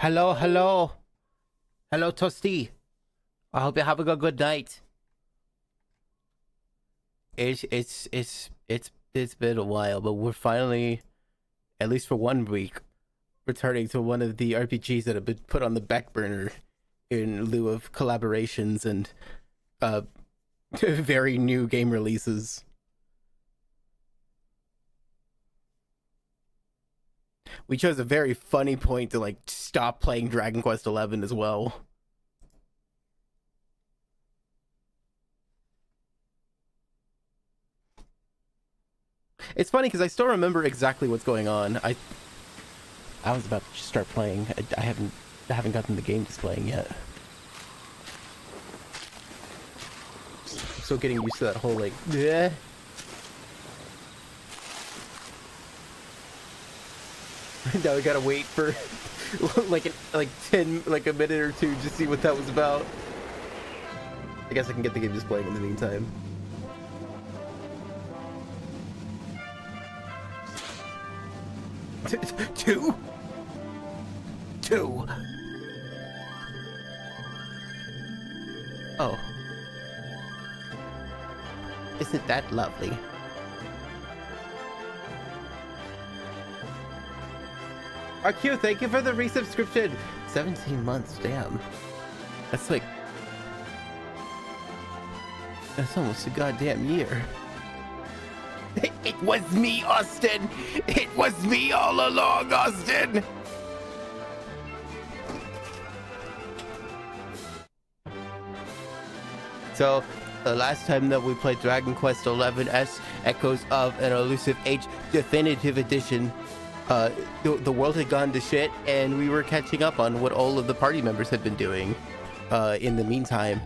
Hello, hello. Hello, Toasty. I hope you're having a good night. It's been a while, but we're finally, at least for 1 week, returning to one of the RPGs that have been put on the back burner in lieu of collaborations and very new game releases. We chose a very funny point to like stop playing Dragon Quest XI as well. It's funny because I still remember exactly what's going on. I was about to start playing. I haven't gotten the game displaying yet. I'm still getting used to that whole like bleh. Now we gotta wait for like a minute or two to see what that was about. I guess I can get the game displaying in the meantime. Two? Oh. Isn't that lovely? RQ, thank you for the resubscription. 17 months, damn. That's like... That's almost a goddamn year. It was me, Austin! It was me all along, Austin! So, the last time that we played Dragon Quest XI-S Echoes of an Elusive Age Definitive Edition, the world had gone to shit, and we were catching up on what all of the party members had been doing in the meantime.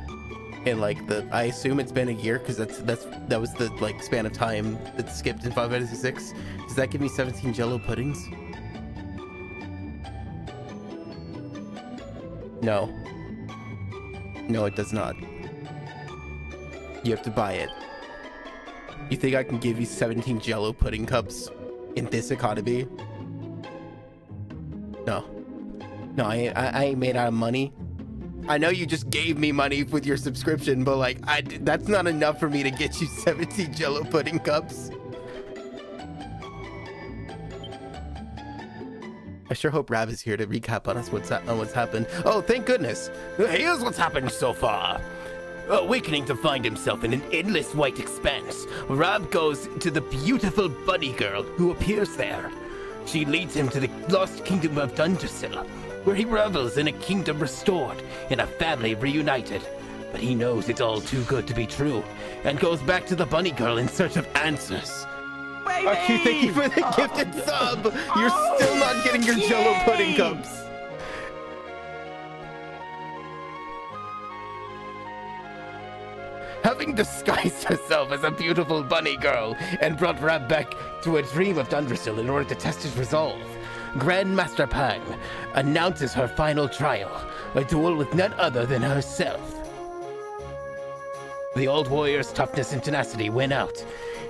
And like I assume it's been a year because that was the like span of time that skipped in Final Fantasy VI. Does that give me 17 Jello puddings? No. No, it does not. You have to buy it. You think I can give you 17 Jello pudding cups in this economy? No. No, I ain't made out of money. I know you just gave me money with your subscription, but like, that's not enough for me to get you 17 Jello pudding cups. I sure hope Rav is here to recap on us what's happened. Oh, thank goodness. Here's what's happened so far. Awakening to find himself in an endless white expanse, Rab goes to the beautiful bunny girl who appears there. She leads him to the lost kingdom of Dundrasil, where he revels in a kingdom restored and a family reunited. But he knows it's all too good to be true, and goes back to the bunny girl in search of answers. RQ, thank you for the gifted sub! You're still not getting your Jello pudding cups! Having disguised herself as a beautiful bunny girl and brought Rab back to a dream of Dundrasil in order to test his resolve, Grandmaster Pang announces her final trial, a duel with none other than herself. The old warrior's toughness and tenacity win out,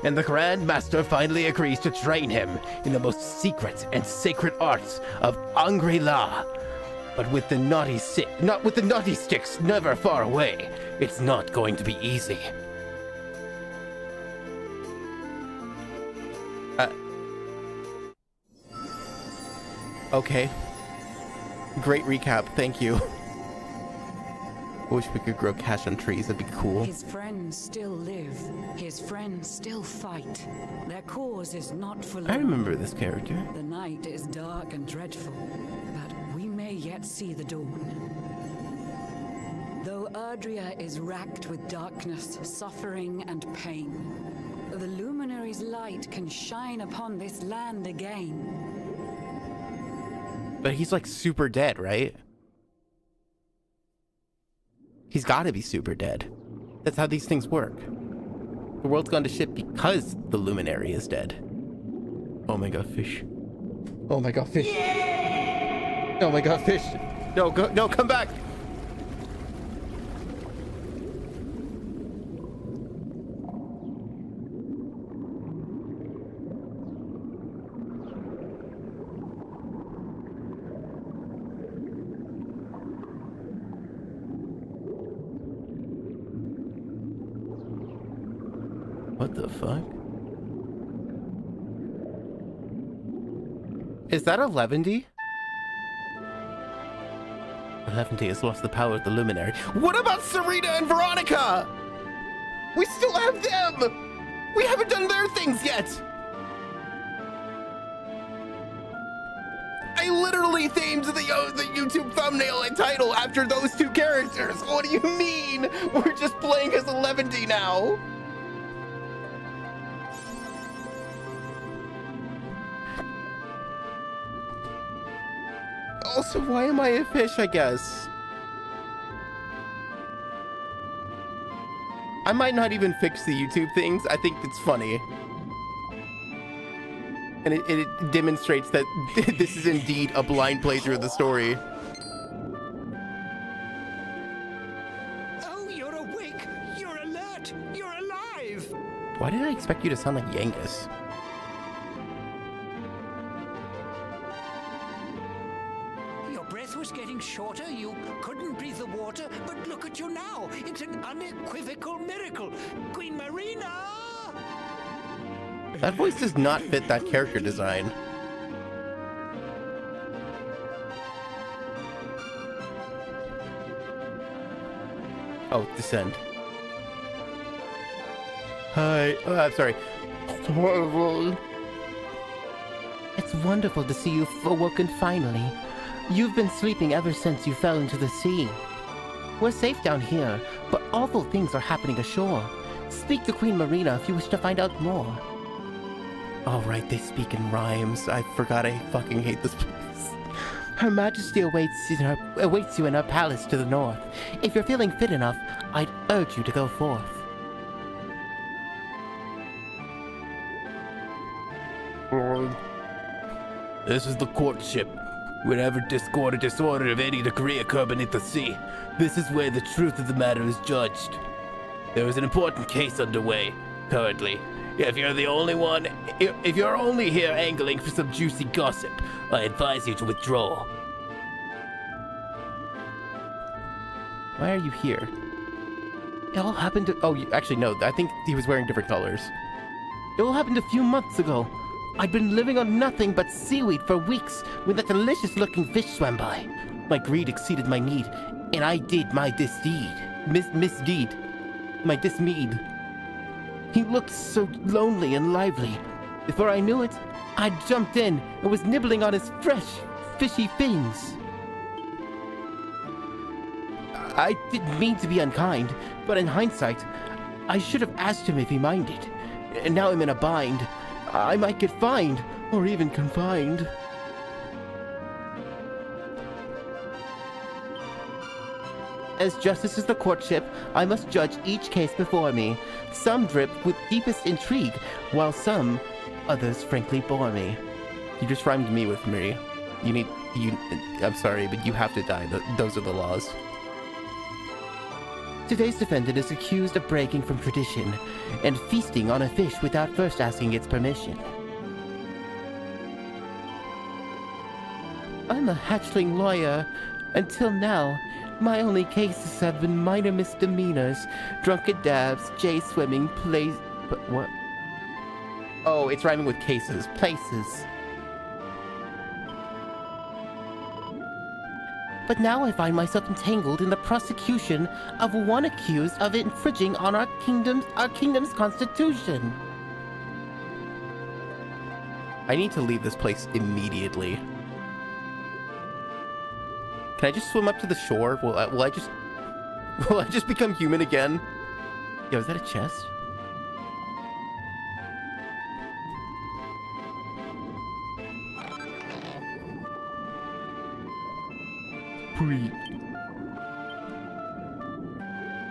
and the Grandmaster finally agrees to train him in the most secret and sacred arts of Angri-La. But with the naughty sticks never far away, it's not going to be easy. Okay. Great recap, thank you. I wish we could grow cash on trees, that'd be cool. His friends still live. His friends still fight. Their cause is not forlorn. I remember this character. The night is dark and dreadful, but we may yet see the dawn. Though Erdrea is racked with darkness, suffering, and pain, the Luminary's light can shine upon this land again. But he's like super dead, right? He's gotta be super dead. That's how these things work. The world's gone to shit because the Luminary is dead. Oh my god, fish. Oh my god, fish. Oh my god, fish. No, no, come back. What the fuck? Is that 11D? 11D has lost the power of the Luminary. What about Serena and Veronica? We still have them! We haven't done their things yet! I literally themed the YouTube thumbnail and title after those two characters. What do you mean? We're just playing as 11D now. Also, why am I a fish, I guess? I might not even fix the YouTube things. I think it's funny. And it demonstrates that this is indeed a blind playthrough of the story. Oh, you're awake! You're alert! You're alive! Why did I expect you to sound like Yangus? Your breath was getting shorter, you couldn't breathe the water, but look at you now! It's an unequivocal miracle! Queen Marina! That voice does not fit that character design. Oh, descend. Hi. I'm sorry. It's wonderful to see you've awoken finally. You've been sleeping ever since you fell into the sea. We're safe down here, but awful things are happening ashore. Speak to Queen Marina if you wish to find out more. All right, they speak in rhymes. I forgot I fucking hate this place. Her Majesty awaits you in her palace to the north. If you're feeling fit enough, I'd urge you to go forth. This is the courtship. Wherever discord or disorder of any degree occur beneath the sea, this is where the truth of the matter is judged. There is an important case underway, currently. If you're the only one, if you're only here angling for some juicy gossip, I advise you to withdraw. Why are you here? It all happened to... Oh, actually, no. I think he was wearing different colors. It all happened a few months ago. I'd been living on nothing but seaweed for weeks when that delicious-looking fish swam by. My greed exceeded my need, and I did my misdeed. My dismeed. He looked so lonely and lively. Before I knew it, I jumped in and was nibbling on his fresh, fishy fins. I didn't mean to be unkind, but in hindsight, I should have asked him if he minded. And now I'm in a bind. I might get fined, or even confined. As justice is the courtship, I must judge each case before me. Some drip with deepest intrigue, while others frankly bore me. You just rhymed me with Marie. I'm sorry, but you have to die. Those are the laws. Today's defendant is accused of breaking from tradition and feasting on a fish without first asking its permission. I'm a hatchling lawyer. Until now, my only cases have been minor misdemeanors, drunken dabs, jay swimming, But what? Oh, it's rhyming with cases. Places. But now I find myself entangled in the prosecution of one accused of infringing on our kingdom's constitution. I need to leave this place immediately. Can I just swim up to the shore? Will I just become human again? Yo, is that a chest?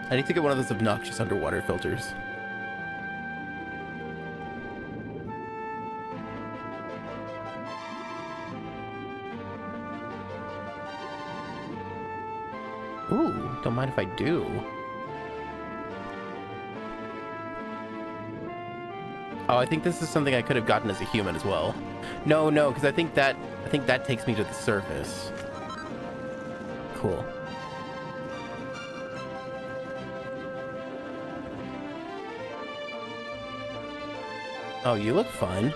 I need to get one of those obnoxious underwater filters. Ooh, don't mind if I do. Oh, I think this is something I could have gotten as a human as well. No, because I think that takes me to the surface. Cool. Oh, you look fun.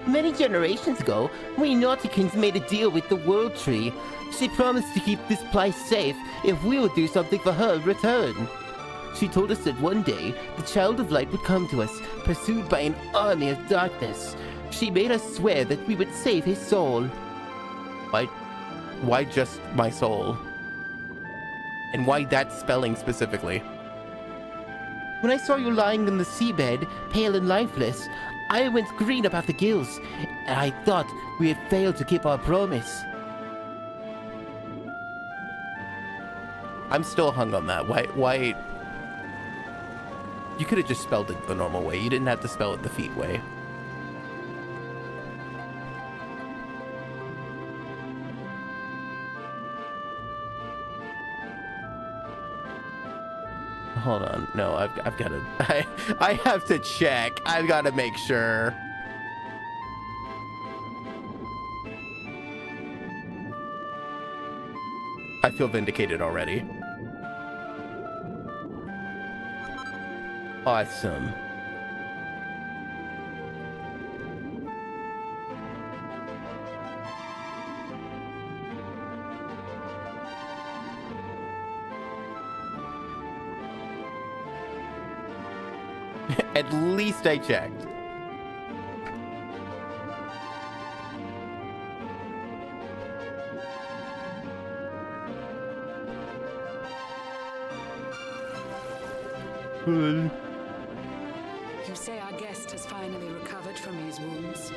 Many generations ago, we Nauticans made a deal with the World Tree. She promised to keep this place safe if we would do something for her in return. She told us that one day, the Child of Light would come to us, pursued by an army of darkness. She made us swear that we would save his soul. Why just my soul? And why that spelling specifically? When I saw you lying in the seabed, pale and lifeless, I went green about the gills, and I thought we had failed to keep our promise. I'm still hung on that. Why? You could have just spelled it the normal way. You didn't have to spell it the feet way. Hold on. No, I've got to... I have to check. I've got to make sure. I feel vindicated already. Awesome. At least I checked. You say our guest has finally recovered from his wounds?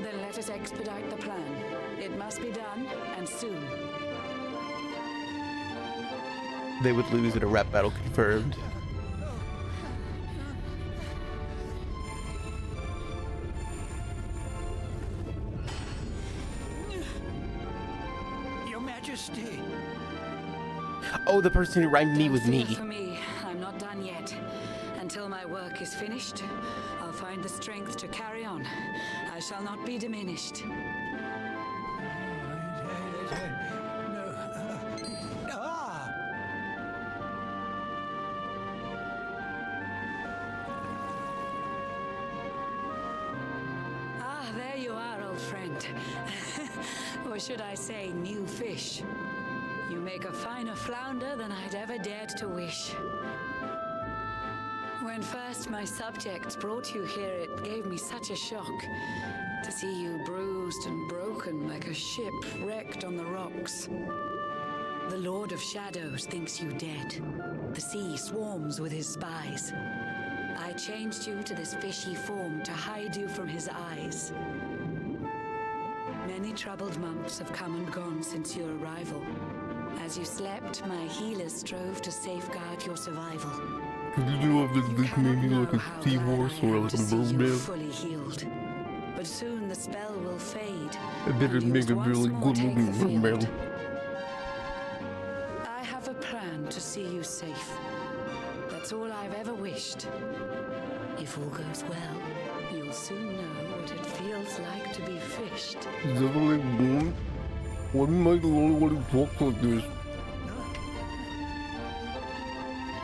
Then let us expedite the plan. It must be done, and soon. They would lose in a rap battle confirmed. Your Majesty. Oh, the person who rhymed me with me. For me, I'm not done yet. Until my work is finished, I'll find the strength to carry on. I shall not be diminished. Ah, there you are, old friend. Or should I say, new fish. You make a finer flounder than I'd ever dared to wish. When first my subjects brought you here, it gave me such a shock to see you bruised and broken like a ship wrecked on the rocks. The Lord of Shadows thinks you dead. The sea swarms with his spies. I changed you to this fishy form to hide you from his eyes. Many troubled months have come and gone since your arrival. As you slept, my healers strove to safeguard your survival. Could you do this maybe like a seahorse or like a mermaid? Fully healed. But soon the spell will fade. I better make a really good looking mermaid. I have a plan to see you safe. That's all I've ever wished. If all goes well, you'll soon know what it feels like to be fished. Is that what I'm doing? Why am I the only one who talks like this?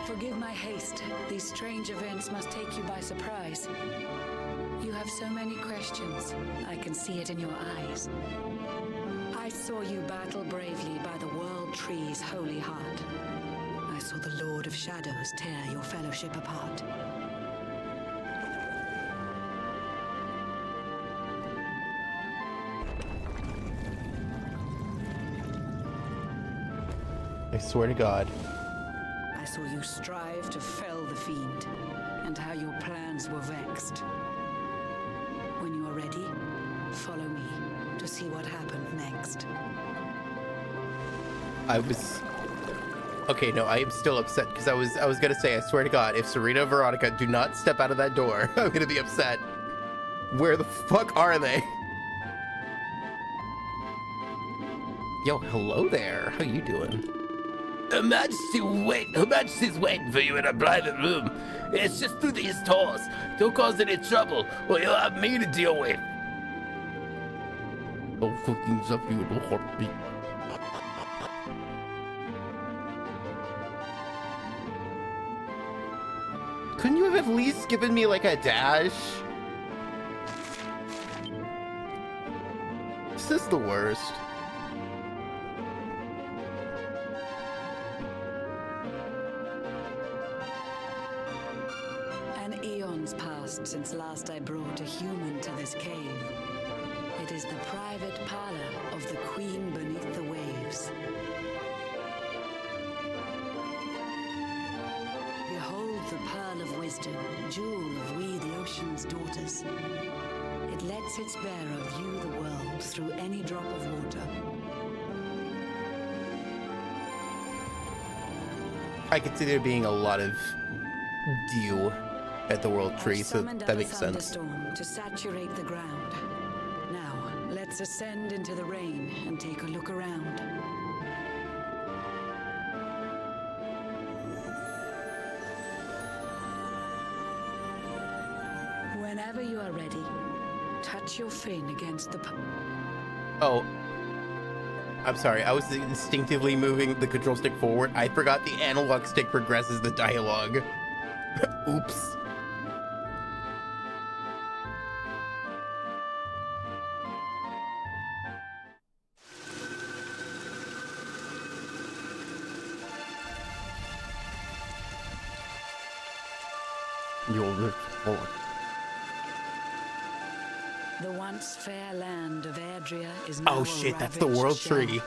Forgive my haste. These strange events must take you by surprise. You have so many questions. I can see it in your eyes. I saw you battle bravely by the World Tree's holy heart. I saw the Lord of Shadows tear your fellowship apart. I swear to God. I saw you strive to fell the fiend, and how your plans were vexed. When you are ready, follow me to see what happened next. Okay, no, I am still upset because I was gonna say, I swear to God, if Serena and Veronica do not step out of that door, I'm gonna be upset. Where the fuck are they? Yo, hello there. How you doing? Her Majesty's waiting for you in a private room. It's just through these doors. Don't cause any trouble, or you'll have me to deal with. I'll fucking zap you in a heartbeat. Couldn't you have at least given me like a dash? This is the worst. An eon's passed since last I brought a human to this cave. It is the private parlor of the Queen beneath the waves. Behold the pearl of wisdom, jewel of we the ocean's daughters. It lets its bearer view the world through any drop of water. I could see there being a lot of dew at the World Tree, so that makes sense. Thunderstorm to saturate the ground. Now, let's ascend into the rain and take a look around. Whenever you are ready, touch your fin against the Oh. I'm sorry, I was instinctively moving the control stick forward. I forgot the analog stick progresses the dialogue. Oops. You'll live forward. The once fair land of Erdrea is now Oh a shit, that's the ravaged World shell. Tree.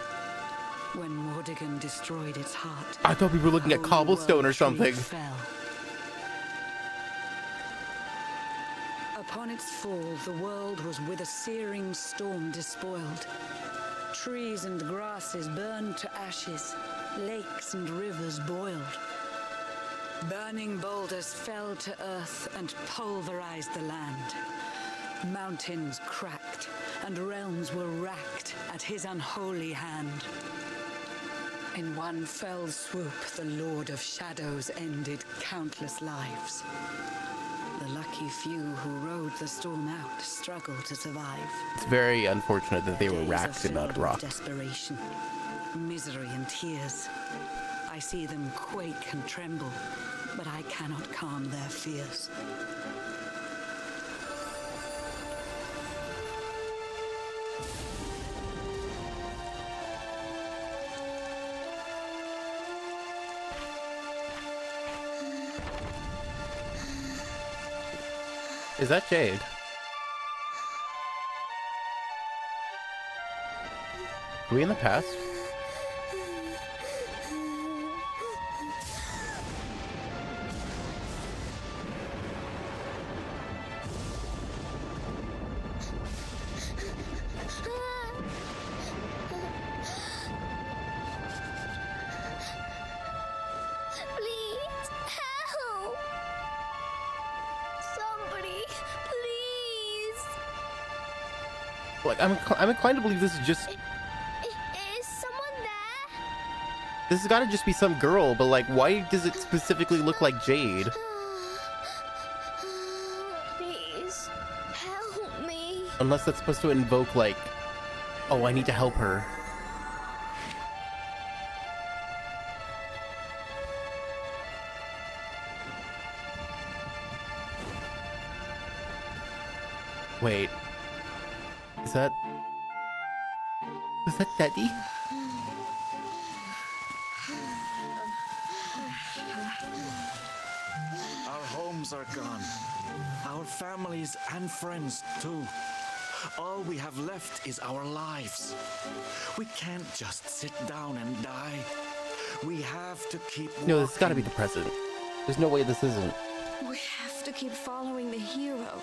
When Mordegon destroyed its heart, I thought we were looking at whole cobblestone or World Tree something. fell. Upon its fall, the world was with a searing storm despoiled. Trees and grasses burned to ashes, lakes and rivers boiled. Burning boulders fell to earth and pulverized the land. Mountains cracked, and realms were racked at his unholy hand. In one fell swoop, the Lord of Shadows ended countless lives. The lucky few who rode the storm out struggled to survive. It's very unfortunate that they were Days are racked and not filled with rocked. desperation, misery and tears. I see them quake and tremble, but I cannot calm their fears. Is that Jade? Are we in the past? Please, help! Somebody, please! Like, I'm inclined to believe this is just... Is someone there? This has got to just be some girl, but like, why does it specifically look like Jade? Please, help me. Unless that's supposed to invoke like, oh, I need to help her. Wait. Is that Daddy? Our homes are gone. Our families and friends too. All we have left is our lives. We can't just sit down and die. We have to keep No, this has got to be walking. the president. There's no way this isn't. We have to keep following the hero.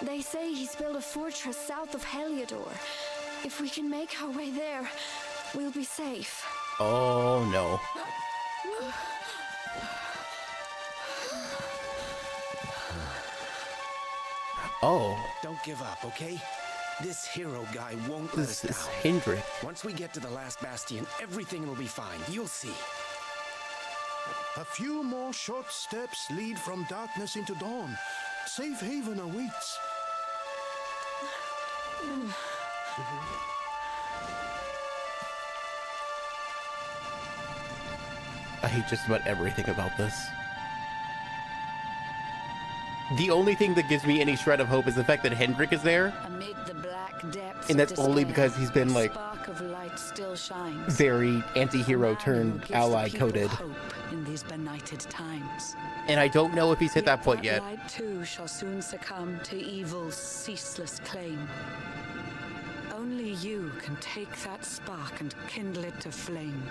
They say he's built a fortress south of Heliodor. If we can make our way there, we'll be safe. Oh no. Oh, Don't give up, okay? This hero guy won't let us this is down. Hendrik. Once we get to the last bastion, everything will be fine. You'll see. A few more short steps lead from darkness into dawn. Safe haven awaits. I hate just about everything about this. The only thing that gives me any shred of hope is the fact that Hendrik is there. Amid the black depths And that's of only despair, because he's been, a like, spark of light still shines. very A anti-hero man turned who gives the ally people coded. hope in these benighted times. And I don't know if he's hit that point yet. Light too shall soon succumb to evil's ceaseless claim. Only you can take that spark and kindle it to flame.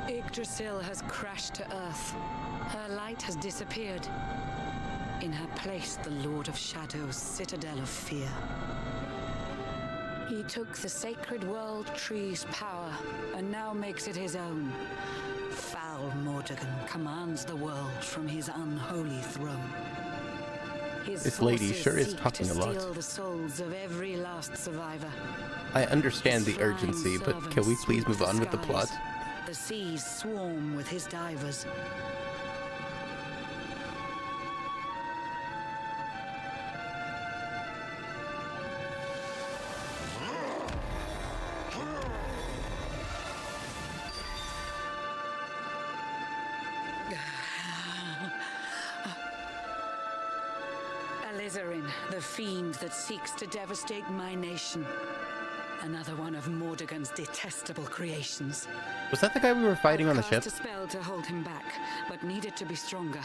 Yggdrasil has crashed to Earth. Her light has disappeared. In her place, the Lord of Shadows' citadel of fear. He took the sacred world tree's power and now makes it his own. Foul Mordegon commands the world from his unholy throne. His This lady forces sure is seek talking to a lot. steal the souls of every last survivor. I understand His the urgency, flying but can we servants please sweep move the on with the plot? skies. The seas swarm with his divers. Alizarin, the fiend that seeks to devastate my nation. Another one of Mordegon's detestable creations. Was that the guy we were fighting on the I've ship? cast a spell to hold him back, but needed to be stronger.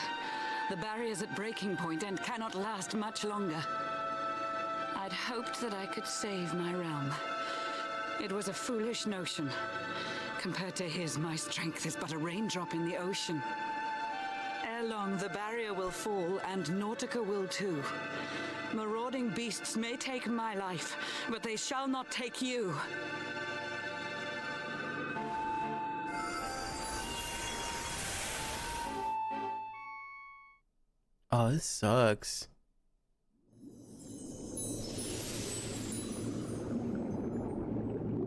The barrier's at breaking point and cannot last much longer. I'd hoped that I could save my realm. It was a foolish notion. Compared to his, my strength is but a raindrop in the ocean. Ere long, the barrier will fall, and Nautica will too. Marauding beasts may take my life, but they shall not take you. Oh, this sucks.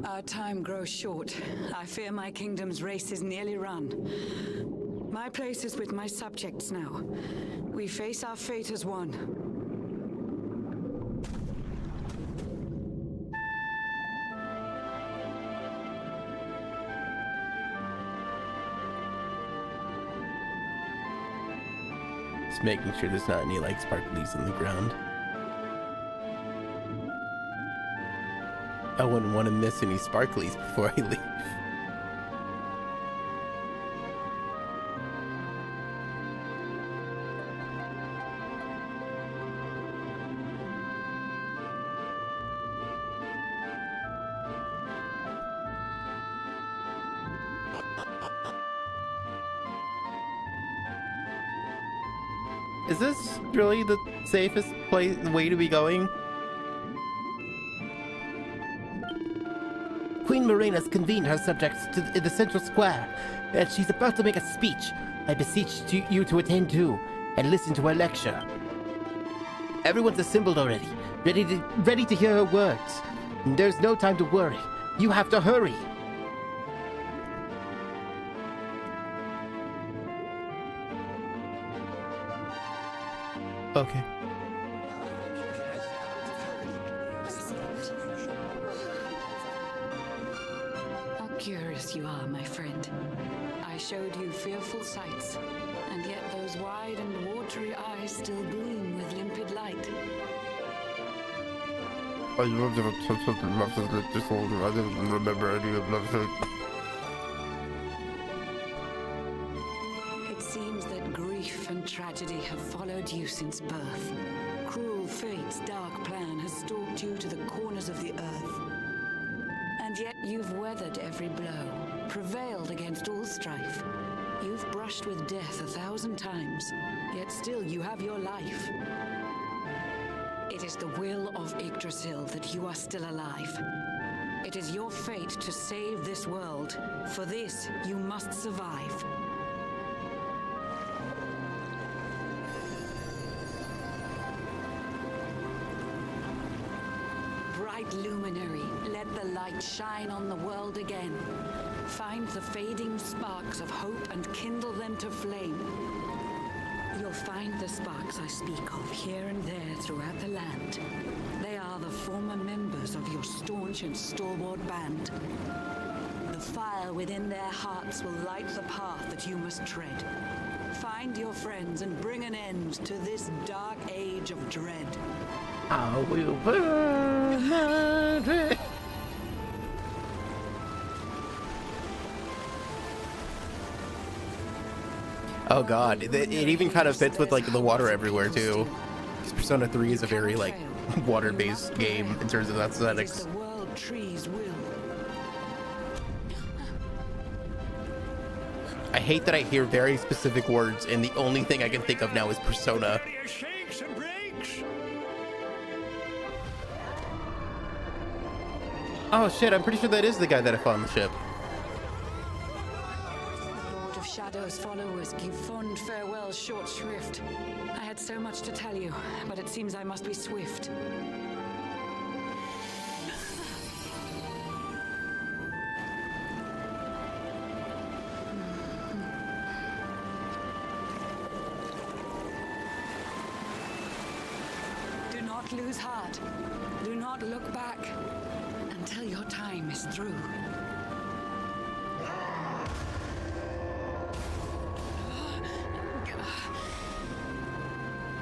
Our time grows short. I fear my kingdom's race is nearly run. My place is with my subjects now. We face our fate as one. Just making sure there's not any, like, sparklies on the ground. I wouldn't want to miss any sparklies before I leave. Is this really the safest way to be going? Queen Morena's convened her subjects to the central square, and she's about to make a speech. I beseech you to attend too, and listen to her lecture. Everyone's assembled already, ready to hear her words. There's no time to worry. You have to hurry. Okay. How curious you are, my friend. I showed you fearful sights, and yet those wide and watery eyes still gleam with limpid light. I love the something love like this old. I don't remember any of love. It seems that grief and tragedy have followed you since birth. Cruel fate's dark plan has stalked you to the corners of the earth. And yet you've weathered every blow, prevailed against all strife. You've brushed with death 1,000 times, yet still you have your life. It is the will of Yggdrasil that you are still alive. It is your fate to save this world. For this, you must survive. Bright luminary, let the light shine on the world again. Find the fading sparks of hope and kindle them to flame. You'll find the sparks I speak of here and there throughout the land. They are the former members of your staunch staunch and stalwart band. The fire within their hearts will light the path that you must tread. Find your friends and bring an end to this dark age of dread. I will burn my dread. Oh god, it even kind of fits with like the water everywhere too. Persona 3 is a very like water-based game in terms of aesthetics. The world trees will. I hate that I hear very specific words and the only thing I can think of now is Persona. Shakes and breaks. Oh shit, I'm pretty sure that is the guy that I found on the ship. Lord of Shadow's followers give fond farewell short shrift. I had so much to tell you, but it seems I must be swift. Do not lose heart. Do not look back until your time is through.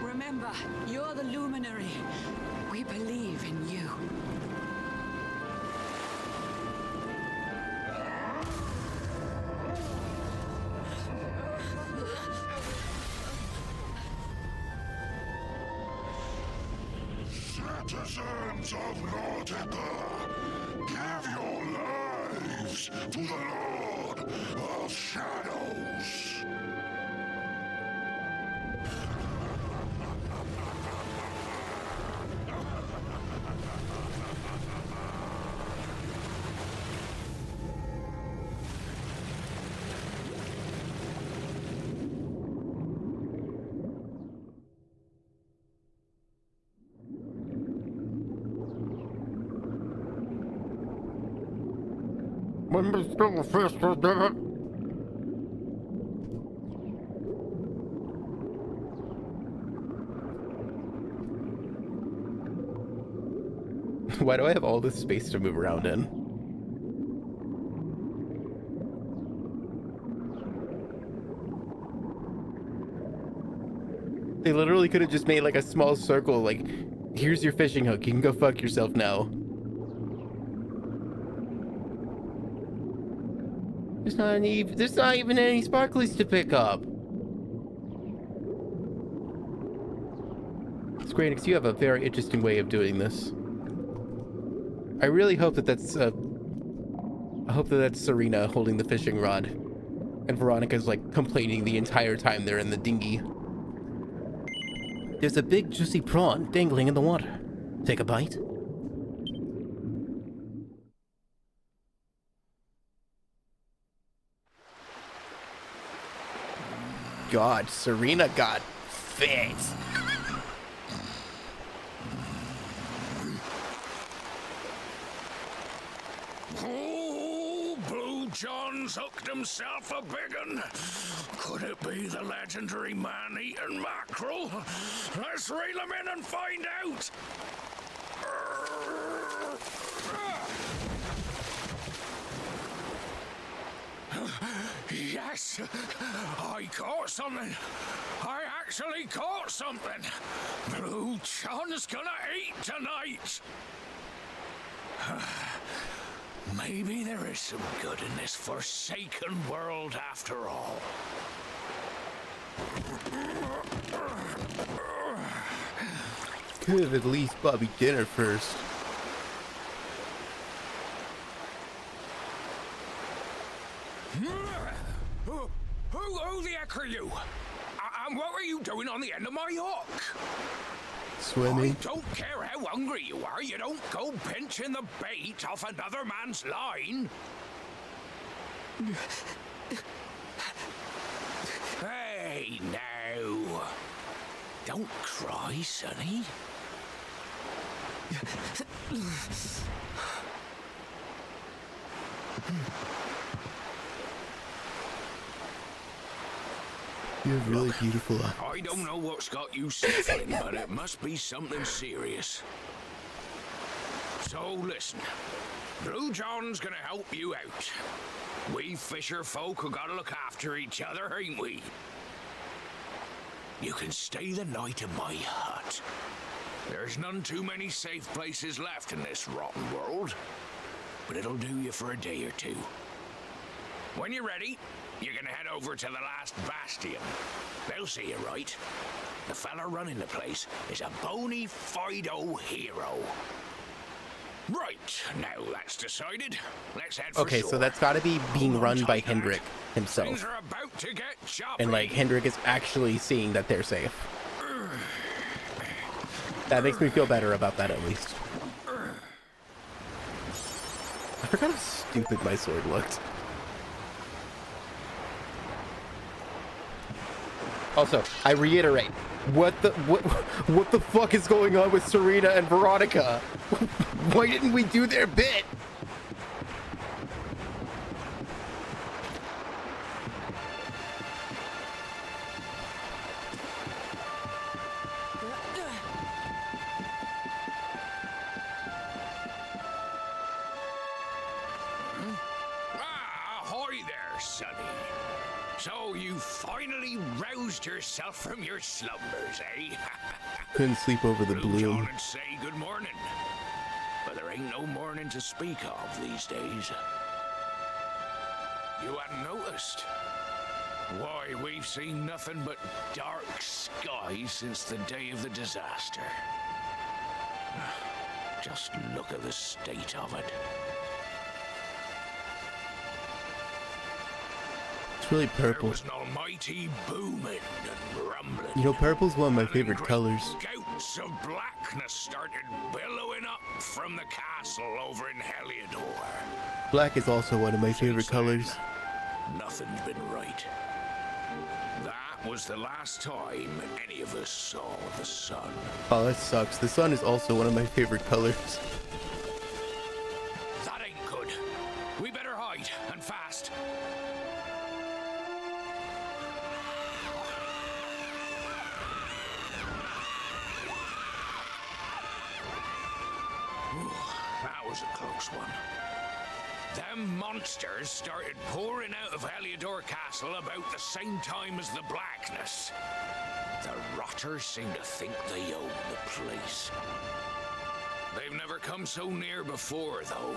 Remember, you're the luminary. We believe in you. Citizens of Nautica, give your lives to the Lord of Shadows. When we still first did it. Why do I have all this space to move around in? They literally could have just made like a small circle, like, here's your fishing hook, you can go fuck yourself now. There's not even any sparklies to pick up. Square Enix, you have a very interesting way of doing this. I really hope that that's Serena holding the fishing rod, and Veronica's like complaining the entire time they're in the dinghy. There's a big juicy prawn dangling in the water. Take a bite. God, Serena got fit. Oh, Blue John's hooked himself a big un. Could it be the legendary man-eating mackerel? Let's reel him in and find out. Yes, I caught something. I actually caught something. Blue John's gonna eat tonight. Maybe there is some good in this forsaken world after all. Could have at least bought me dinner first. Who the heck are you? And what were you doing on the end of my hook? Swimming. I don't care how hungry you are, you don't go pinching the bait off another man's line. Hey, now. Don't cry, Sonny. You have really beautiful eyes. I don't know what's got you sniffling, but it must be something serious. So listen, Blue John's gonna help you out. We fisher folk who gotta look after each other, ain't we? You can stay the night in my hut. There's none too many safe places left in this rotten world, but it'll do you for a day or two. When you're ready, you're gonna head over to the last bastion. They'll see you right. The fella running the place is a bona fide hero. Right, now that's decided. Let's head for Okay, shore. so that's got to be being Hold on run by tight, lad. Hendrik Things himself. are about to get choppy. And like Hendrik is actually seeing that they're safe. That makes me feel better about that at least. I forgot how stupid my sword looked. Also, I reiterate, what the fuck is going on with Serena and Veronica? Why didn't we do their bit? Ahoy there, Sonny. So you finally roused yourself from your slumbers, eh? Couldn't sleep over the Blue John bloom. and say good morning. But there ain't no morning to speak of these days. You hadn't noticed? Why, we've seen nothing but dark skies since the day of the disaster. Just look at the state of it. It's really There purple. was an almighty booming and rumbling. You know, purple's one of my And then favorite great colors. Gouts of blackness started billowing up from the castle over in Heliodor. Black is also one of my favorite colors. Nothing's been right. That was the last time any of us saw the sun. Oh, that sucks. The sun is also one of my favorite colors. That ain't good. We better hide, and fast. Whew, that was a close one. Them monsters started pouring out of Heliodor Castle about the same time as the blackness. The rotters seem to think they own the place. They've never come so near before, though.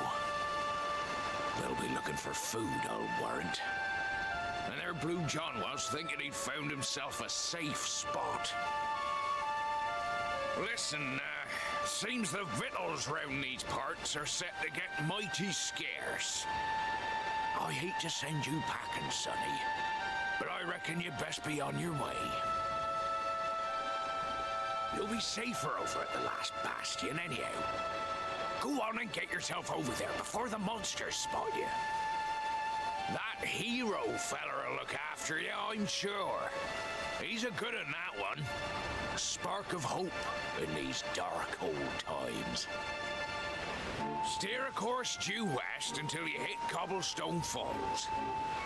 They'll be looking for food, I'll warrant. And there Blue John was, thinking he'd found himself a safe spot. Listen, seems the victuals round these parts are set to get mighty scarce. I hate to send you packing, Sonny, but I reckon you'd best be on your way. You'll be safer over at the last bastion anyhow. Go on and get yourself over there before the monsters spot you. That hero feller'll look after you, I'm sure. He's a good un, that one. A spark of hope in these dark old times. Steer a course due west until you hit Cobblestone Falls.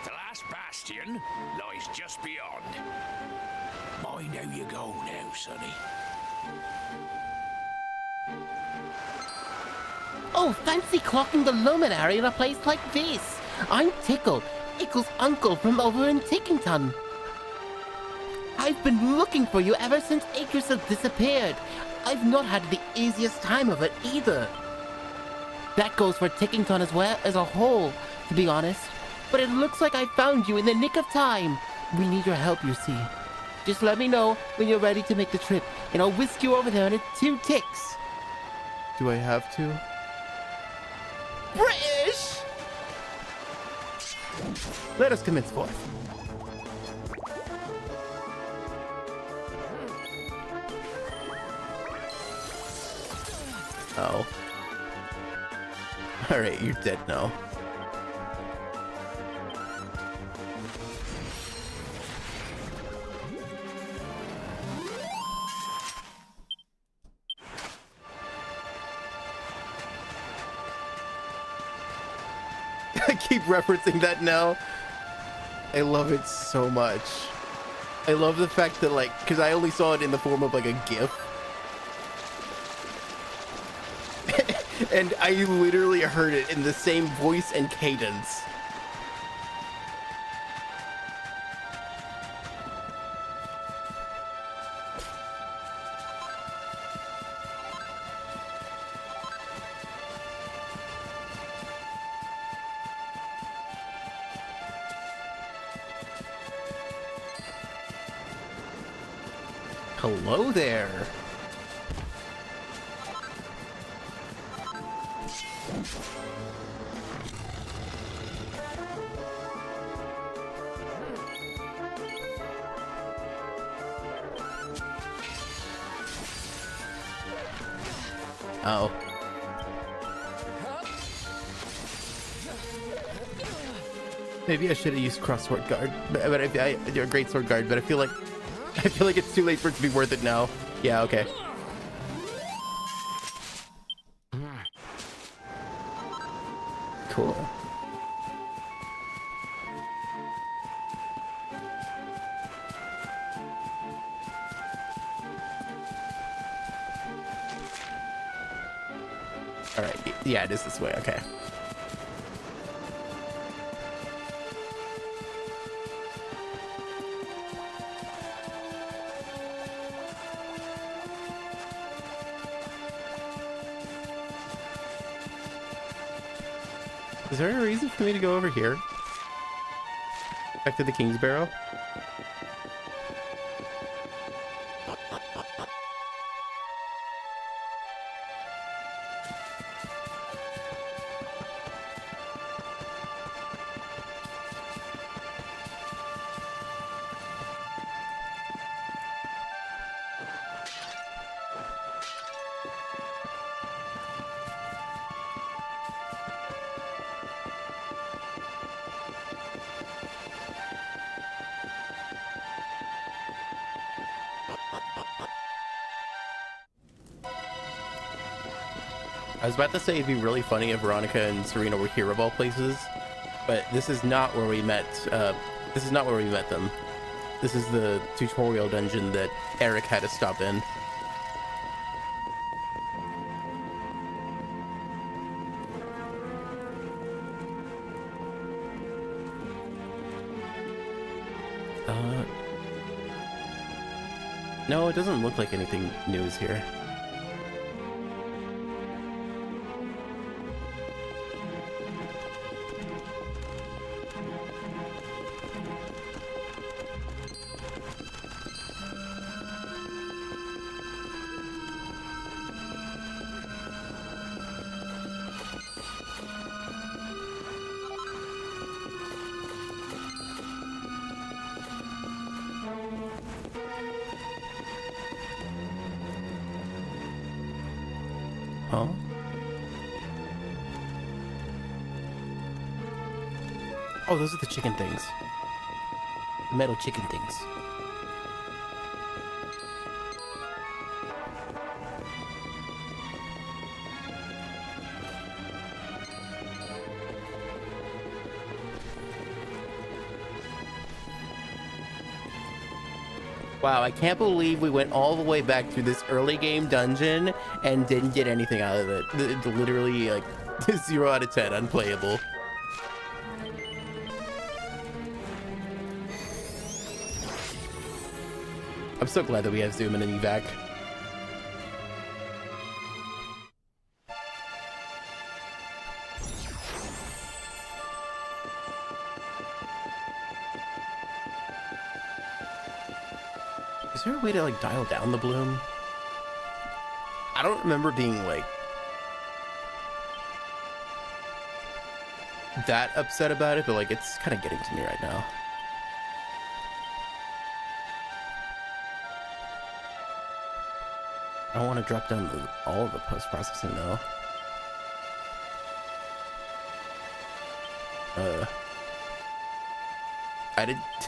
The last bastion lies just beyond. Mind how you go now, Sonny. Oh, fancy clocking the luminary in a place like this. I'm Tickle, Ickle's uncle from over in Tickington. I've been looking for you ever since Acres disappeared. I've not had the easiest time of it either. That goes for Tickington as well as a whole, to be honest. But it looks like I found you in the nick of time. We need your help, you see. Just let me know when you're ready to make the trip, and I'll whisk you over there in 2 ticks. Do I have to? British! Let us commence forth. Oh. Alright, you're dead now. I keep referencing that now. I love it so much. I love the fact that, like, because I only saw it in the form of, like, a GIF. and I literally heard it in the same voice and cadence. Hello there. Oh. Maybe I should have used crossword guard, but you're a great sword guard. But I feel like it's too late for it to be worth it now. Yeah. Okay. Cool. All right. Yeah, it is this way. Okay. Is there a reason for me to go over here? Back to the King's Barrow? I was about to say it'd be really funny if Veronica and Serena were here of all places, but this is not where we met. This is not where we met them. This is the tutorial dungeon that Eric had to stop in. No, it doesn't look like anything new is here. Huh? Oh, those are the chicken things. Metal chicken things. Wow, I can't believe we went all the way back through this early game dungeon and didn't get anything out of it. It's literally like 0 out of 10, unplayable. I'm so glad that we have zoom in and evac. Is there a way to like dial down the bloom? I don't remember being like that upset about it, but like it's kind of getting to me right now. I don't want to drop down all of the post-processing though.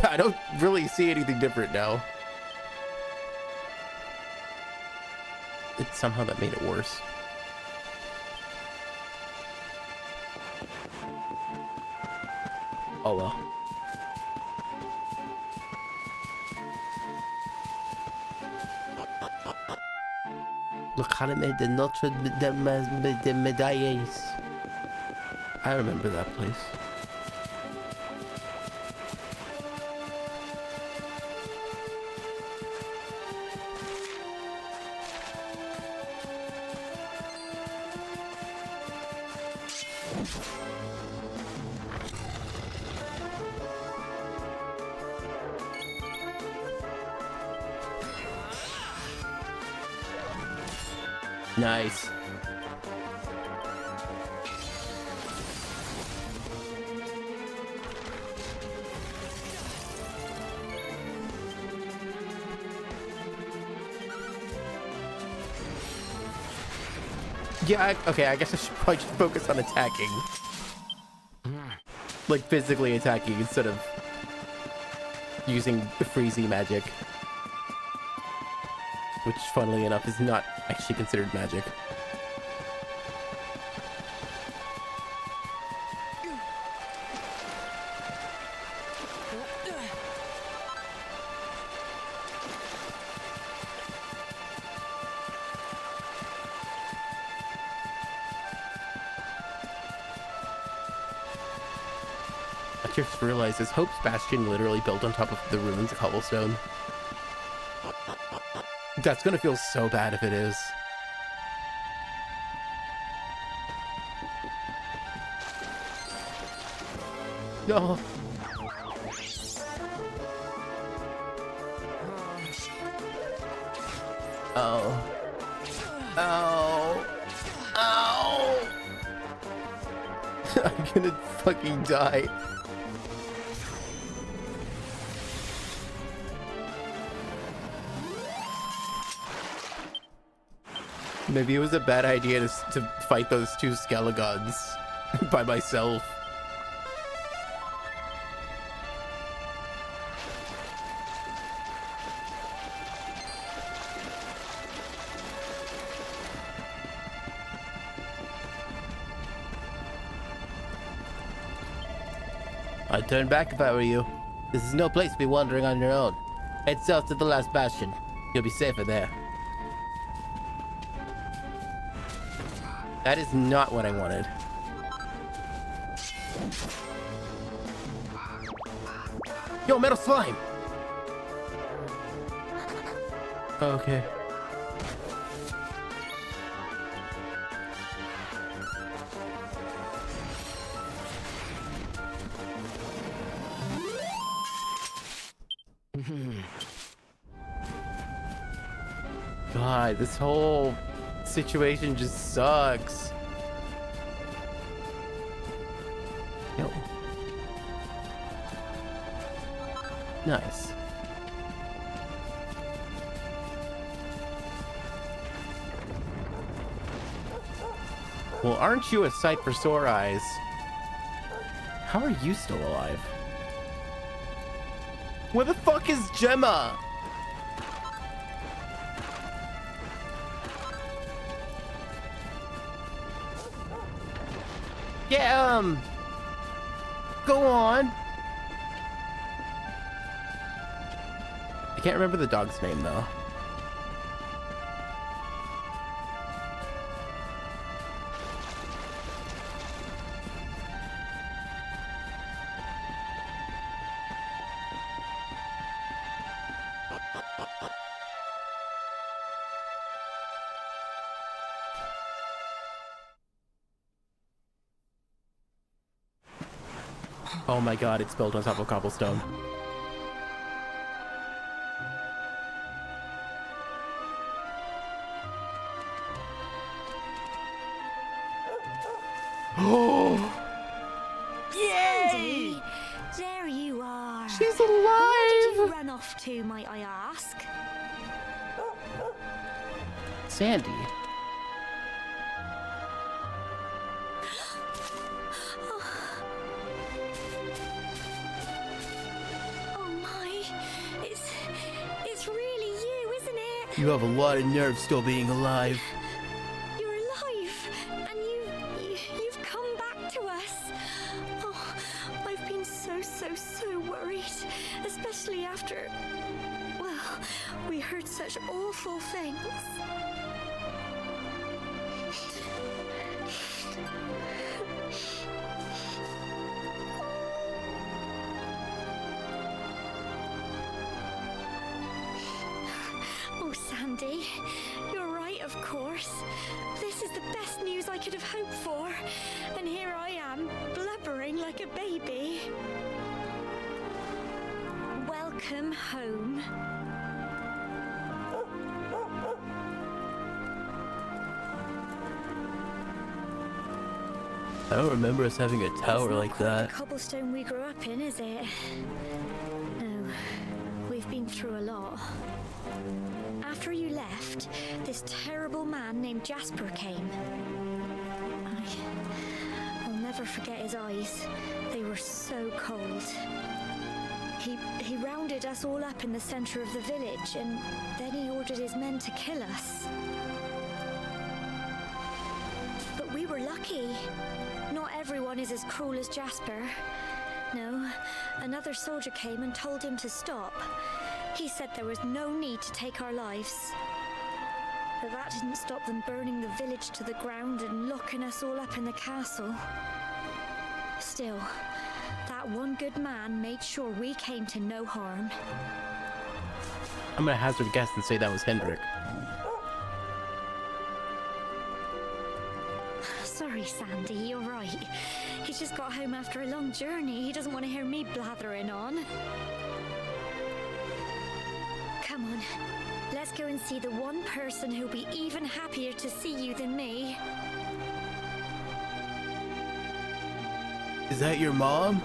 I don't really see anything different now. Somehow that made it worse. Oh well. L'Académie de Notre Dame de Médailles. I remember that place. Nice. Yeah, okay, I guess I should probably just focus on attacking. Like, physically attacking instead of using the freezy magic. Which, funnily enough, is not actually considered magic. I just realized this Hope's Bastion literally built on top of the ruins of cobblestone. That's gonna feel so bad if it is. No. Oh. Oh. Oh. I'm gonna fucking die. Maybe it was a bad idea to fight those two Skelegons by myself. I'd turn back if I were you. This is no place to be wandering on your own. Head south to the last bastion. You'll be safer there. That is not what I wanted. Yo, metal slime! Okay. God, this whole situation just sucks. Yo. Nice. Well, aren't you a sight for sore eyes? How are you still alive? Where the fuck is Gemma? Yeah, go on. I can't remember the dog's name though. Oh my god, it's built on top of cobblestone. Oh! Yay! There you are. She's Where did you alive! run off to, might I ask? Sandy. You have a lot of nerve still being alive. You're alive, and you've come back to us. Oh, I've been so worried, especially after, well, we heard such awful things. Oh, Sandy, you're right, of course. This is the best news I could have hoped for. And here I am, blubbering like a baby. Welcome home. I don't remember us having a tower like The that. cobblestone we grew up in, is it? No, we've been through a lot. After you left, this terrible man named Jasper came. I'll never forget his eyes. They were so cold. He rounded us all up in the center of the village, and then he ordered his men to kill us. But we were lucky. Not everyone is as cruel as Jasper. No, another soldier came and told him to stop. He said there was no need to take our lives. But that didn't stop them burning the village to the ground and locking us all up in the castle. Still, that one good man made sure we came to no harm. I'm gonna hazard a guess and say that was Hendrik. Sorry, Sandy, you're right. He's just got home after a long journey. He doesn't want to hear me blathering on. Come on, let's go and see the one person who'll be even happier to see you than me. Is that your mom?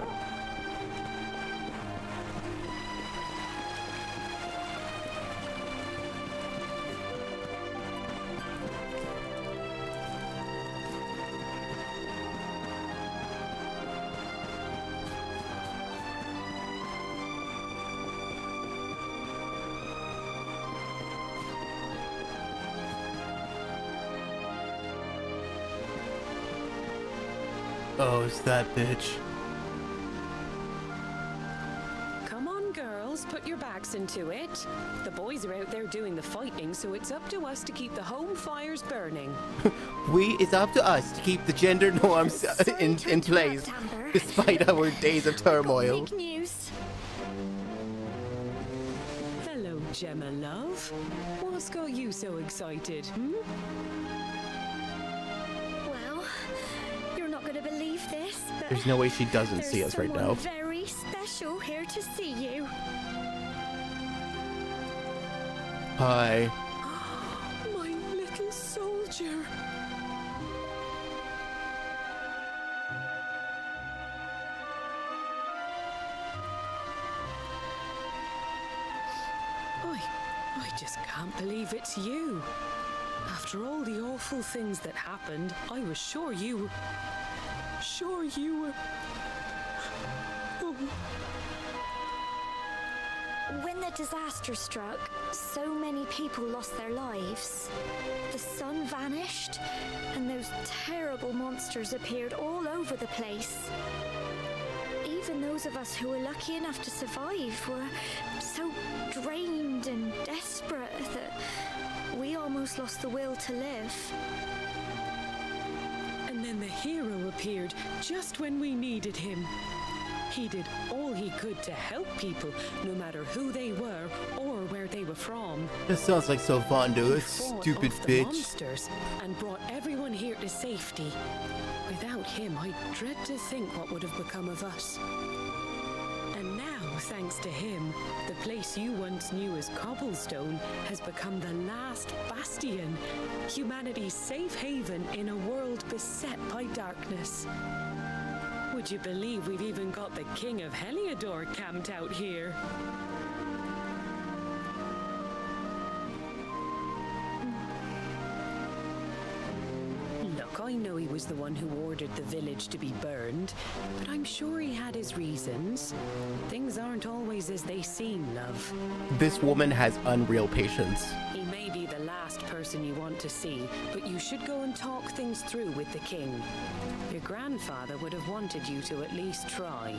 Oh, it's that bitch. Come on, girls, put your backs into it. The boys are out there doing the fighting, so it's up to us to keep the home fires burning. It's up to us to keep the gender norms in place, Amber. despite our days of turmoil. Big news. Hello, Gemma, love. What's got you so excited, Well, you're not going to believe this, but There's no way she doesn't see us right now. there's someone very special here to see you. Hi. My little soldier. I just can't believe it's you. After all the awful things that happened, I was sure you were... Oh. When the disaster struck, so many people lost their lives. The sun vanished, and those terrible monsters appeared all over the place. Even those of us who were lucky enough to survive were so drained and desperate that we almost lost the will to live. And then the hero appeared just when we needed him. He did all he could to help people, no matter who they were or where they were from. This sounds like Sylvando, a He fought stupid off the bitch. monsters and brought everyone here to safety. Without him, I dread to think what would have become of us. And now, thanks to him, the place you once knew as Cobblestone has become the last bastion, humanity's safe haven in a world beset by darkness. Would you believe we've even got the King of Heliodor camped out here? Look, I know he was the one who ordered the village to be burned, but I'm sure he had his reasons. Things aren't always as they seem, love. This woman has unreal patience. He may be the last person you want to see, but you should go and talk things through with the king. Your grandfather would have wanted you to at least try.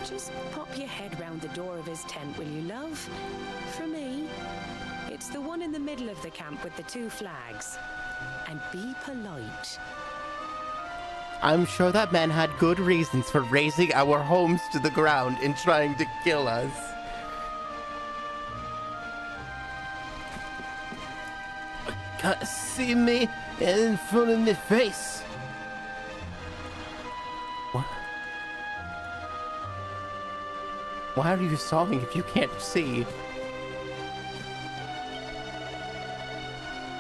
Just pop your head round the door of his tent, will you, love? For me. It's the one in the middle of the camp with the 2 flags. And be polite. I'm sure that man had good reasons for razing our homes to the ground and trying to kill us. can't see me in front of my face. What? Why are you sawing if you can't see?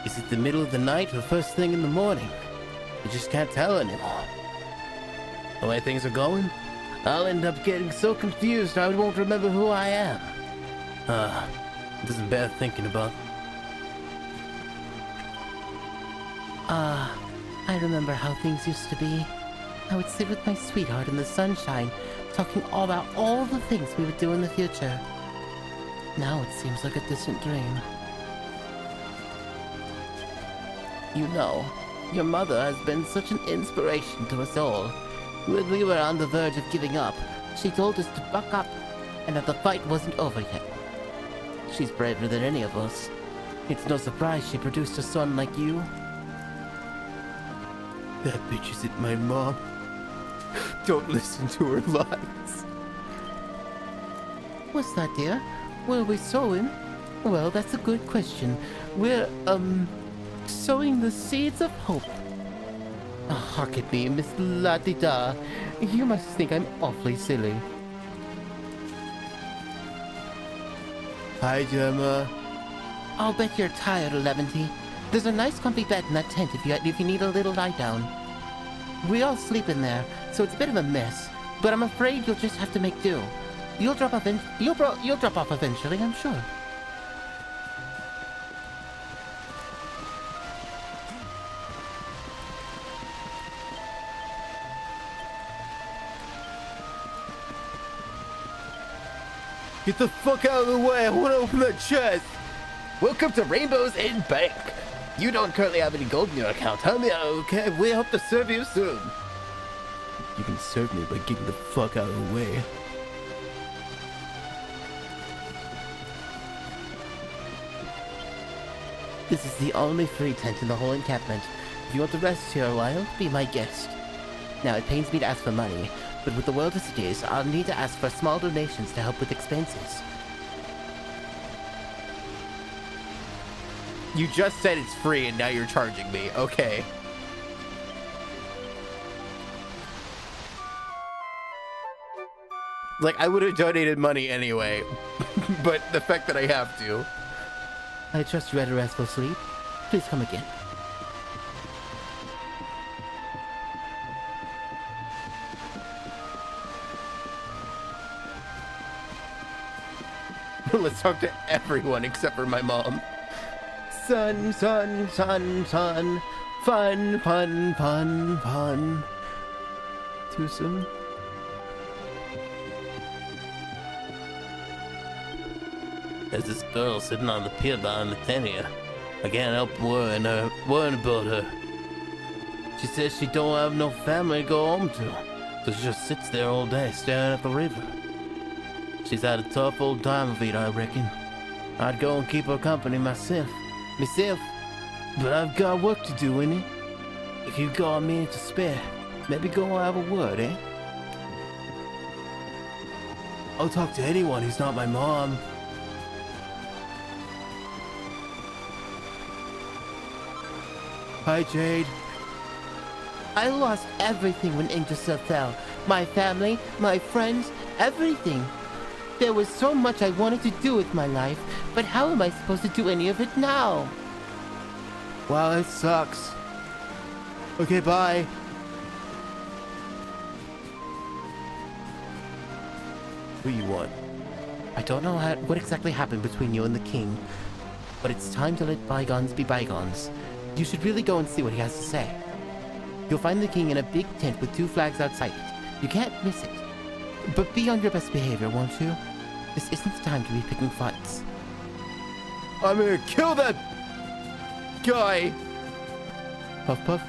Is it the middle of the night or first thing in the morning? I just can't tell anymore. The way things are going, I'll end up getting so confused I won't remember who I am. It doesn't bear thinking about. I remember how things used to be. I would sit with my sweetheart in the sunshine, talking all about all the things we would do in the future. Now it seems like a distant dream. You know, your mother has been such an inspiration to us all. When we were on the verge of giving up, she told us to buck up and that the fight wasn't over yet. She's braver than any of us. It's no surprise she produced a son like you. That bitch isn't my mom. Don't listen to her lies. What's that, dear? What are we sowing? Well, that's a good question. We're, sowing the seeds of hope. Oh, hark at me, Miss La-di-da. You must think I'm awfully silly. Hi, Gemma. I'll bet you're tired, Levante. There's a nice comfy bed in that tent if you need a little lie down. We all sleep in there, so it's a bit of a mess, but I'm afraid you'll just have to make do. You'll drop off eventually, I'm sure. Get the fuck out of the way, I want to open that chest! Welcome to Rainbows in Bank! You don't currently have any gold in your account, huh? Okay, we hope to serve you soon. You can serve me by getting the fuck out of the way. This is the only free tent in the whole encampment. If you want to rest here a while, be my guest. Now, it pains me to ask for money, but with the world as it is, I'll need to ask for small donations to help with expenses. You just said it's free and now you're charging me. Okay. Like, I would have donated money anyway, but the fact that I have to. I trust you had a restful sleep. Please come again. Let's talk to everyone except for my mom. Sun, sun, sun, sun. Fun, fun, fun, fun. Too soon? There's this girl sitting on the pier behind the tent here. I can't help worrying about her. She says she don't have no family to go home to, so she just sits there all day staring at the river. She's had a tough old time of it, I reckon. I'd go and keep her company myself, but I've got work to do, innit? If you got a minute to spare, maybe go and have a word, eh? I'll talk to anyone who's not my mom. Hi, Jade. I lost everything when Yggdrasil fell. My family, my friends, everything. There was so much I wanted to do with my life, but how am I supposed to do any of it now? Wow, it sucks. Okay, bye. Who you want? I don't know what exactly happened between you and the king, but it's time to let bygones be bygones. You should really go and see what he has to say. You'll find the king in a big tent with 2 flags outside it. You can't miss it. But be on your best behavior, won't you? This isn't the time to be picking fights. I'm gonna kill that guy! Puff puff.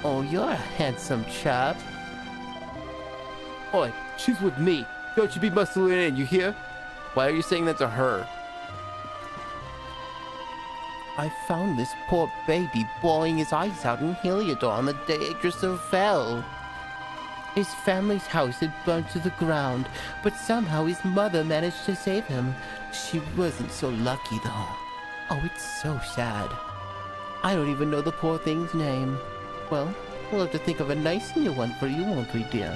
Oh, you're a handsome chap. Oi, she's with me. Don't you be bustling in, you hear? Why are you saying that to her? I found this poor baby bawling his eyes out in Heliodor on the day Yggdrasil fell. His family's house had burnt to the ground, but somehow his mother managed to save him. She wasn't so lucky, though. Oh, it's so sad. I don't even know the poor thing's name. Well, we'll have to think of a nice new one for you, won't we, dear?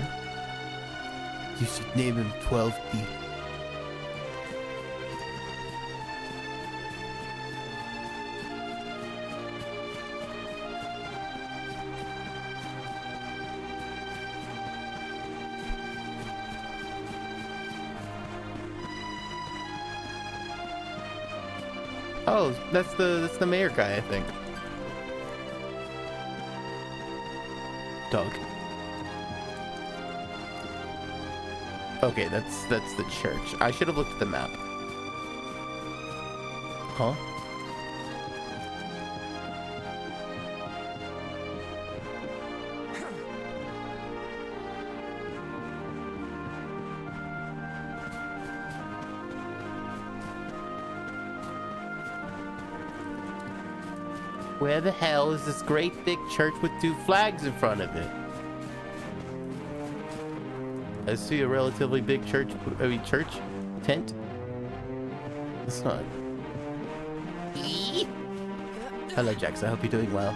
You should name him 12D. Oh, that's the mayor guy, I think. Dog. Okay, that's the church. I should have looked at the map. Huh? Where the hell is this great big church with 2 flags in front of it? I see a relatively big church tent. It's not. Hello, Jax. I hope you're doing well.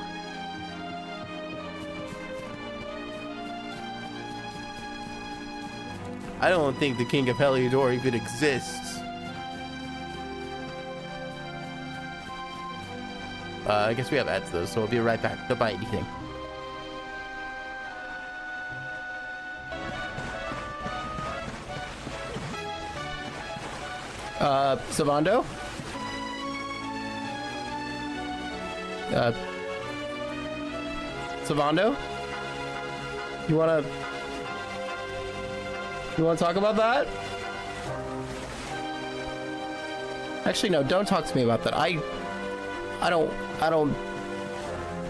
I don't think the King of Heliodor even exists. I guess we have ads though, so we'll be right back. Don't buy anything. Savando? Savando? You wanna talk about that? Actually, no, don't talk to me about that. I don't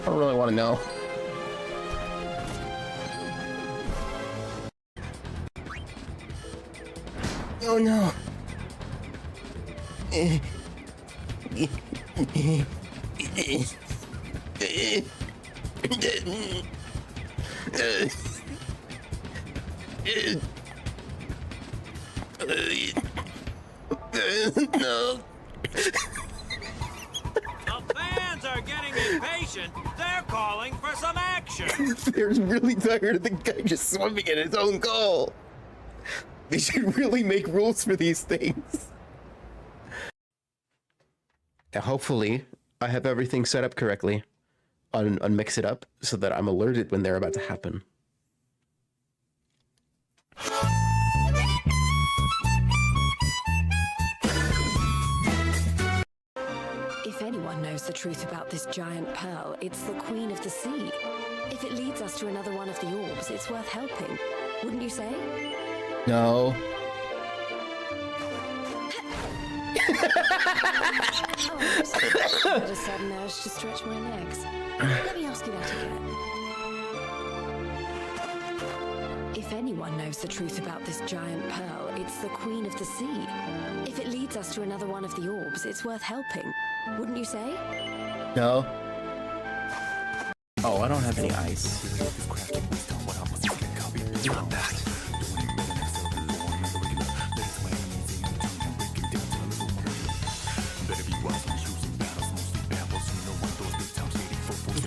really want to know. Oh no. No. Are getting impatient. They're calling for some action. They're really tired of the guy just swimming in his own goal. They should really make rules for these things. Hopefully, I have everything set up correctly on Mix It Up so that I'm alerted when they're about to happen. If anyone knows the truth about this giant pearl, it's the Queen of the Sea. If it leads us to another one of the orbs, it's worth helping. Wouldn't you say? No. I had a sudden urge to stretch my legs. Let me ask you that again. If anyone knows the truth about this giant pearl, it's the Queen of the Sea. If it leads us to another one of the orbs, it's worth helping. Wouldn't you say? No. Oh, I don't have any ice. Not that.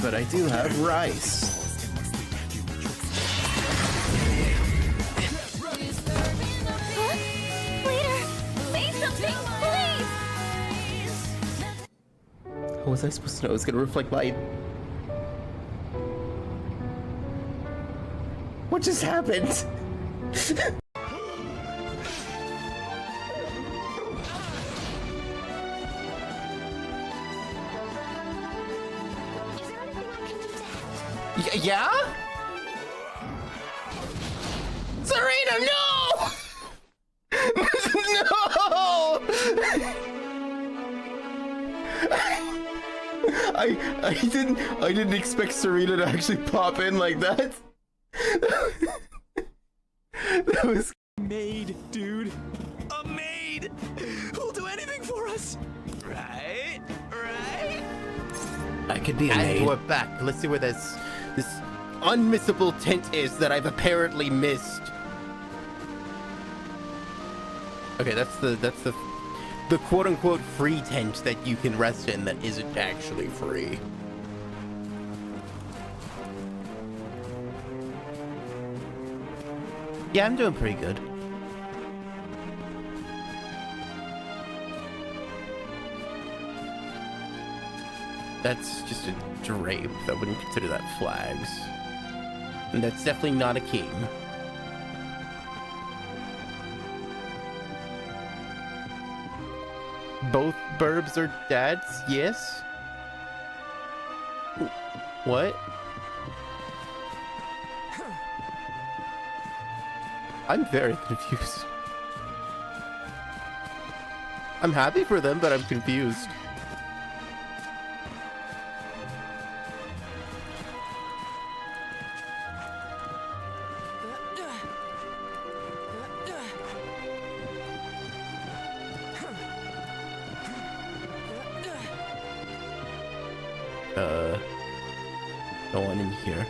But I do have rice. How was I supposed to know it was gonna reflect light? What just happened? Is there anything I can do to help? Yeah? Serena, no! No! I didn't expect Serena to actually pop in like that. That was Maid, dude. A maid! Who'll do anything for us? Right? Right? I could be a maid. And we're back. Let's see where this unmissable tent is that I've apparently missed. Okay, that's the the quote-unquote free tent that you can rest in that isn't actually free. Yeah, I'm doing pretty good. That's just a drape. I wouldn't consider that flags. And that's definitely not a king. Both Burbs are dads? Yes? What? I'm very confused. I'm happy for them, but I'm confused. No one in here.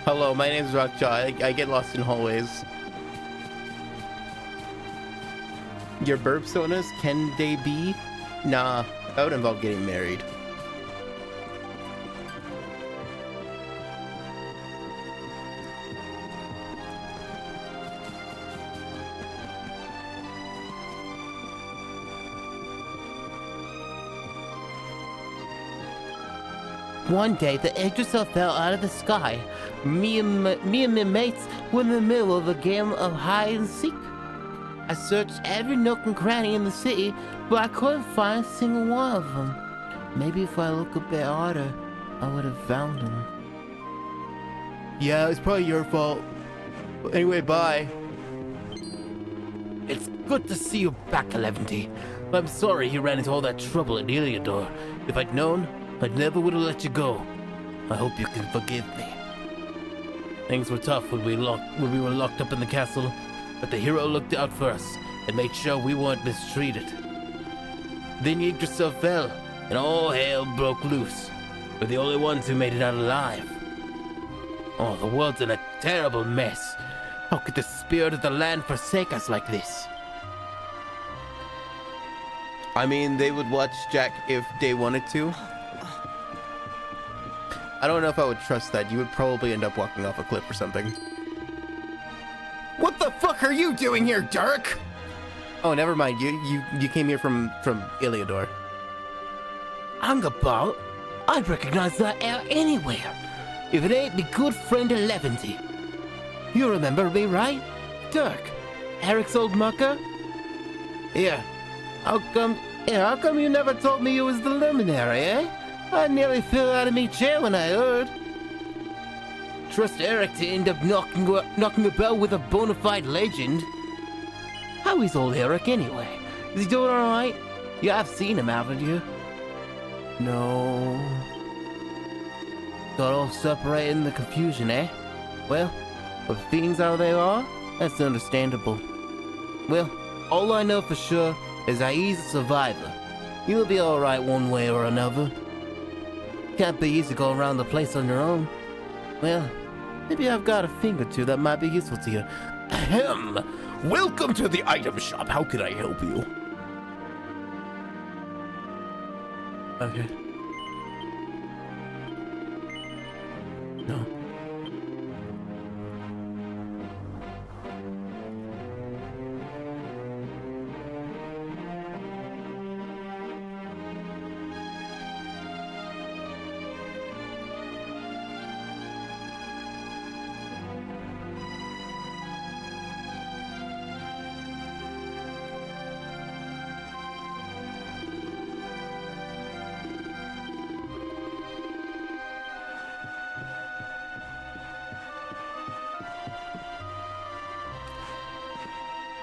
Hello, my name's Rockjaw. I get lost in hallways. Your burp sonas, can they be? Nah, that would involve getting married. One day, the Yggdrasil fell out of the sky. Me and my mates were in the middle of a game of hide and seek. I searched every nook and cranny in the city, but I couldn't find a single one of them. Maybe if I look a bit harder, I would have found them. Yeah, it's probably your fault. Anyway, bye. It's good to see you back, Eleventy. I'm sorry you ran into all that trouble at Heliodor. If I'd known, I never would have let you go. I hope you can forgive me. Things were tough when we were locked up in the castle, but the hero looked out for us and made sure we weren't mistreated. Then Yggdrasil fell, and all hell broke loose. We're the only ones who made it out alive. Oh, the world's in a terrible mess. How could the spirit of the land forsake us like this? I mean, they would watch Jack if they wanted to. I don't know if I would trust that. You would probably end up walking off a cliff or something. What the fuck are you doing here, Dirk? Oh, never mind. You came here from Heliodor. Angerbolt? I'd recognize that air anywhere. If it ain't me good friend Eleventy. You remember me, right? Dirk, Eric's old mucker? Here, how come you never told me you was the luminary, eh? I nearly fell out of me chair when I heard. Trust Eric to end up knocking about with a bona fide legend. How is old Eric anyway? Is he doing alright? You have seen him, haven't you? No. Got all separated in the confusion, eh? Well, with things how they are, that's understandable. Well, all I know for sure is that he's a survivor. You'll be alright one way or another. Can't be easy going around the place on your own. Well, maybe I've got a thing or two that might be useful to you. Ahem! Welcome to the item shop. How can I help you? Okay. No.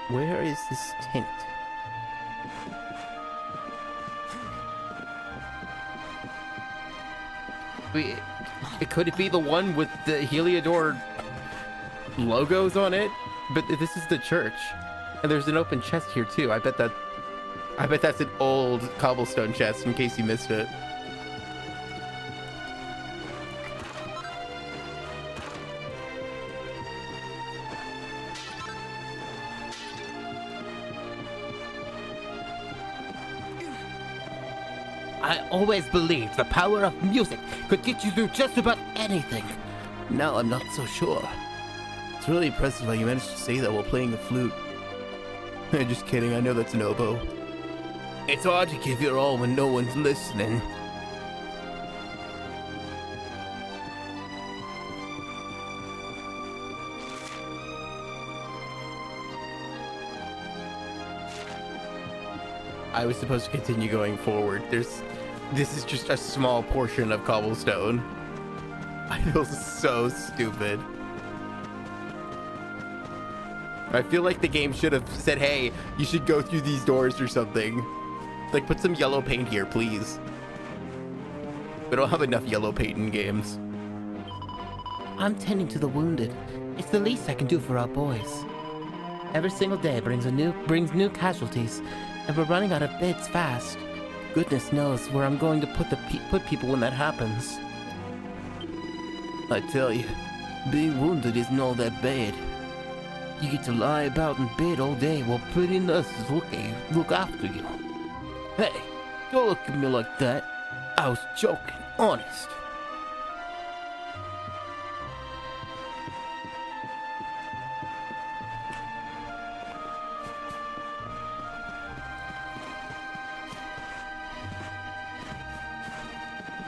Where is this tent? Wait, could it be the one with the Heliodor logos on it? But this is the church, and there's an open chest here too. I bet that's an old cobblestone chest. In case you missed it. always believed the power of music could get you through just about anything. Now I'm not so sure. It's really impressive how you managed to say that while playing the flute. Just kidding, I know that's an oboe. It's hard to give your all when no one's listening. I was supposed to continue going forward. This is just a small portion of cobblestone. I feel so stupid. I feel like the game should have said, hey, you should go through these doors or something. Like, put some yellow paint here, please. We don't have enough yellow paint in games. I'm tending to the wounded. It's the least I can do for our boys. Every single day brings new casualties, and we're running out of beds fast. Goodness knows where I'm going to put people when that happens. I tell you, being wounded isn't all that bad. You get to lie about in bed all day while pretty nurses look after you. Hey, don't look at me like that. I was joking, honest.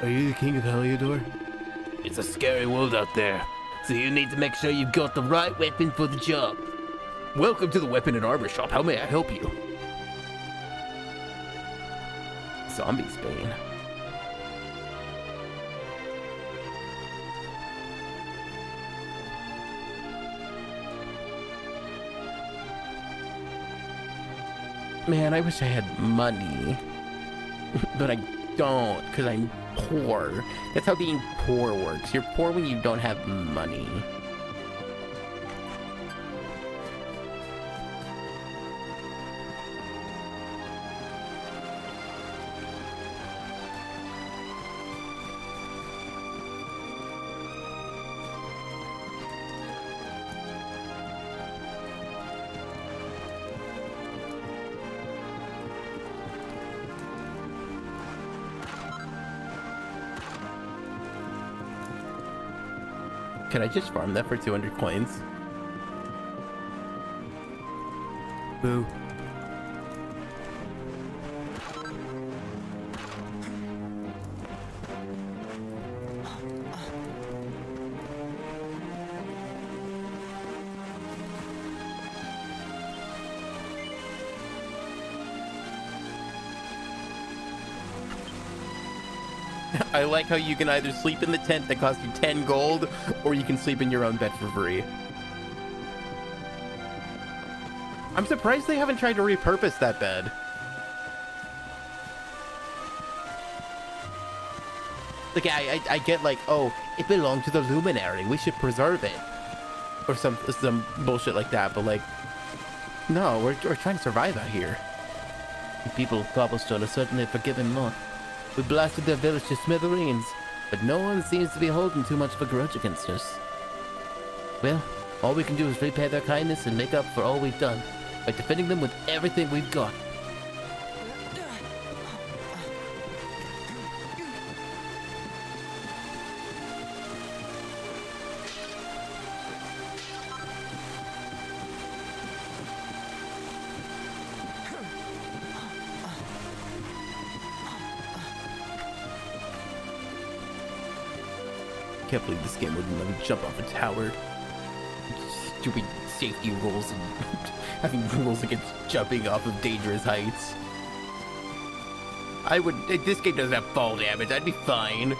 Are you the king of Heliodor? It's a scary world out there, so you need to make sure you've got the right weapon for the job. Welcome to the weapon and armor shop. How may I help you? Zombie's Bane. Man, I wish I had money. But I don't, because I'm poor. That's how being poor works. You're poor when you don't have money. Can I just farm that for 200 coins? Boo. I like how you can either sleep in the tent that costs you 10 gold, or you can sleep in your own bed for free. I'm surprised they haven't tried to repurpose that bed. Like, I get like, oh, it belonged to the Luminary, we should preserve it. Or some bullshit like that, but like, no, we're trying to survive out here. The people of Cobblestone are certainly forgiven more. We blasted their village to smithereens, but no one seems to be holding too much of a grudge against us. Well, all we can do is repay their kindness and make up for all we've done by defending them with everything we've got. I can't believe this game wouldn't let me jump off a tower. Stupid safety rules and having rules against jumping off of dangerous heights. This game doesn't have fall damage, I'd be fine.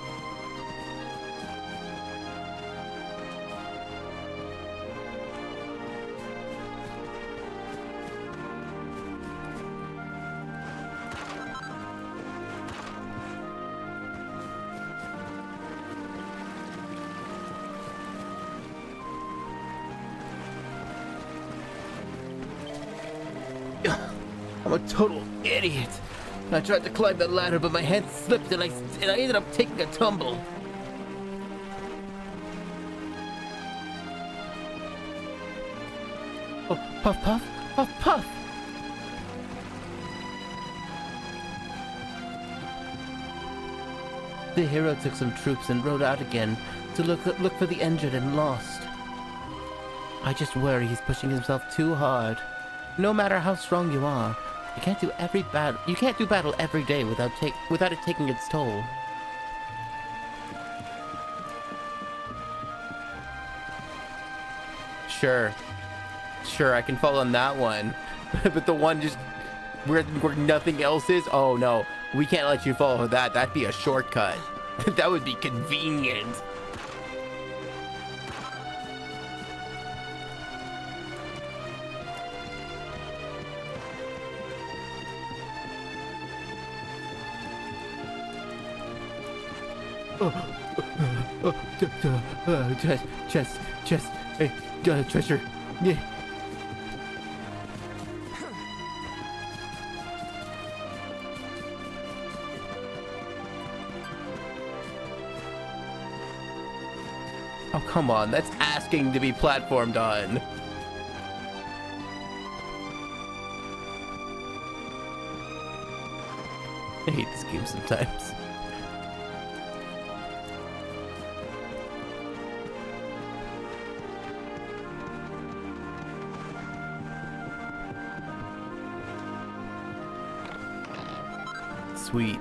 I'm a total idiot. I tried to climb the ladder, but my hand slipped and I ended up taking a tumble. Oh, puff, puff, puff, puff. The hero took some troops and rode out again to look for the injured and lost. I just worry he's pushing himself too hard. No matter how strong you are, you can't do battle every day without it taking its toll. Sure, I can follow on that one, but the one just where nothing else is. Oh no, we can't let you follow that. That'd be a shortcut. That would be convenient. Chest, hey, treasure. Yeah. Oh, come on, that's asking to be platformed on. I hate this game sometimes. Sweet.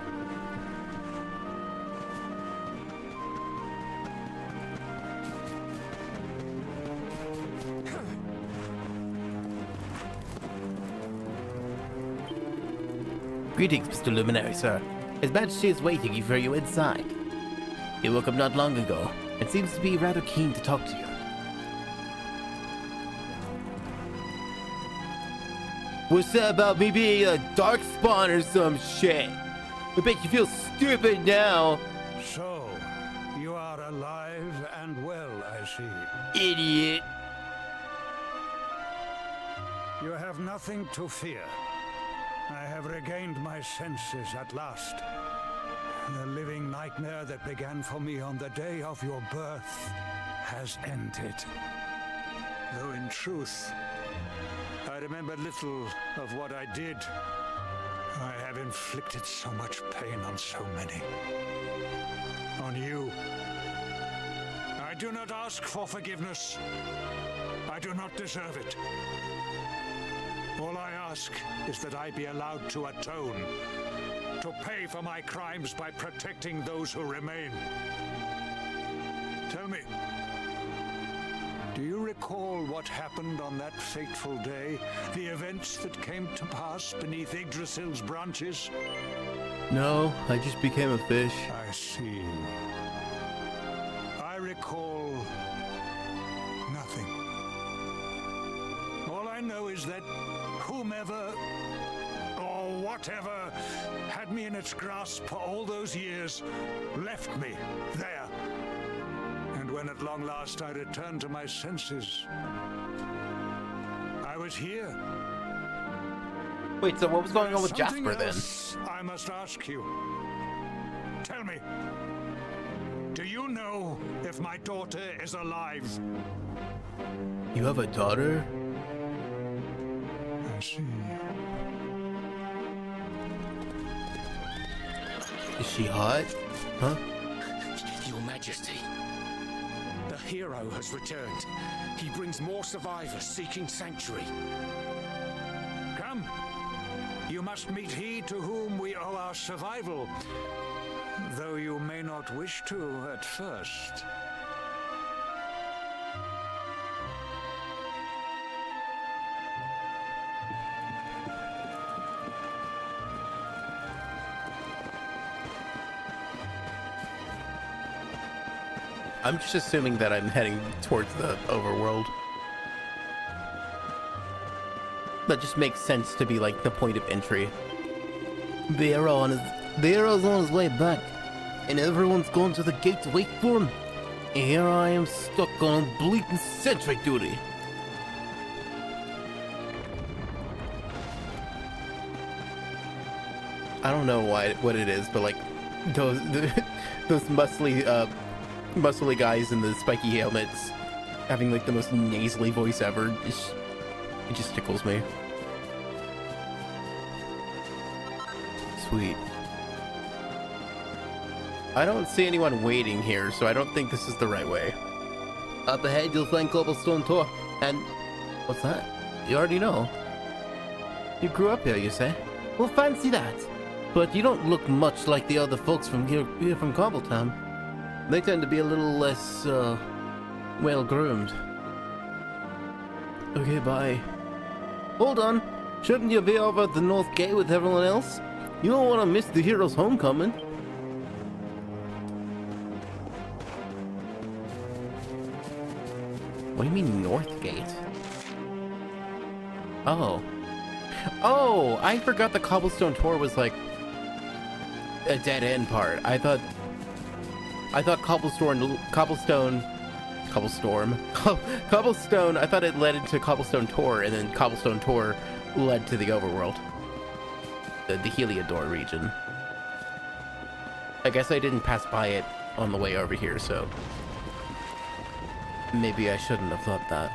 Greetings, Mr. Luminary, sir. His Majesty is waiting for you inside. He woke up not long ago and seems to be rather keen to talk to you. What's that about me being a darkspawn or some shit? I bet you feel stupid now. So, you are alive and well, I see. Idiot. You have nothing to fear. I have regained my senses at last. The living nightmare that began for me on the day of your birth has ended. Though in truth, I remember little of what I did. I have inflicted so much pain on so many. On you. I do not ask for forgiveness. I do not deserve it. All I ask is that I be allowed to atone, to pay for my crimes by protecting those who remain. Tell me, do you recall what happened on that fateful day? The events that came to pass beneath Yggdrasil's branches? No, I just became a fish. I see. I recall nothing. All I know is that whomever or whatever had me in its grasp for all those years left me there. And when at long last I returned to my senses, I was here. Wait, so what was going on with Something Jasper then? else I must ask you. Tell me, do you know if my daughter is alive? You have a daughter? I see. Is she hot? Huh? Your Majesty. The hero has returned. He brings more survivors seeking sanctuary. Come. You must meet he to whom we owe our survival, though you may not wish to at first. I'm just assuming that I'm heading towards the overworld. That just makes sense to be like the point of entry. The hero's on his way back, and everyone's going to the gate to wait for him. And here I am stuck on blatant sentry duty. I don't know what it is, but like those muscly guys in the spiky helmets having like the most nasally voice ever. It just tickles me. Sweet. I don't see anyone waiting here, so I don't think this is the right way. Up ahead, you'll find Cobblestone Tor. And... what's that? You already know. You grew up here, you say? Well, fancy that. But you don't look much like the other folks from here from Cobbletown. They tend to be a little less, well-groomed. Okay, bye. Hold on. Shouldn't you be over at the North Gate with everyone else? You don't want to miss the hero's homecoming. What do you mean North Gate? Oh. Oh, I forgot the Cobblestone Tor was like a dead end part. I thought Cobblestone, I thought it led into Cobblestone Tor, and then Cobblestone Tor led to the overworld. The Heliodor region. I guess I didn't pass by it on the way over here, so maybe I shouldn't have thought that.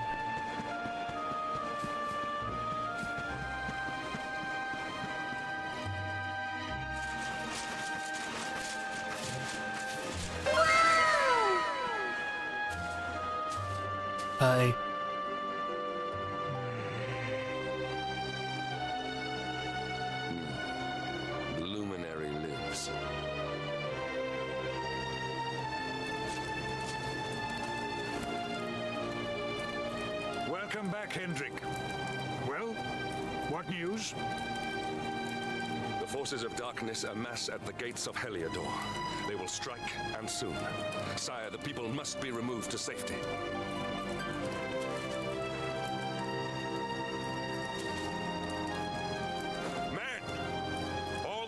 Hi. The luminary lives. Welcome back, Hendrik. Well, what news? The forces of darkness amass at the gates of Heliodor. They will strike, and soon. Sire, the people must be removed to safety.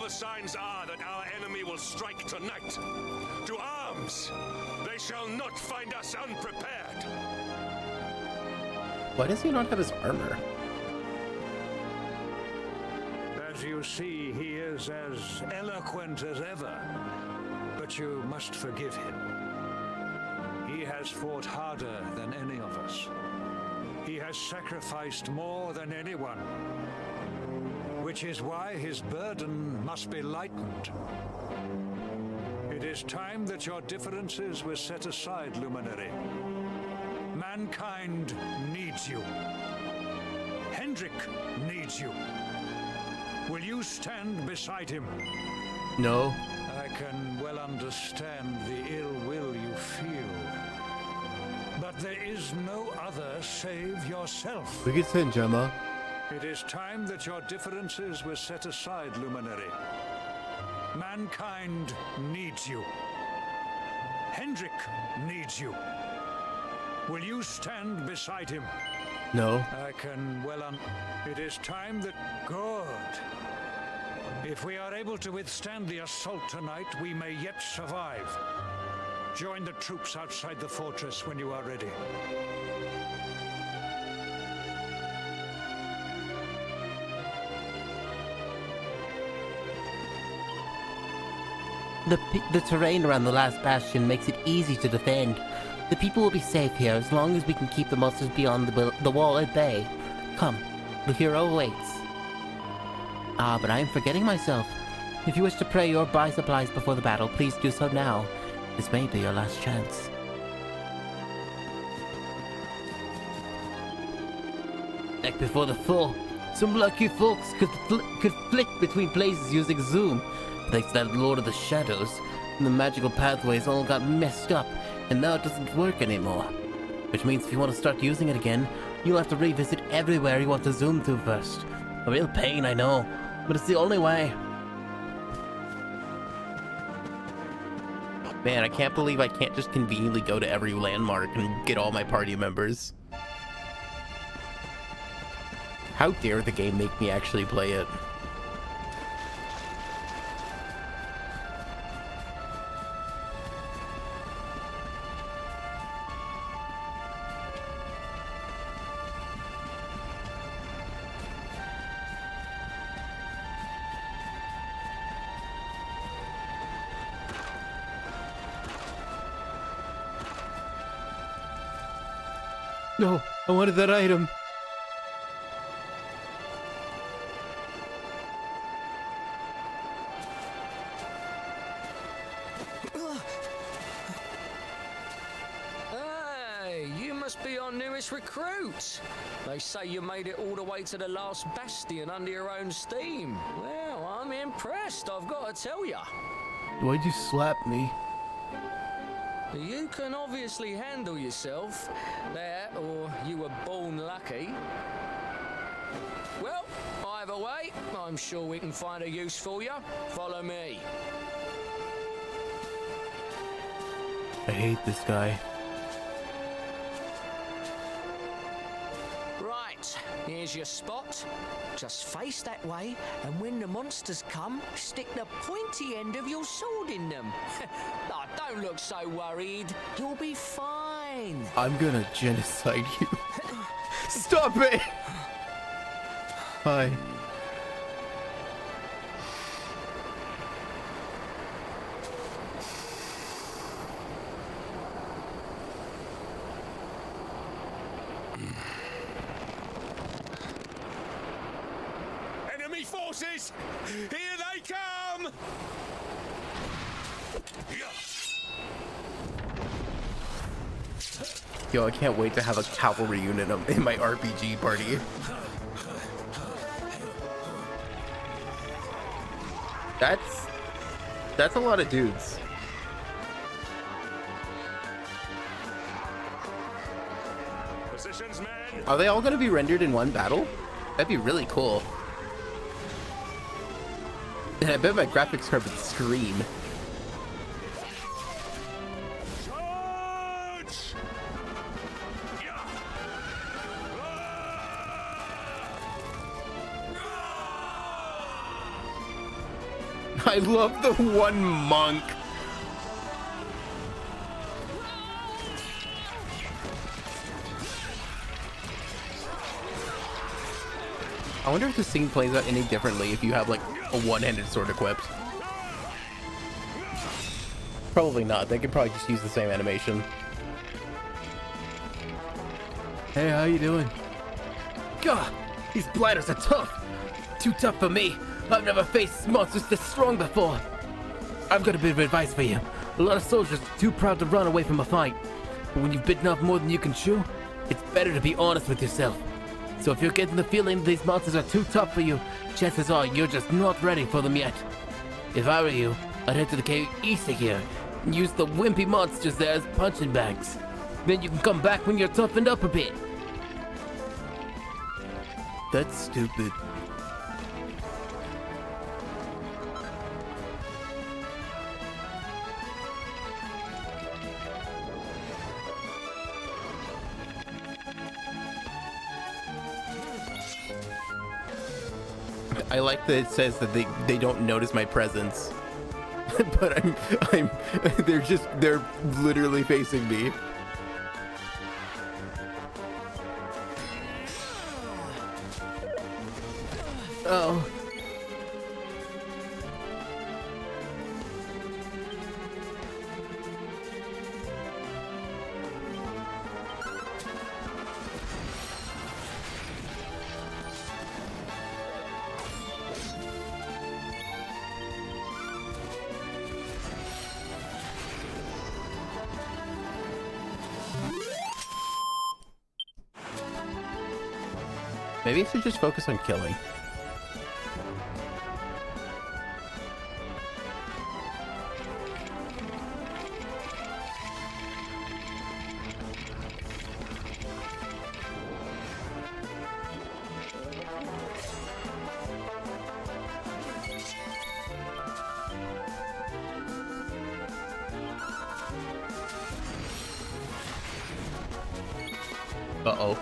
Signs are that our enemy will strike tonight. To arms! They shall not find us unprepared! Why does he not have his armor? As you see, he is as eloquent as ever. But you must forgive him. He has fought harder than any of us. He has sacrificed more than anyone. Which is why his burden must be lightened. It is time that your differences were set aside, Luminary. Mankind needs you. Hendrik needs you. Will you stand beside him? No. I can well understand the ill will you feel. But there is no other save yourself. We could send Gemma. It is time that your differences were set aside, Luminary. Mankind needs you. Hendrik needs you. Will you stand beside him? No. I can well It is time that... Good. If we are able to withstand the assault tonight, we may yet survive. Join the troops outside the fortress when you are ready. The terrain around the last bastion makes it easy to defend. The people will be safe here as long as we can keep the monsters beyond the wall at bay. Come, the hero awaits. Ah, but I am forgetting myself. If you wish to pray or buy supplies before the battle, please do so now. This may be your last chance. Like before the fall, some lucky folks could flick between places using Zoom. Thanks to that Lord of the Shadows, the magical pathways all got messed up, and now it doesn't work anymore. Which means if you want to start using it again, you'll have to revisit everywhere you want to zoom to first. A real pain, I know, but it's the only way. Man, I can't believe I can't just conveniently go to every landmark and get all my party members. How dare the game make me actually play it? No, I wanted that item. Hey, you must be our newest recruit. They say you made it all the way to the last bastion under your own steam. Well, I'm impressed, I've got to tell you. Why'd you slap me? You can obviously handle yourself. That, or you were born lucky. Well, either way, I'm sure we can find a use for you. Follow me. I hate this guy. Right, here's your spot. Just face that way, and when the monsters come, stick the pointy end of your sword in them. Oh, don't look so worried. You'll be fine. I'm gonna genocide you. Stop it! Hi. Enemy forces! Here they come! Yo, I can't wait to have a cavalry unit in my RPG party. That's a lot of dudes. Positions, men. Are they all gonna be rendered in one battle? That'd be really cool. And I bet my graphics card would scream. I love the one monk. I wonder if the scene plays out any differently if you have like a one-handed sword equipped. Probably not. They could probably just use the same animation. Hey, how you doing? God, these blighters are tough. Too tough for me. I've never faced monsters this strong before. I've got a bit of advice for you. A lot of soldiers are too proud to run away from a fight. But when you've bitten off more than you can chew, it's better to be honest with yourself. So if you're getting the feeling that these monsters are too tough for you, chances are you're just not ready for them yet. If I were you, I'd head to the cave east of here and use the wimpy monsters there as punching bags. Then you can come back when you're toughened up a bit. That's stupid. I like that it says that they don't notice my presence. But they're literally facing me. Oh. Maybe I should just focus on killing. Uh-oh.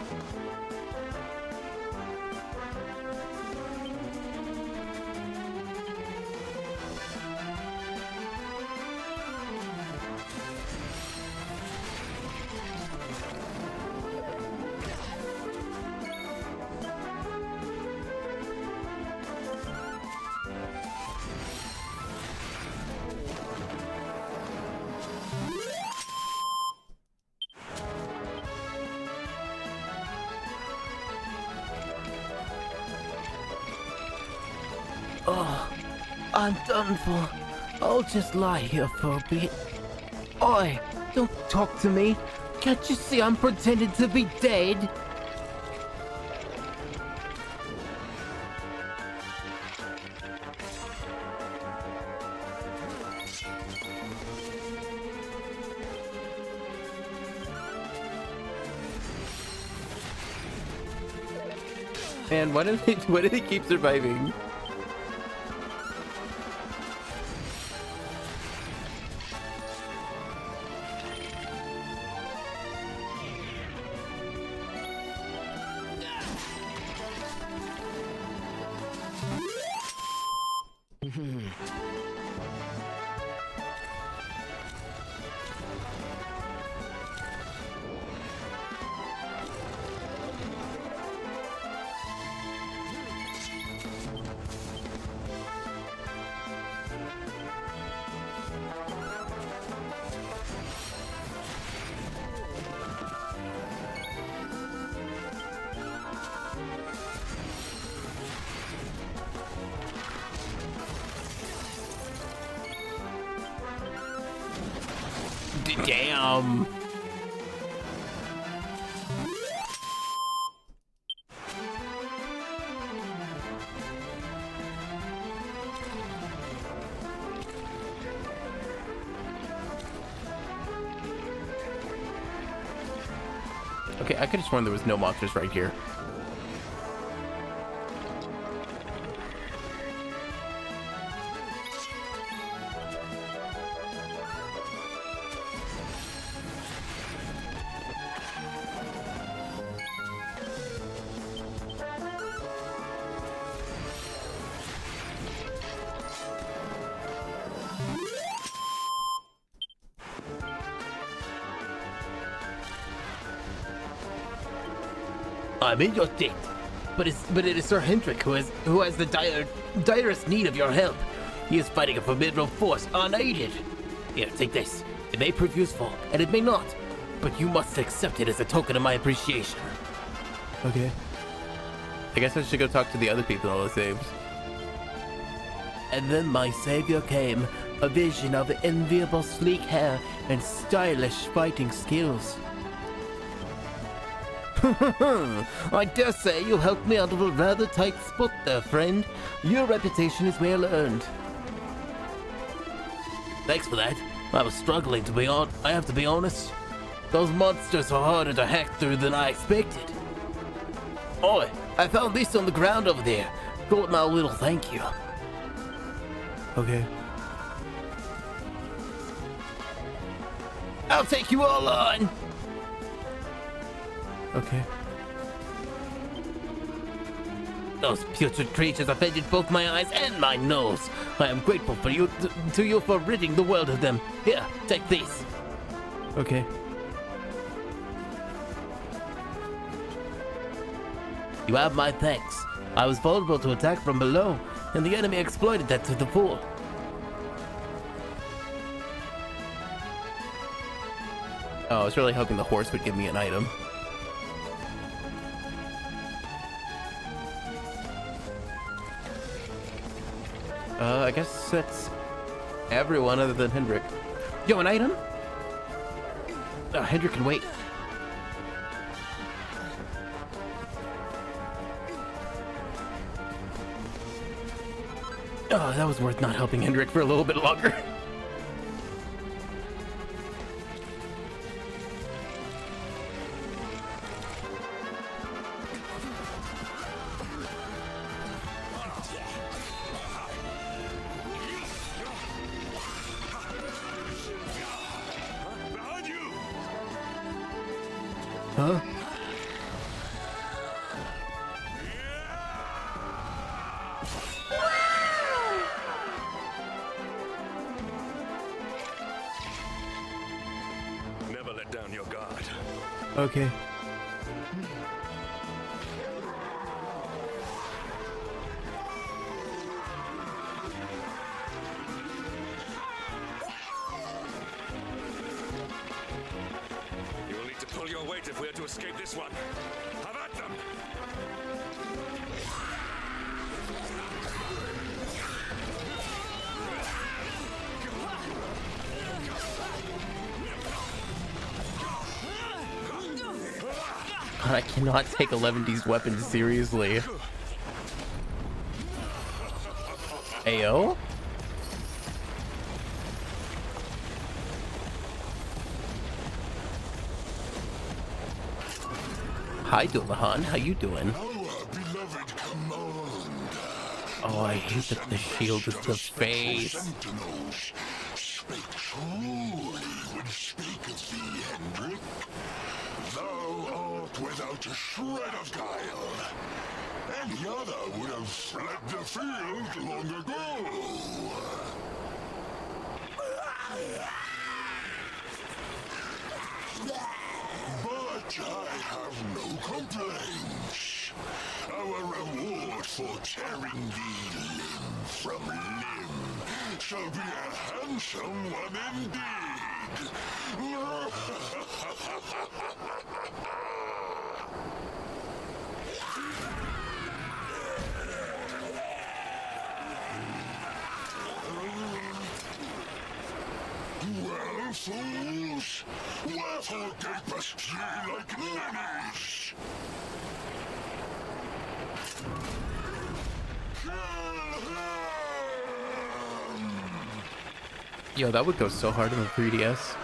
Oh, I'm done for. I'll just lie here for a bit. Oi, don't talk to me. Can't you see I'm pretending to be dead? Man, why did he keep surviving? Damn. Okay, I could have sworn there was no monsters right here. I'm in your debt, but it is Sir Hendrik who has the direst need of your help. He is fighting a formidable force unaided. Here, take this. It may prove useful, and it may not, but you must accept it as a token of my appreciation. Okay. I guess I should go talk to the other people I saved. And then my savior came, a vision of enviable sleek hair and stylish fighting skills. I dare say you helped me out of a rather tight spot there, friend. Your reputation is well earned. Thanks for that. I was struggling to be on. I have to be honest. Those monsters are harder to hack through than I expected. Oi, I found this on the ground over there. Go with my little thank you. Okay. I'll take you all on. Okay. Those putrid creatures offended both my eyes and my nose. I am grateful for you to you for ridding the world of them. Here, take these. Okay. You have my thanks. I was vulnerable to attack from below, and the enemy exploited that to the full. Oh, I was really hoping the horse would give me an item. I guess that's everyone other than Hendrik. Yo, an item? Hendrik can wait. Oh, that was worth not helping Hendrik for a little bit longer. Huh? Never let down your guard. Okay. You'll need to pull your weight if we're to escape this one. Have at them! God, I cannot take 11D's weapons seriously. Ayo? Hi, Dullahan. How you doing? Oh, I hate that the shield is the face. Speak truly when speaketh thee, Hendrik. Thou art without a shred of guile. Any other would have fled the field long ago. But I have no complaints. Our reward for tearing thee limb from limb shall be a handsome one indeed. Well, fools, wherefore gapest ye like ninnies? Yo, that would go so hard on the 3DS.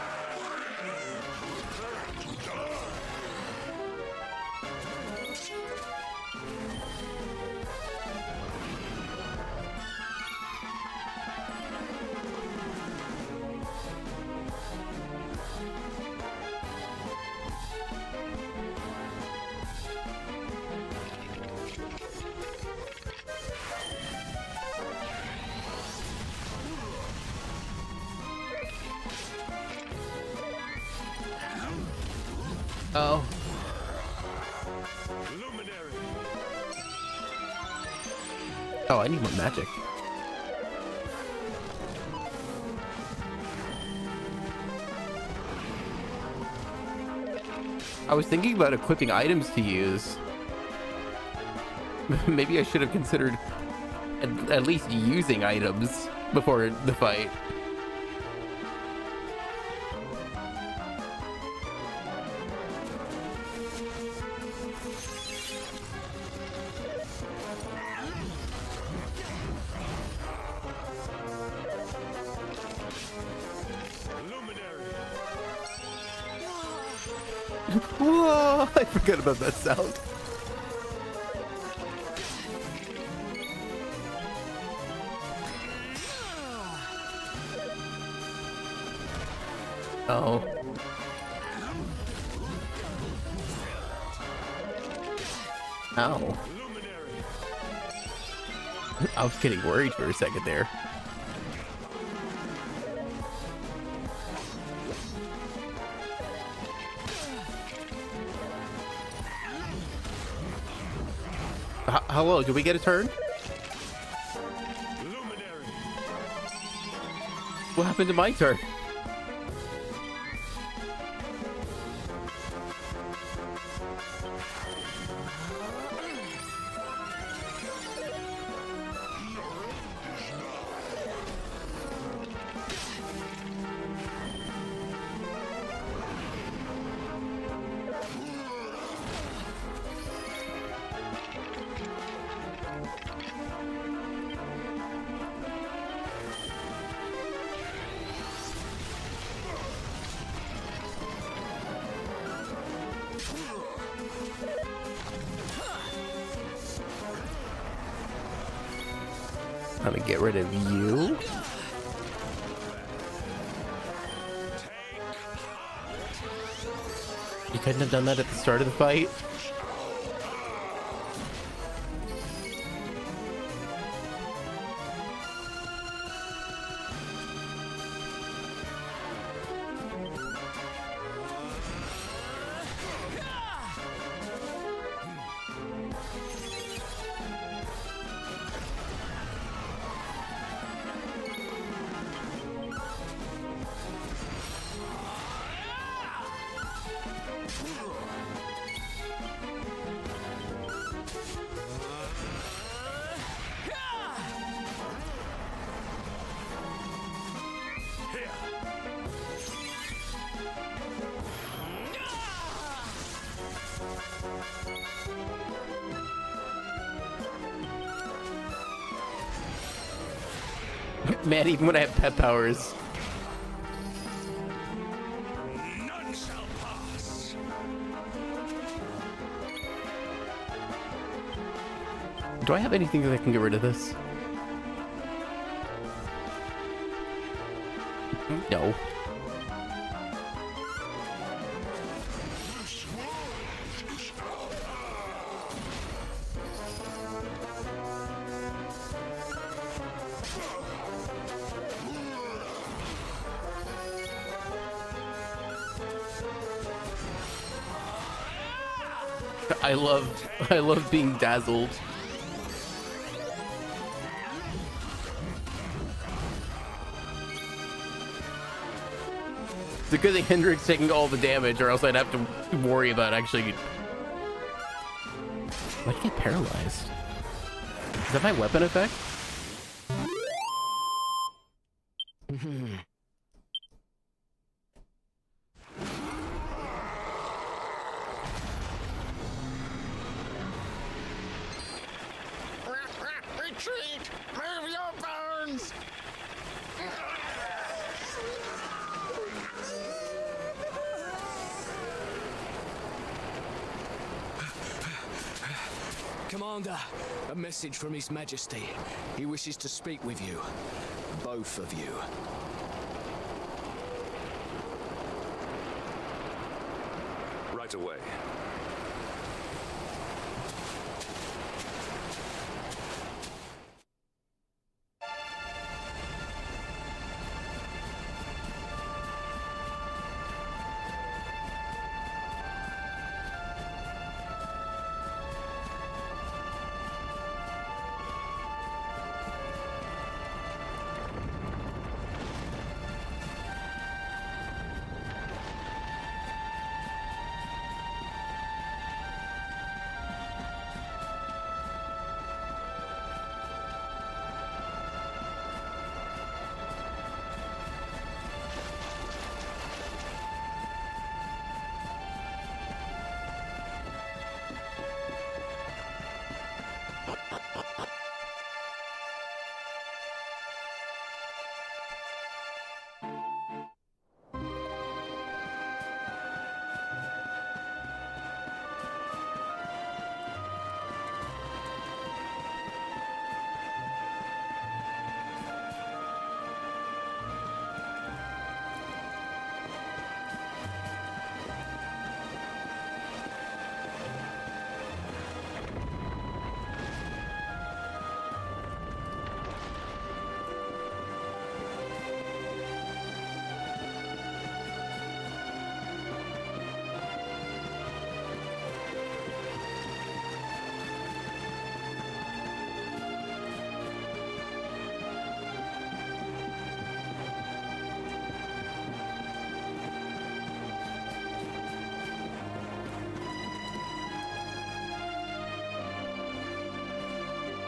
Oh. Oh, I need more magic. I was thinking about equipping items to use. Maybe I should have considered at least using items before the fight. Whoa! I forgot about that sound. Oh. Ow. I was getting worried for a second there. Hello, do we get a turn? What happened to my turn? I'm gonna get rid of you. You couldn't have done that at the start of the fight. Man, even when I have pet powers. None shall pass. Do I have anything that can get rid of this? No. I love being dazzled. It's a good thing Hendrick's taking all the damage, or else I'd have to worry about actually. Might get paralyzed. Is that my weapon effect? Retreat! Move your bones! Commander, a message from His Majesty. He wishes to speak with you. Both of you. Right away.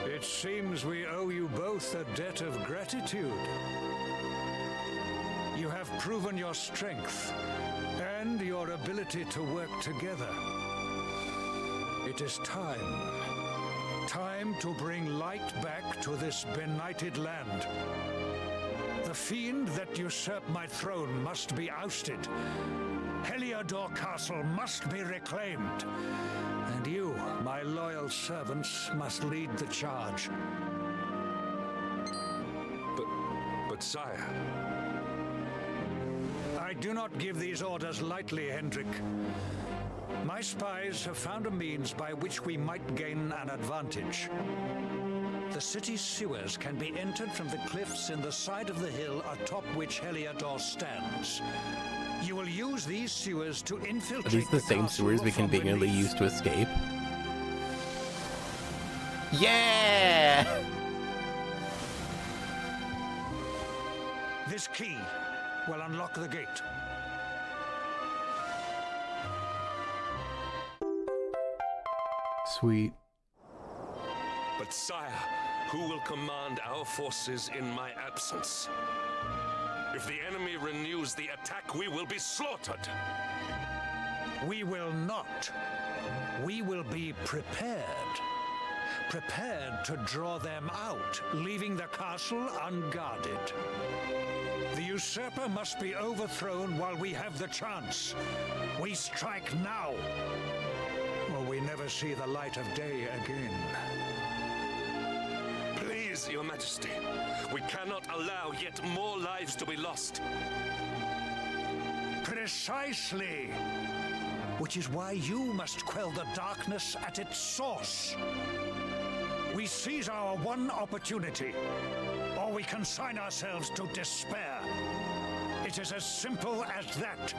It seems we owe you both a debt of gratitude. You have proven your strength and your ability to work together. It is time. Time to bring light back to this benighted land. The fiend that usurped my throne must be ousted. Heliodor Castle must be reclaimed. And you, my loyal servants, must lead the charge. But sire... I do not give these orders lightly, Hendrik. My spies have found a means by which we might gain an advantage. The city's sewers can be entered from the cliffs in the side of the hill atop which Heliodor stands. You will use these sewers to infiltrate. Are these the same sewers we conveniently use to escape? Yeah! This key will unlock the gate. Sweet. But sire, who will command our forces in my absence? If the enemy renews the attack, we will be slaughtered. We will not. We will be prepared. prepared to draw them out, leaving the castle unguarded. The usurper must be overthrown while we have the chance. We strike now, or we never see the light of day again. Please, Your Majesty, we cannot allow yet more lives to be lost. Precisely. Which is why you must quell the darkness at its source. We seize our one opportunity, or we consign ourselves to despair. It is as simple as that.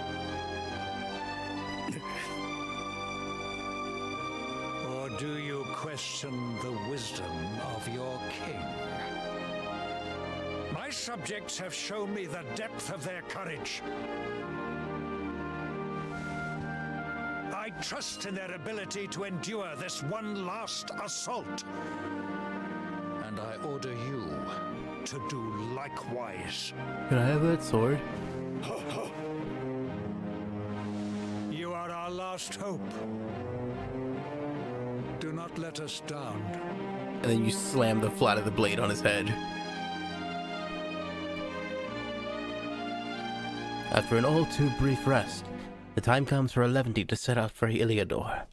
Or do you question the wisdom of your king? My subjects have shown me the depth of their courage. I trust in their ability to endure this one last assault. And I order you to do likewise. Can I have that sword? You are our last hope. Do not let us down. And then you slam the flat of the blade on his head. After an all too brief rest, the time comes for Eleventy to set out for Heliodor.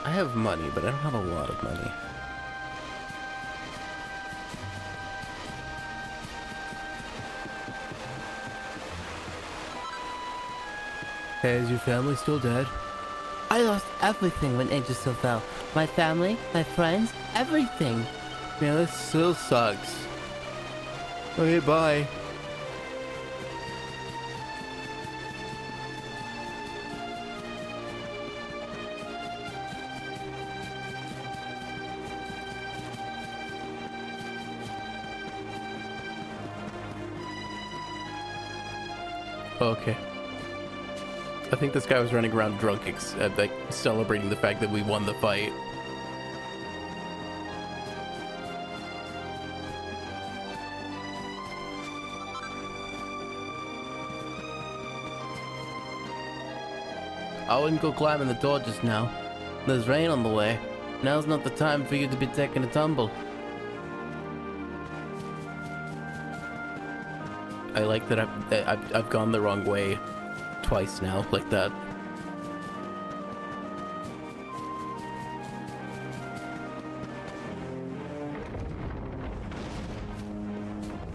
I have money, but I don't have a lot of money. Hey, is your family still dead? I lost everything when Idrisil fell. My family, my friends, everything. Man, this still sucks. Okay, bye. Okay. I think this guy was running around drunk, like celebrating the fact that we won the fight. I wouldn't go climbing the door just now. There's rain on the way. Now's not the time for you to be taking a tumble. I like that I've gone the wrong way twice now, like that.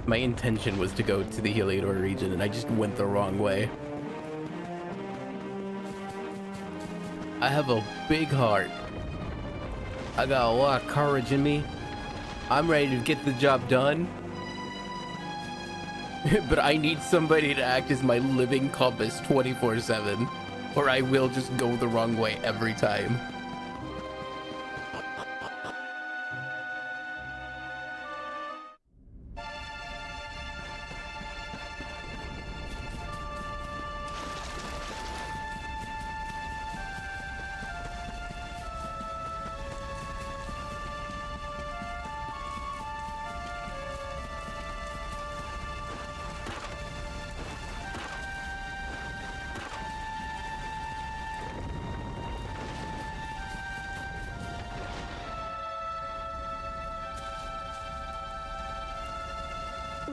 My intention was to go to the Heliodor region, and I just went the wrong way. I have a big heart. I got a lot of courage in me. I'm ready to get the job done. But I need somebody to act as my living compass 24/7, or I will just go the wrong way every time.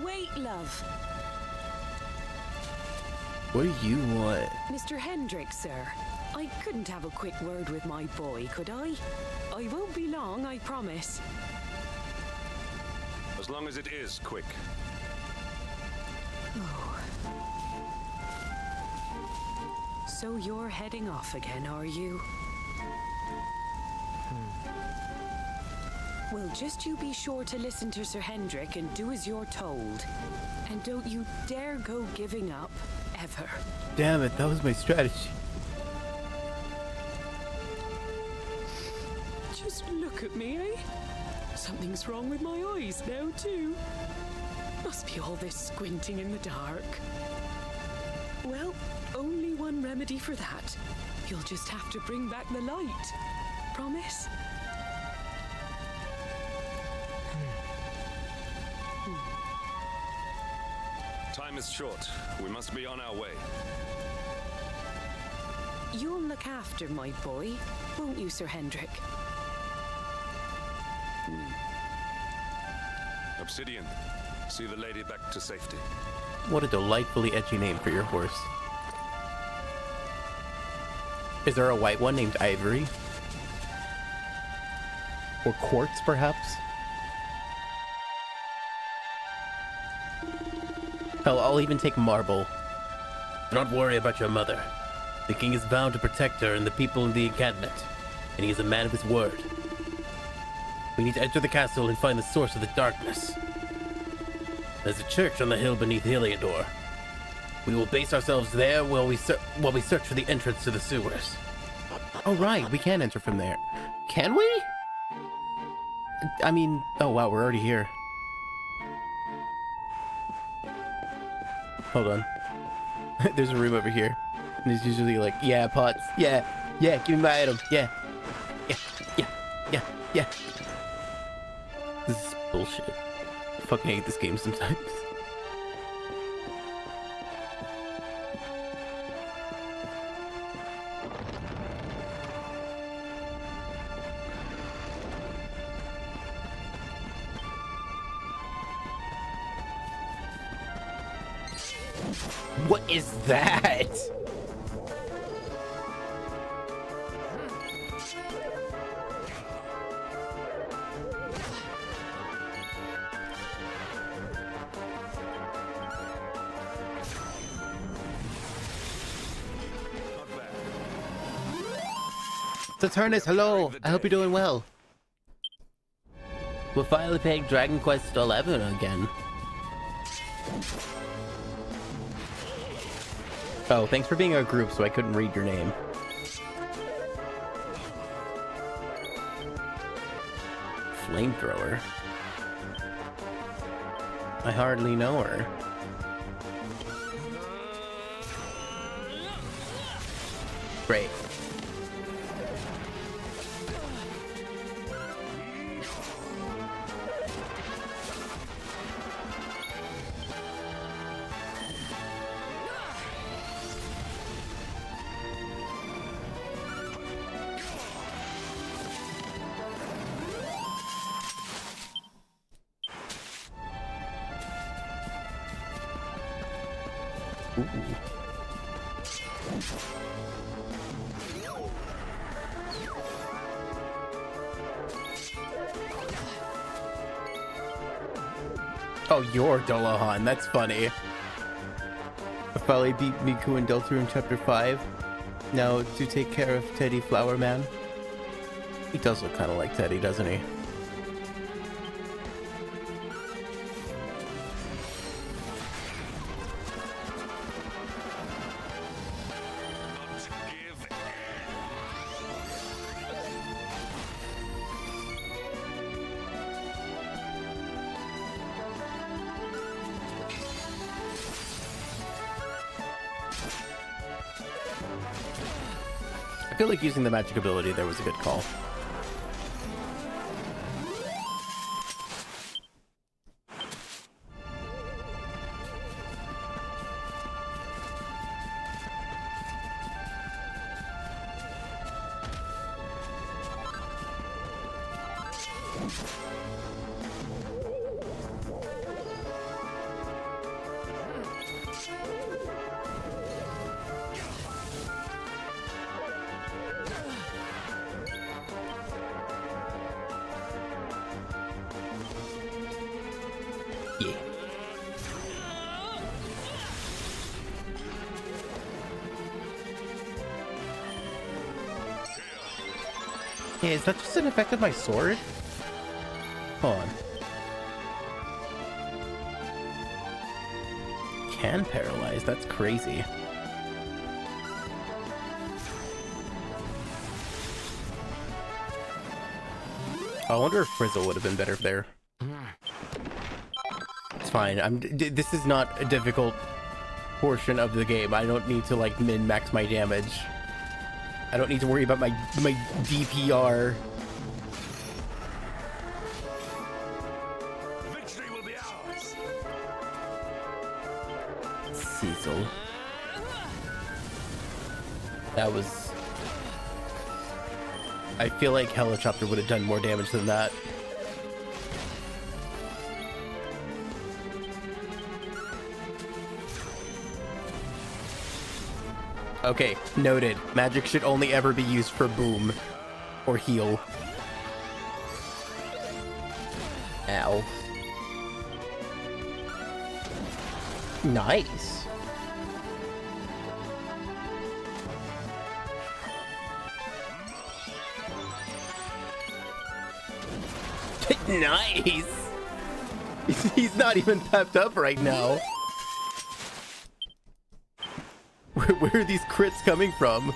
Wait, love. What do you want? Mr. Hendricks, sir. I couldn't have a quick word with my boy, could I? I won't be long, I promise. As long as it is quick. Oh. So you're heading off again, are you? Well, just you be sure to listen to Sir Hendrik and do as you're told. And don't you dare go giving up, ever. Damn it, that was my strategy. Just look at me, eh? Something's wrong with my eyes now, too. Must be all this squinting in the dark. Well, only one remedy for that. You'll just have to bring back the light. Promise? Time is short. We must be on our way. You'll look after my boy, won't you, Sir Hendrik? Obsidian, see the lady back to safety. What a delightfully edgy name for your horse. Is there a white one named Ivory? Or Quartz, perhaps? Hell, I'll even take Marble. Do not worry about your mother. The king has vowed to protect her and the people in the encampment, and he is a man of his word. We need to enter the castle and find the source of the darkness. There's a church on the hill beneath Heliodor. We will base ourselves there while we search for the entrance to the sewers. Oh right, we can enter from there. Can we? I mean, oh wow, we're already here. Hold on. There's a room over here. And it's usually like, yeah, pots. Yeah, give me my item. Yeah. This is bullshit. I fucking hate this game sometimes. What is that? Saturnus, hello! I hope you're doing well. We're finally playing Dragon Quest XI again. Oh, thanks for being our group so I couldn't read your name. Flamethrower? I hardly know her. Great. Oh, you're Dolahan. That's funny. I finally beat Miku and Delta in Chapter 5. Now to take care of Teddy Flower Man. He does look kind of like Teddy, doesn't he? I feel like using the magic ability there was a good call. Yeah, is that just an effect of my sword? Hold on. Can paralyze, that's crazy. I wonder if Frizzle would have been better there. It's fine. This is not a difficult portion of the game. I don't need to like min-max my damage. I don't need to worry about my DPR. Victory will be ours. Sizzle. That was... I feel like Helichopter would have done more damage than that. Okay, noted. Magic should only ever be used for boom or heal. Ow. Nice. Nice. He's not even pepped up right now. Where are these crits coming from?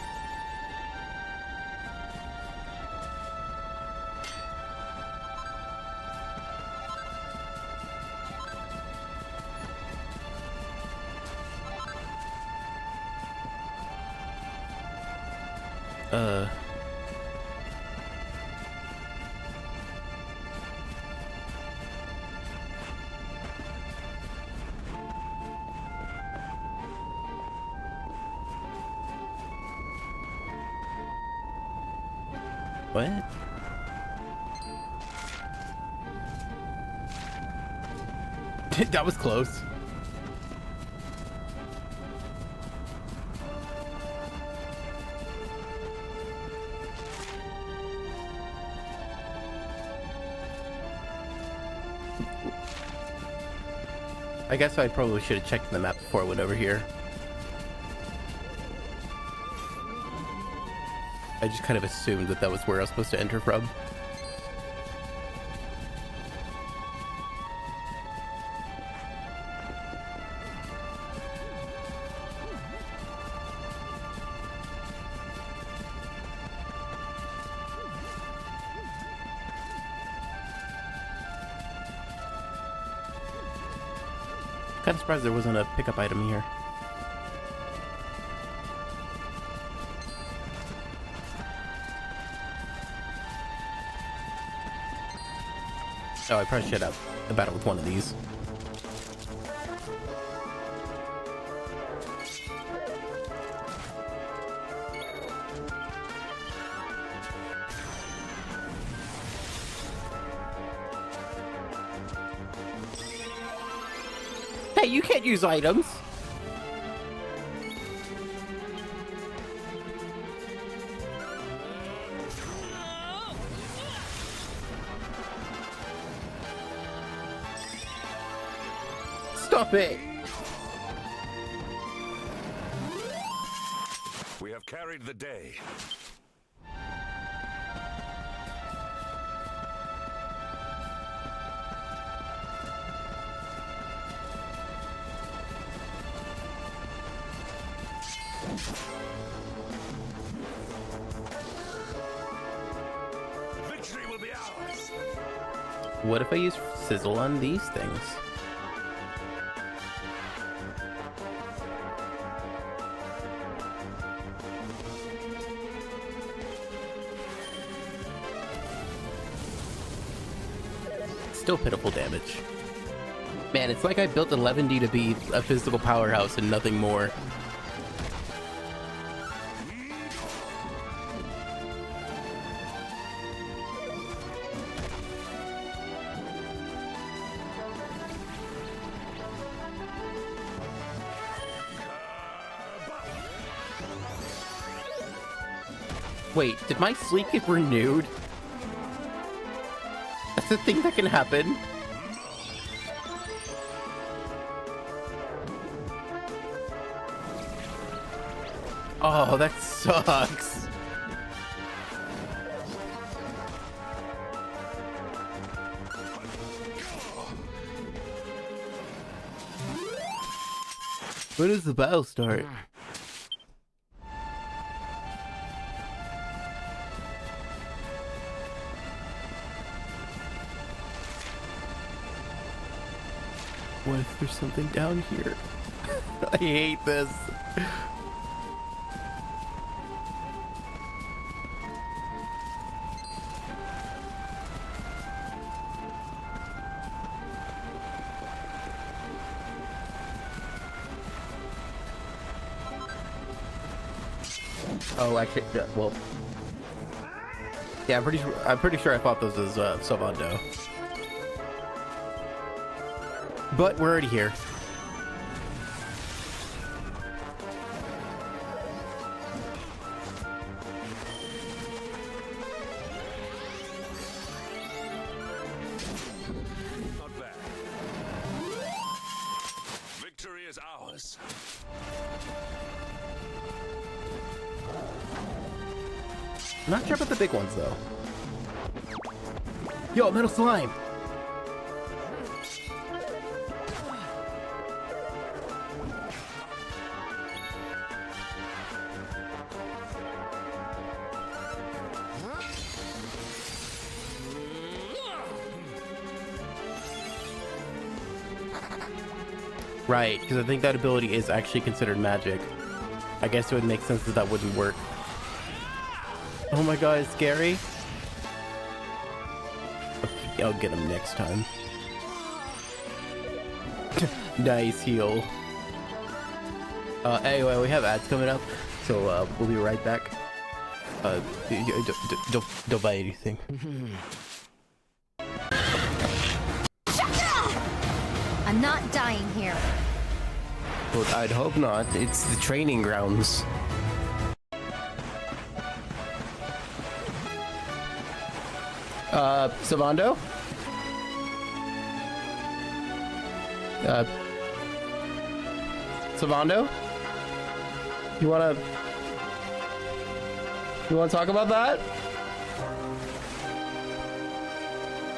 What? That was close. I guess I probably should have checked the map before I went over here. I just kind of assumed that that was where I was supposed to enter from. Kind of surprised there wasn't a pickup item here. Oh, I probably should have a battle with one of these. Hey, you can't use items. Stop it! We have carried the day. Victory will be ours. What if I use Sizzle on these things? Still pitiful damage. Man, it's like I built 11D to be a physical powerhouse and nothing more. Wait, did my sleep get renewed? That's a thing that can happen. Oh, that sucks. When does the battle start? What if there's something down here? I hate this. Oh, actually, well, yeah, I'm pretty sure I fought those as Sylvando. But we're already here. Not bad. Victory is ours. I'm not sure about the big ones though. Yo, metal slime. Right, because I think that ability is actually considered magic. I guess it would make sense that that wouldn't work. Oh my god, it's scary. Okay, I'll get him next time. Nice heal. Anyway, we have ads coming up, so we'll be right back. Don't buy anything. I'm not dying here. Well, I'd hope not. It's the training grounds. Sylvando? Sylvando? You wanna talk about that?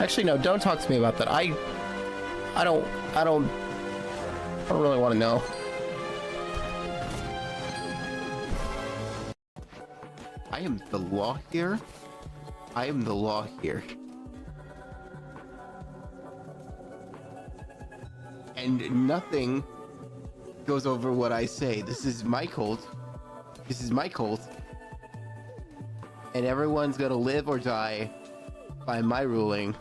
Actually, no, don't talk to me about that. I don't really want to know. I am the law here. I am the law here. And nothing goes over what I say. This is my cult. This is my cult. And everyone's gonna live or die by my ruling.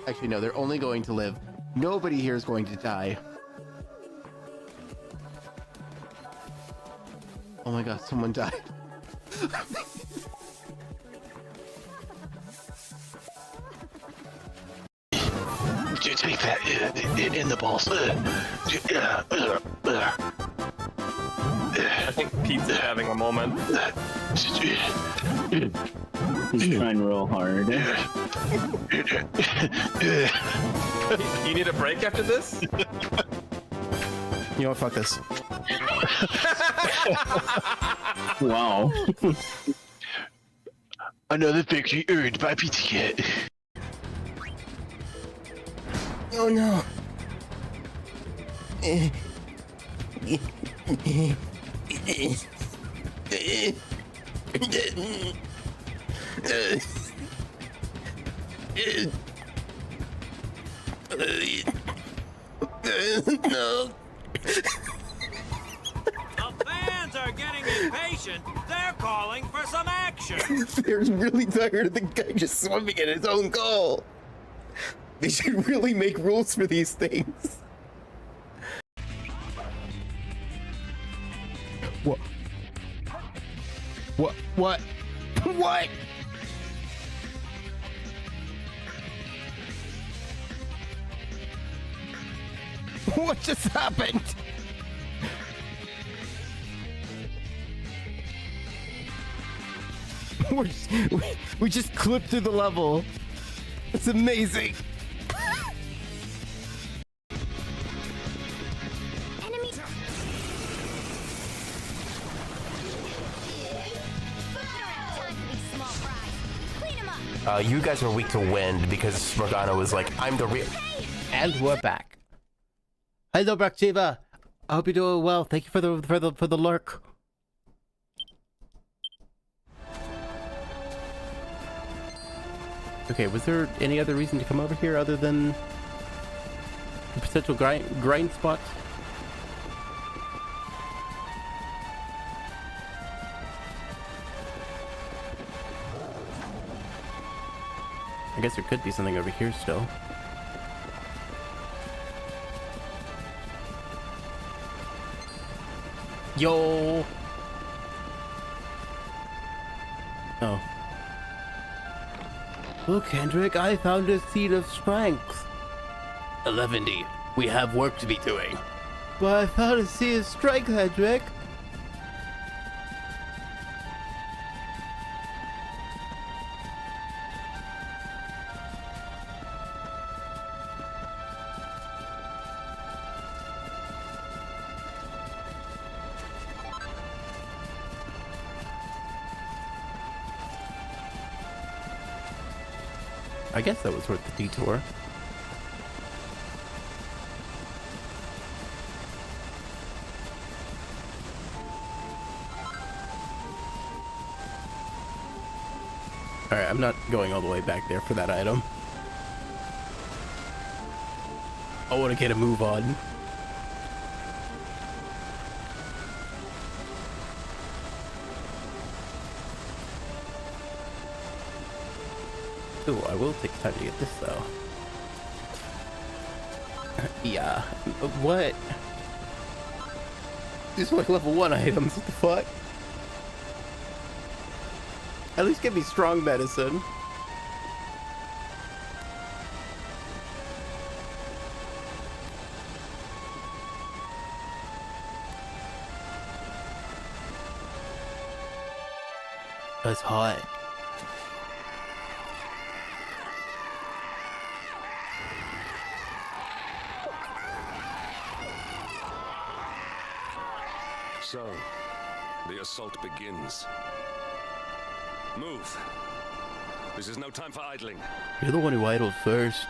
Actually, no, they're only going to live. Nobody here is going to die. Oh my god, someone died. You take that in the balls. I think Pete's having a moment. He's trying real hard. You need a break after this? You know what? Fuck this. Wow. Another victory earned by Pizza Cat. Oh no. No. The fans are getting impatient. They're calling for some action. They're really tired of the guy just swimming in his own goal. They should really make rules for these things. What? What? What? What? What just happened? We just clipped through the level. It's amazing. You guys are weak to wind because Morgana was like, I'm the real. And we're back. Hello, Brakjiva. I hope you're doing well. Thank you for the lurk. Okay, was there any other reason to come over here other than the potential grind spot? I guess there could be something over here still. Yo! Oh. Look, Hendrik, I found a seed of strength. 11D, we have work to be doing. But I found a seed of strength, Hendrik. I guess that was worth the detour. Alright, I'm not going all the way back there for that item. I want to get a move on. Ooh, I will take time to get this though. Yeah. What? These are like level 1 items, what the fuck? At least give me strong medicine. That's hot. So, the assault begins. Move. This is no time for idling. You're the one who idled first.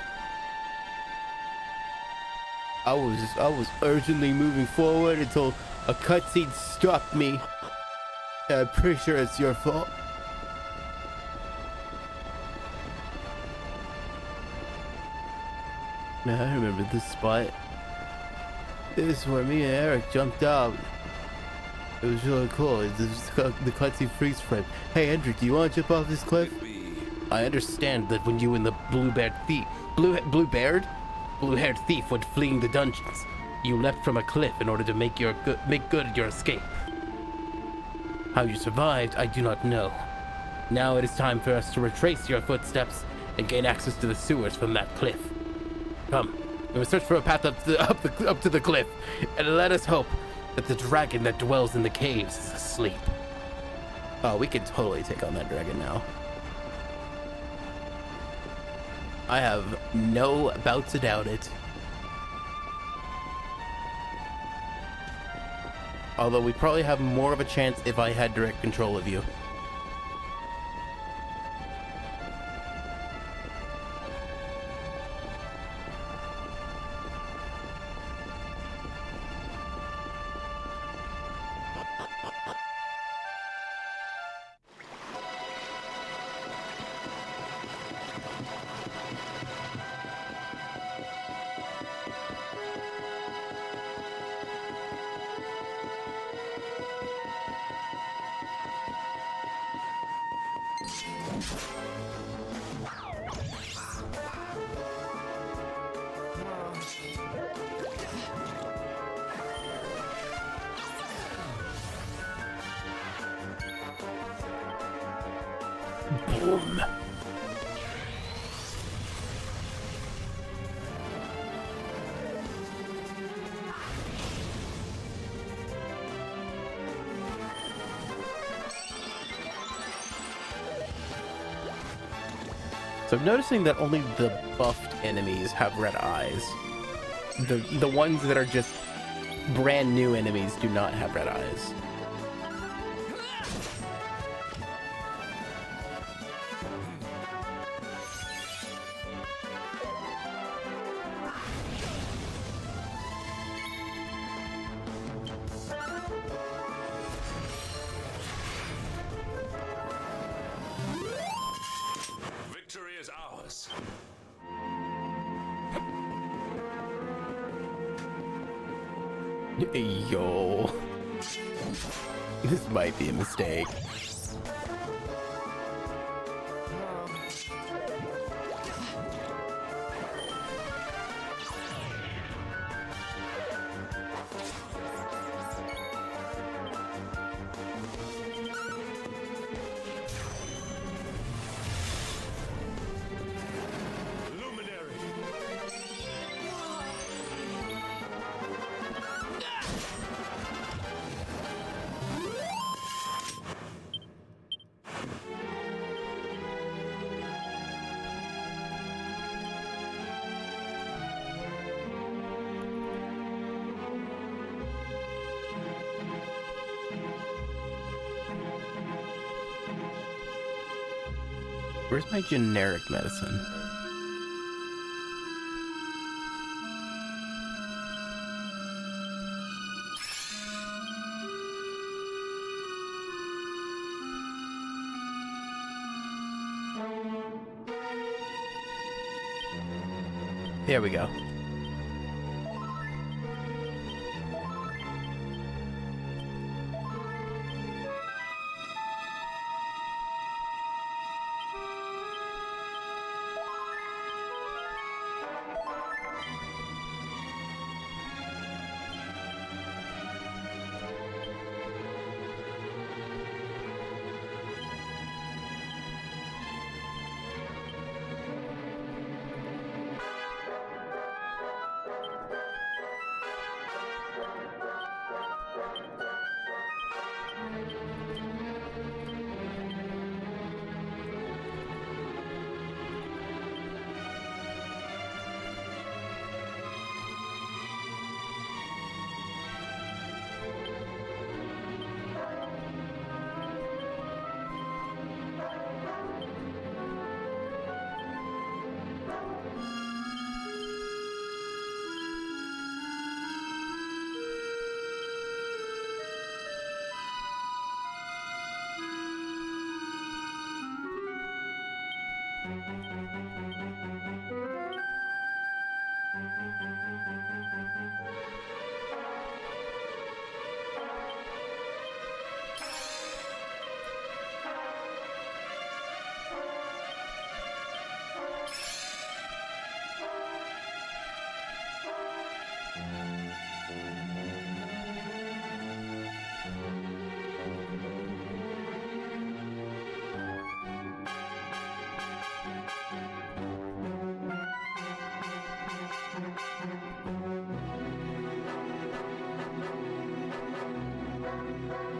I was urgently moving forward until a cutscene stopped me. I'm pretty sure it's your fault. Man, I remember this spot. This is where me and Eric jumped out. It was really cool. It's the cutscene freeze frame. Hey, Hendrik, do you want to jump off this cliff? I understand that when you and the blue-haired thief went fleeing the dungeons, you leapt from a cliff in order to make good your escape. How you survived, I do not know. Now it is time for us to retrace your footsteps and gain access to the sewers from that cliff. Come, we will search for a path up to the cliff, and let us hope that the dragon that dwells in the caves is asleep. Oh, we can totally take on that dragon now. I have no about to doubt it. Although we probably have more of a chance if I had direct control of you. Boom. So I'm noticing that only the buffed enemies have red eyes. The ones that are just brand new enemies do not have red eyes. Yo. This might be a mistake. Where's my generic medicine? There we go.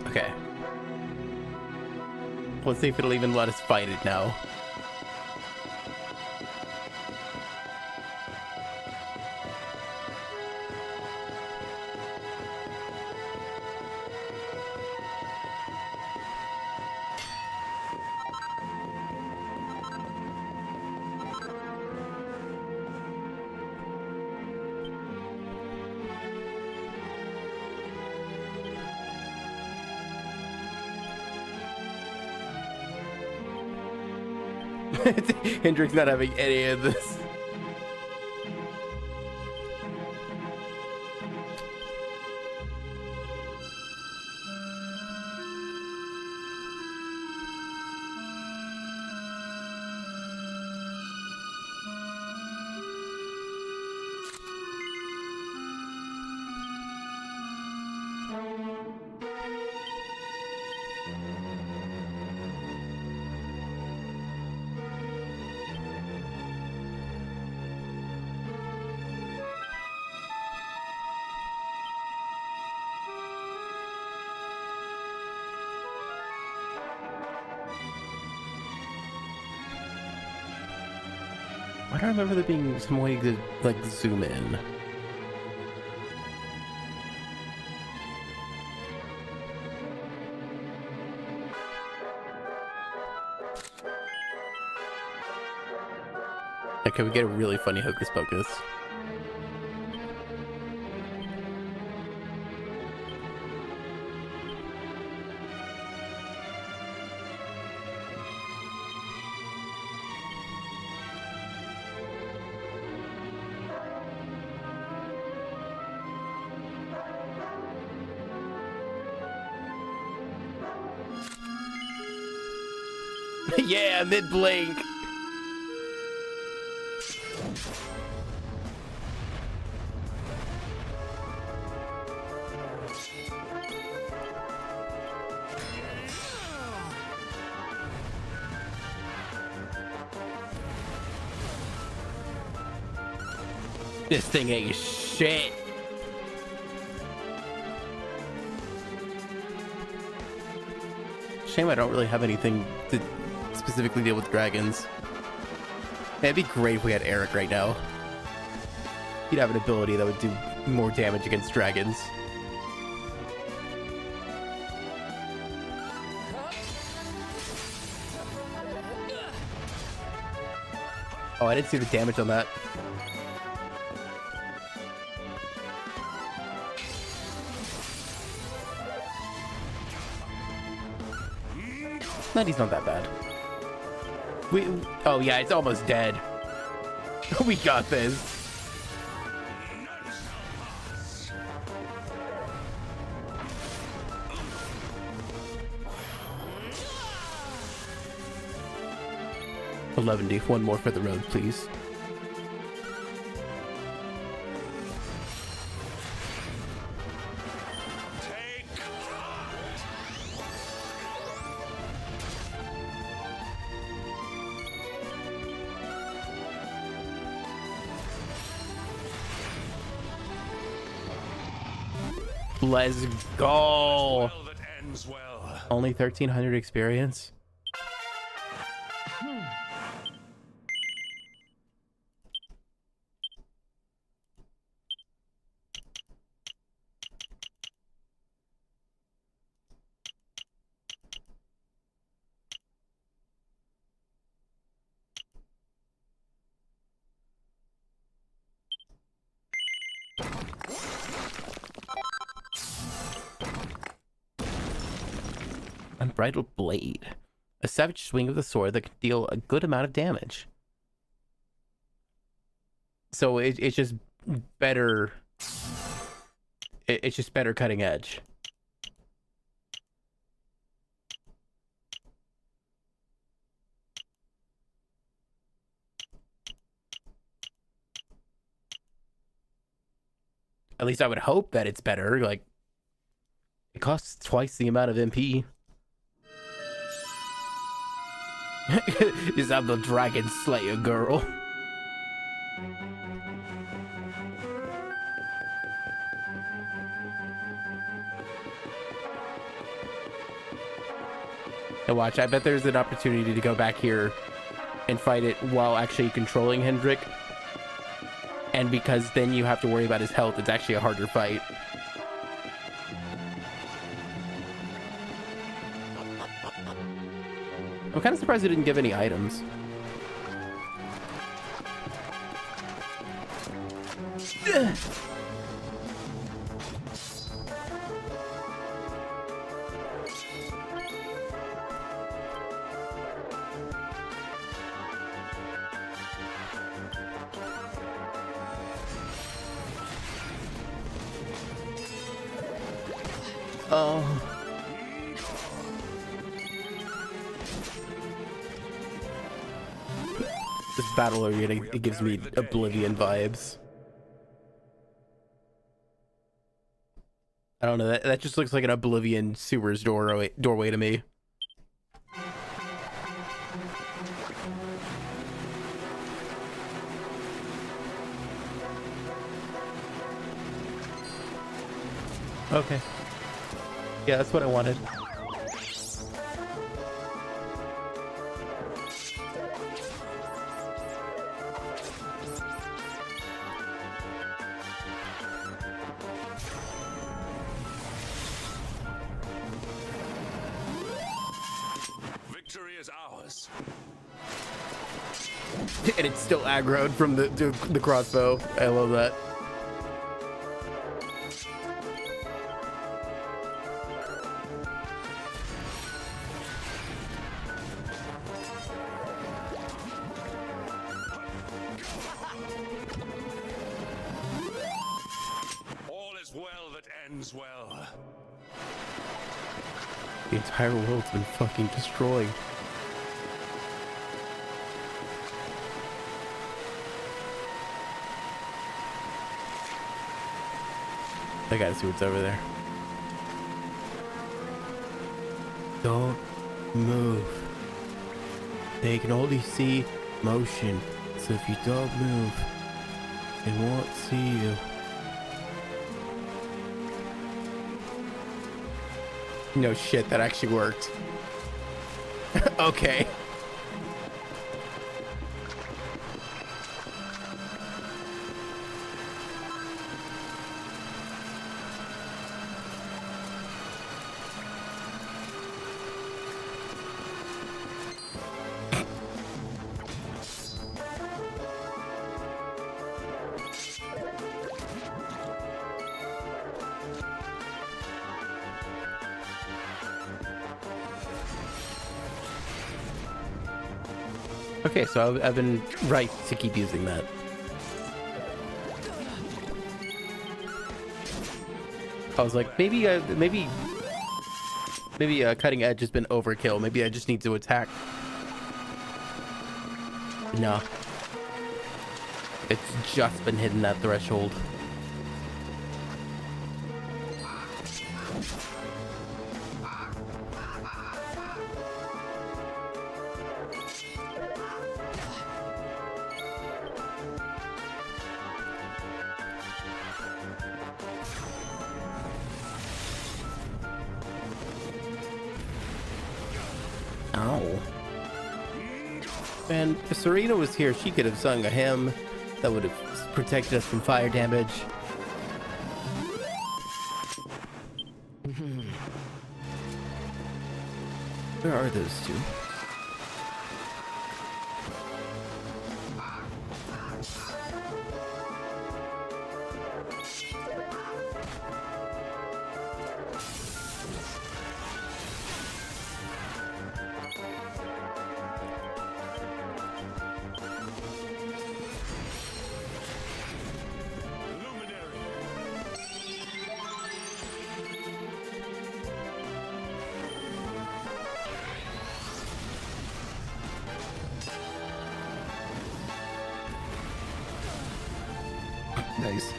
Okay. Let's see if it'll even let us fight it now. Hendrick's not having any of this. I don't remember there being some way to, like, zoom in. Okay, we get a really funny Hocus Pocus. Yeah, mid-blink. This thing ain't shit. Shame I don't really have anything to specifically deal with dragons. It'd be great if we had Eric right now. He'd have an ability that would do more damage against dragons. Oh, I didn't see the damage on that. But he's not that bad. Oh yeah, it's almost dead. We got this. $11D, one more for the road, please. Let's go. Only 1,300 experience. Unbridled Blade. A savage swing of the sword that can deal a good amount of damage. So it's just better. It's just better cutting edge. At least I would hope that it's better. Like, it costs twice the amount of MP. Is that the Dragon Slayer girl? Now watch, I bet there's an opportunity to go back here and fight it while actually controlling Hendrik. And because then you have to worry about his health, it's actually a harder fight. I'm kind of surprised it didn't give any items. Oh. This battle arena, it gives me Oblivion vibes. I don't know, that just looks like an Oblivion sewers doorway to me. Okay. Yeah, that's what I wanted. Victory is ours. And it's still aggroed from the crossbow. I love that. The entire world's been fucking destroyed. I gotta see what's over there. Don't move. They can only see motion, so if you don't move, they won't see you. No shit, that actually worked. Okay. Okay, so I've been right to keep using that. I was like, maybe cutting edge has been overkill. Maybe I just need to attack. No. It's just been hitting that threshold. Ow. Man, if Serena was here, she could have sung a hymn that would have protected us from fire damage. Where are those two? Nice.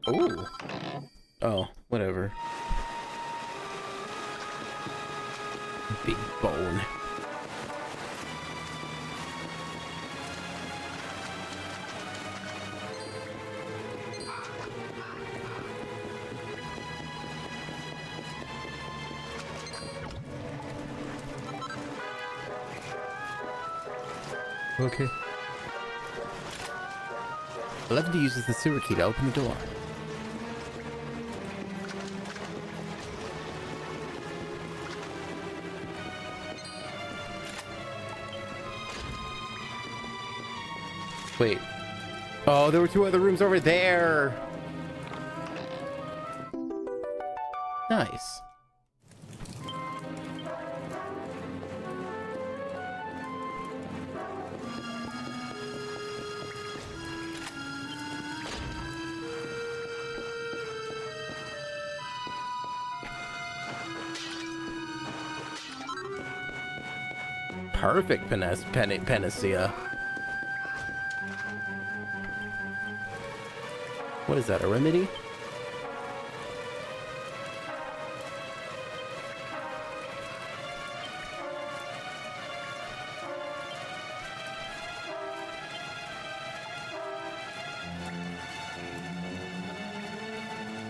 Ooh. Oh, whatever. Big bone. Okay. 11 uses the sewer key to open the door. Wait. Oh, there were two other rooms over there. Nice. Perfect panacea. What is that, a remedy?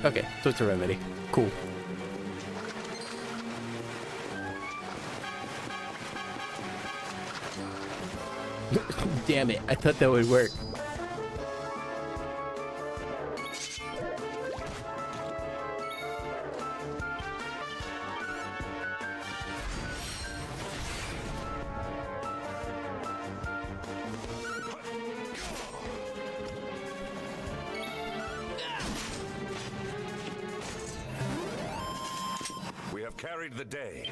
Okay, so it's a remedy. Cool. Damn it, I thought that would work. We have carried the day.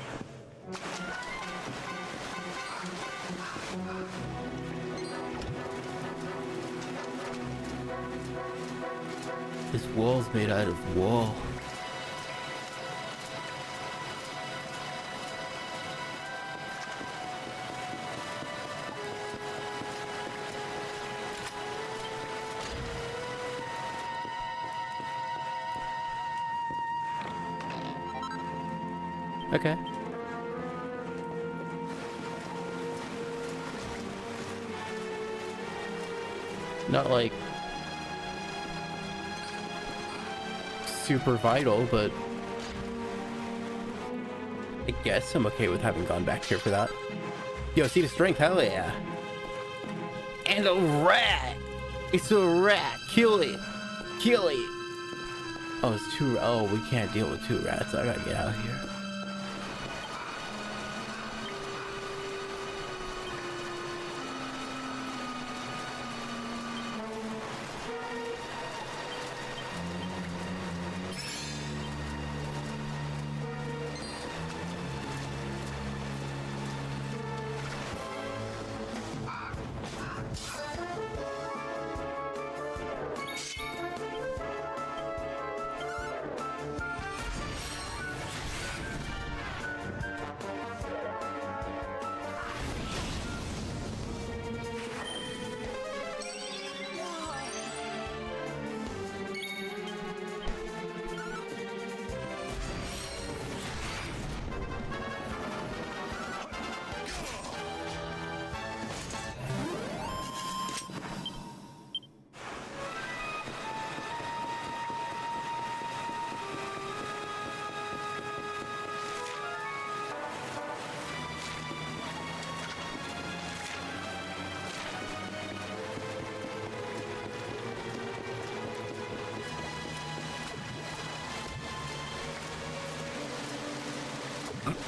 This wall's made out of wall. Okay. Not like super vital, but I guess I'm okay with having gone back here for that. Yo, seed of strength, hell yeah. And a rat! It's a rat! Kill it! Kill it! Oh, it's two. Oh, we can't deal with two rats. I gotta get out of here.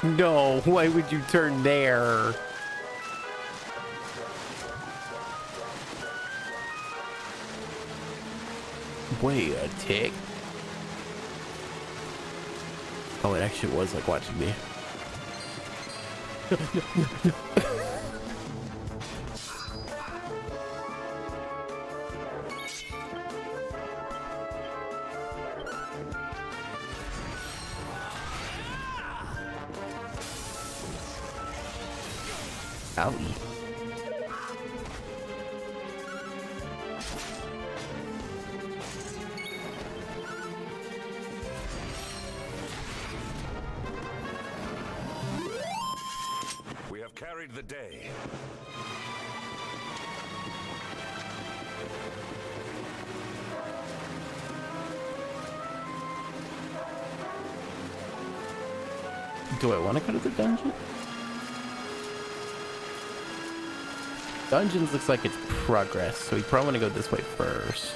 No, why would you turn there? Wait a tick. Oh, it actually was like watching me. Owie. We have carried the day. Do I want to go to the dungeon? Dungeons looks like it's progress, so we probably want to go this way first.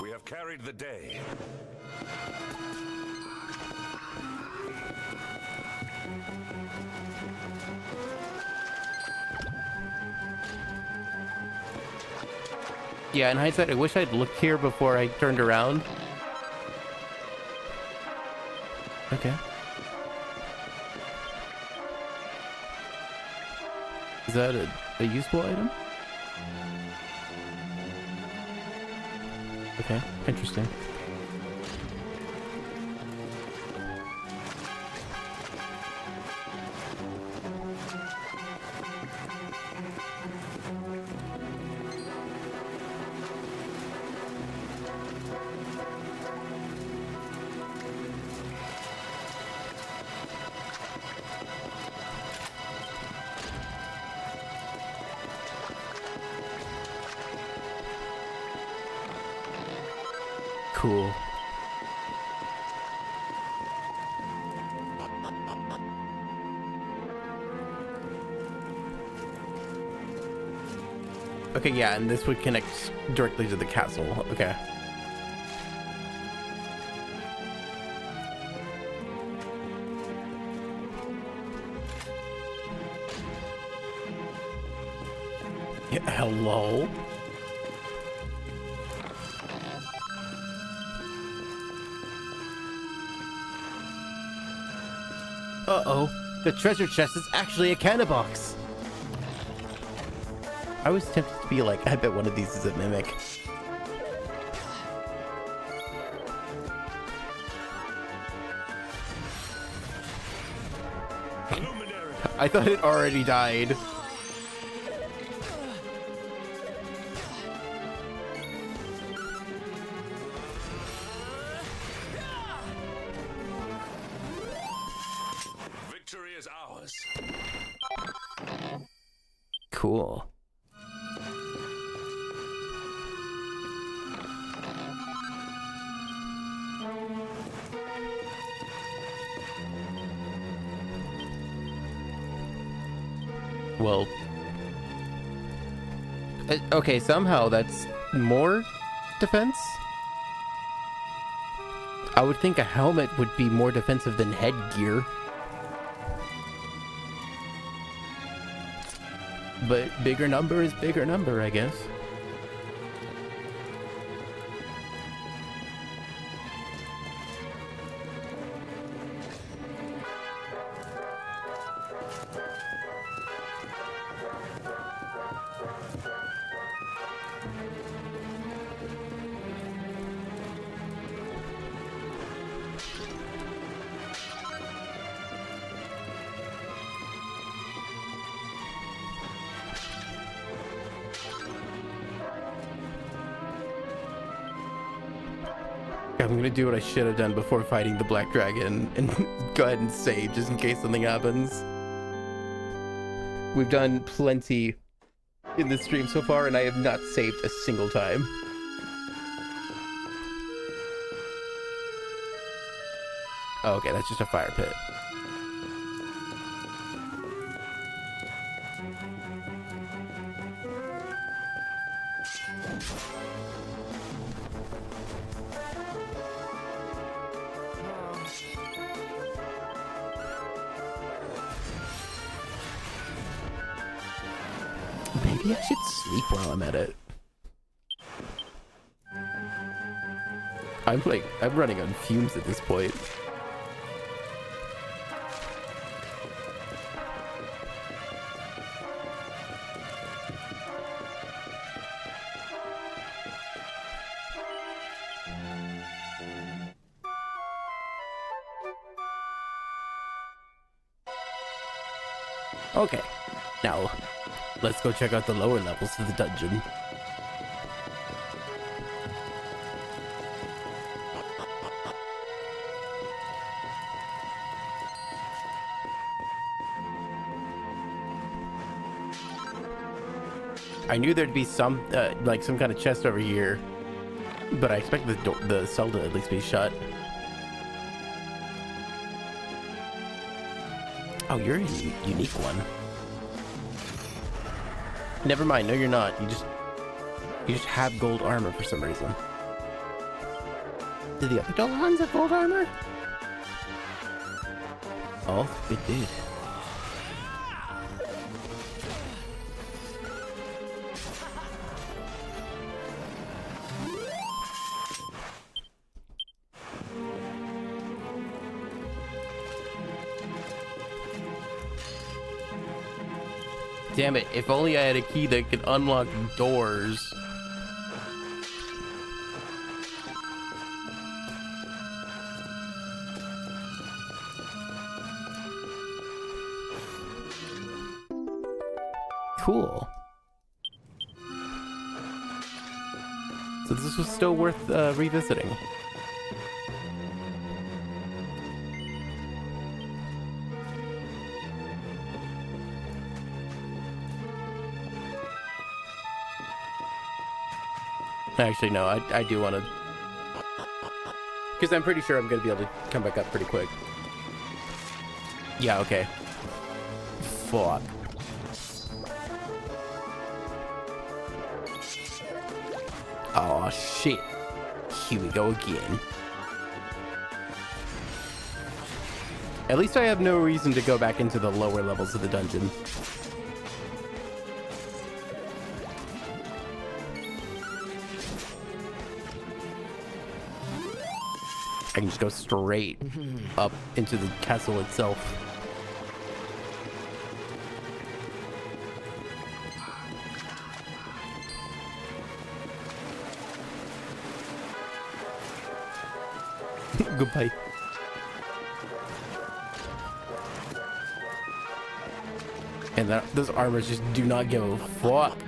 We have carried the day. Yeah, in hindsight, I wish I'd looked here before I turned around. Okay. Is that a useful item? Okay, interesting. Cool. Okay, yeah, and this would connect directly to the castle. Okay. Yeah, hello? Uh-oh, the treasure chest is actually a cannon box. I was tempted to be like, I bet one of these is a mimic. I thought it already died. Victory is ours. Cool. Well, okay, somehow that's more defense? I would think a helmet would be more defensive than headgear. But bigger number is bigger number, I guess. I'm gonna do what I should have done before fighting the Black Dragon and go ahead and save just in case something happens. We've done plenty in this stream so far and I have not saved a single time. Oh, okay, that's just a fire pit. Maybe I should sleep while I'm at it. I'm running on fumes at this point. Okay, now let's go check out the lower levels of the dungeon. I knew there'd be some, like some kind of chest over here, but I expect the cell to at least be shut. Oh, you're a unique one. Never mind. No, you're not. You just have gold armor for some reason. Did the other Dolans have gold armor? Oh, it did. Damn it, if only I had a key that could unlock doors. Cool. So this was still worth revisiting. Actually, no, I do want to... Because I'm pretty sure I'm going to be able to come back up pretty quick. Yeah, okay. Fuck. Oh shit. Here we go again. At least I have no reason to go back into the lower levels of the dungeon. I can just go straight up into the castle itself. Goodbye. And those armors just do not give a fuck.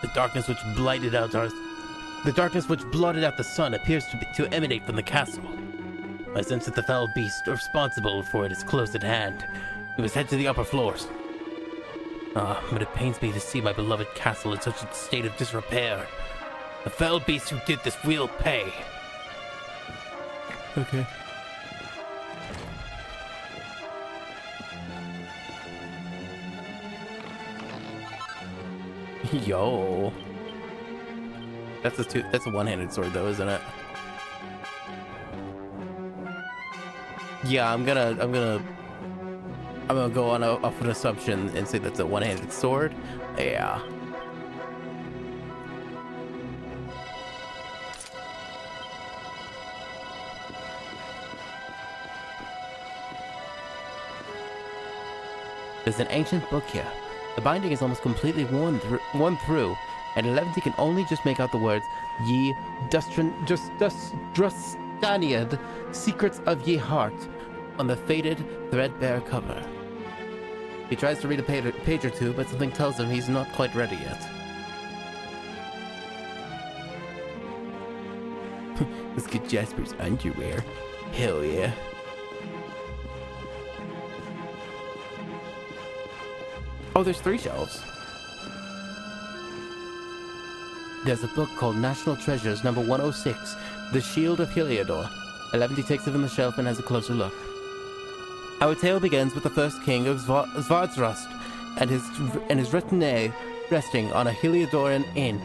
The darkness which blotted out the sun appears to emanate from the castle. I sense that the foul beast responsible for it is close at hand. We must head to the upper floors. But it pains me to see my beloved castle in such a state of disrepair. The foul beast who did this will pay. Okay. Yo. That's a one-handed sword though, isn't it? Yeah, I'm gonna go on off an assumption and say that's a one-handed sword. Yeah. There's an ancient book here. The binding is almost completely worn through, and Levity can only just make out the words, Ye Drustaniad, Secrets of Ye Heart, on the faded, threadbare cover. He tries to read a page or two, but something tells him he's not quite ready yet. Let's get Jasper's underwear. Hell yeah. Oh, there's 3 shelves. There's a book called National Treasures, number 106, The Shield of Heliodor. Alevity takes it from the shelf and has a closer look. Our tale begins with the first king of Svardsrust and his retinue resting on a Heliodoran inn.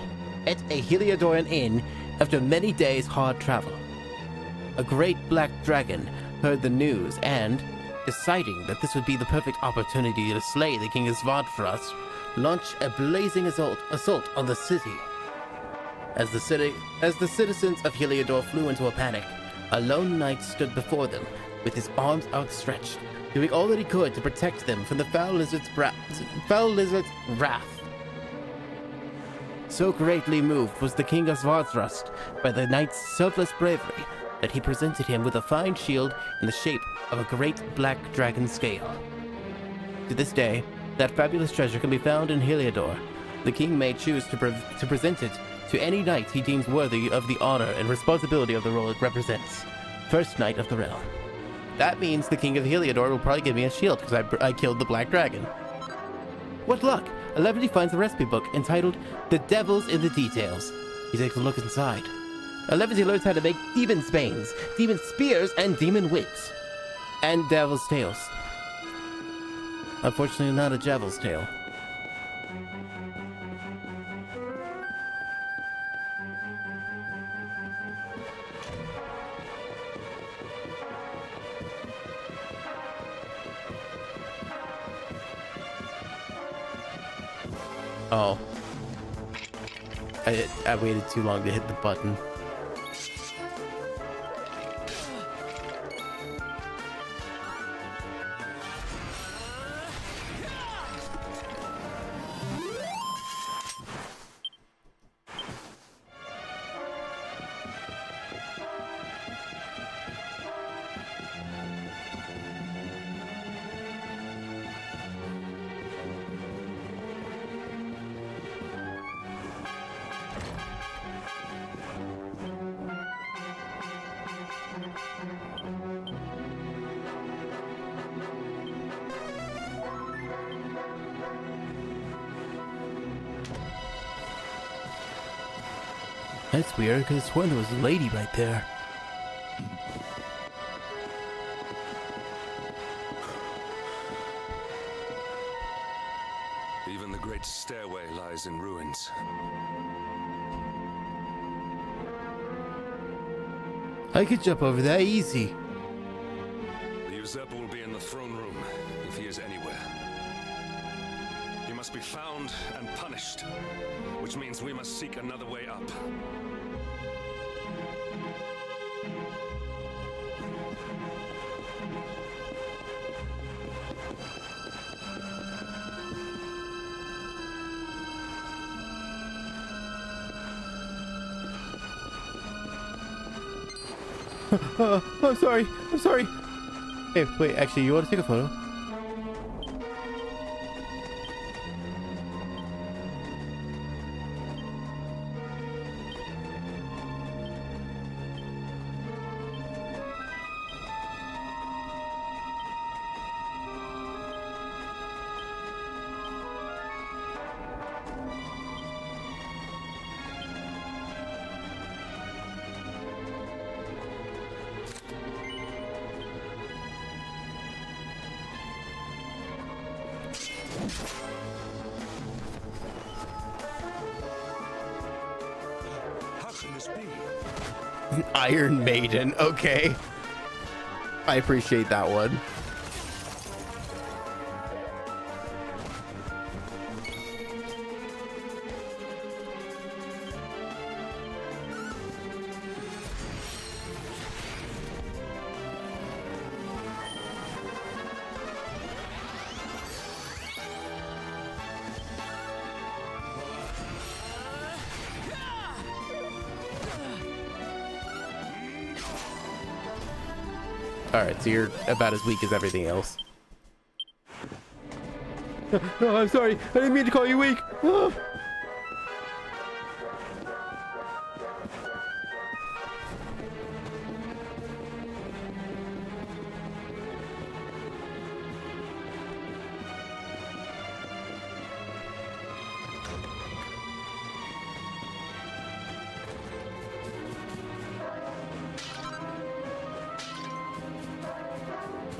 At a Heliodoran inn, after many days' hard travel, a great black dragon heard the news and, deciding that this would be the perfect opportunity to slay the king of Svardsrust, launched a blazing assault on the city. As the citizens of Heliodor flew into a panic, a lone knight stood before them with his arms outstretched, doing all that he could to protect them from the foul lizard's wrath. So greatly moved was the king of Svardsrust by the knight's selfless bravery that he presented him with a fine shield in the shape of a great black dragon scale. To this day, that fabulous treasure can be found in Heliodor. The king may choose to present it to any knight he deems worthy of the honor and responsibility of the role it represents. First Knight of the Realm. That means the king of Heliodor will probably give me a shield because I killed the black dragon. What luck! Alevity finds a recipe book entitled The Devil's in the Details. He takes a look inside. Alevity learns how to make demon spanes, demon spears, and demon whips. And devil's tails. Unfortunately, not a devil's tail. Oh. I waited too long to hit the button. That's weird, because I swear there was a lady right there. Even the great stairway lies in ruins. I could jump over that easy. The usurper will be in the throne room, if he is anywhere. He must be found and punished, which means we must seek another way up. I'm sorry. I'm sorry. Hey, wait, actually, you want to take a photo? How can this be? Iron Maiden, okay. I appreciate that one. Alright, so you're about as weak as everything else. Oh, I'm sorry. I didn't mean to call you weak. Oh.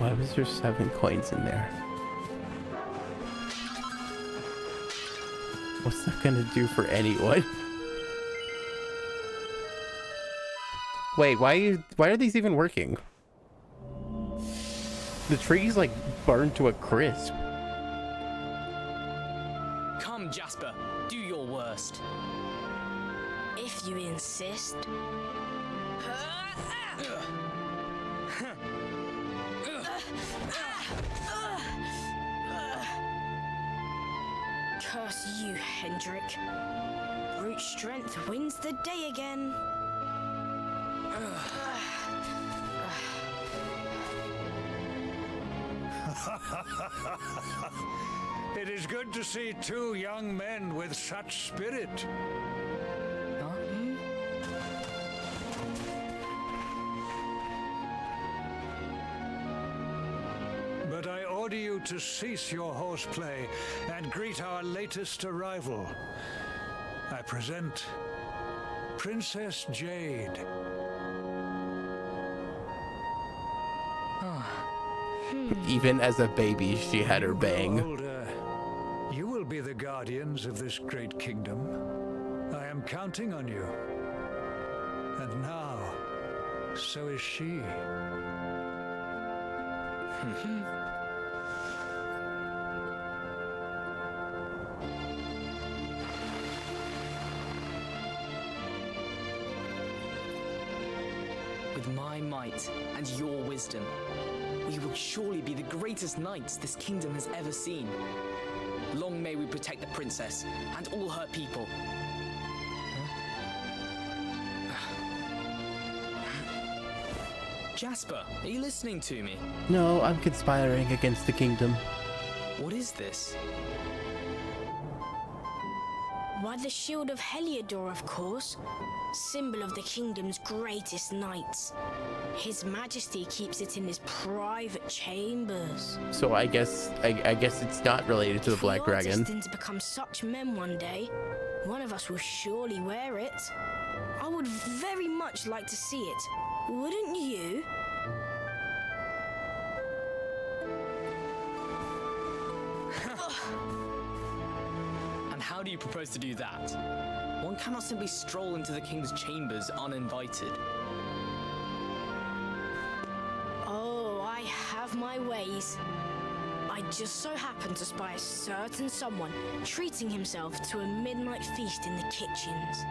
Why was there 7 coins in there? What's that gonna do for anyone? Wait, why are these even working? The tree's like burned to a crisp. Come, Jasper, do your worst. If you insist. Curse you, Hendrik. Brute strength wins the day again. It is good to see 2 young men with such spirit. But I order you to cease your horseplay and greet our latest arrival. I present Princess Jade. Even as a baby, she had her bang. Older, you will be the guardians of this great kingdom. I am counting on you. And now, so is she. With my might and your wisdom, we will surely be the greatest knights this kingdom has ever seen. Long may we protect the princess and all her people. Jasper, are you listening to me? No, I'm conspiring against the kingdom. What is this? Why, the shield of Heliodor, of course. Symbol of the kingdom's greatest knights. His Majesty keeps it in his private chambers. So I guess it's not related to the Black We are Dragon. destined to become such men one day. One of us will surely wear it. I would very much like to see it. Wouldn't you? And how do you propose to do that? One cannot simply stroll into the king's chambers uninvited. Oh, I have my ways. I just so happened to spy a certain someone treating himself to a midnight feast in the kitchens.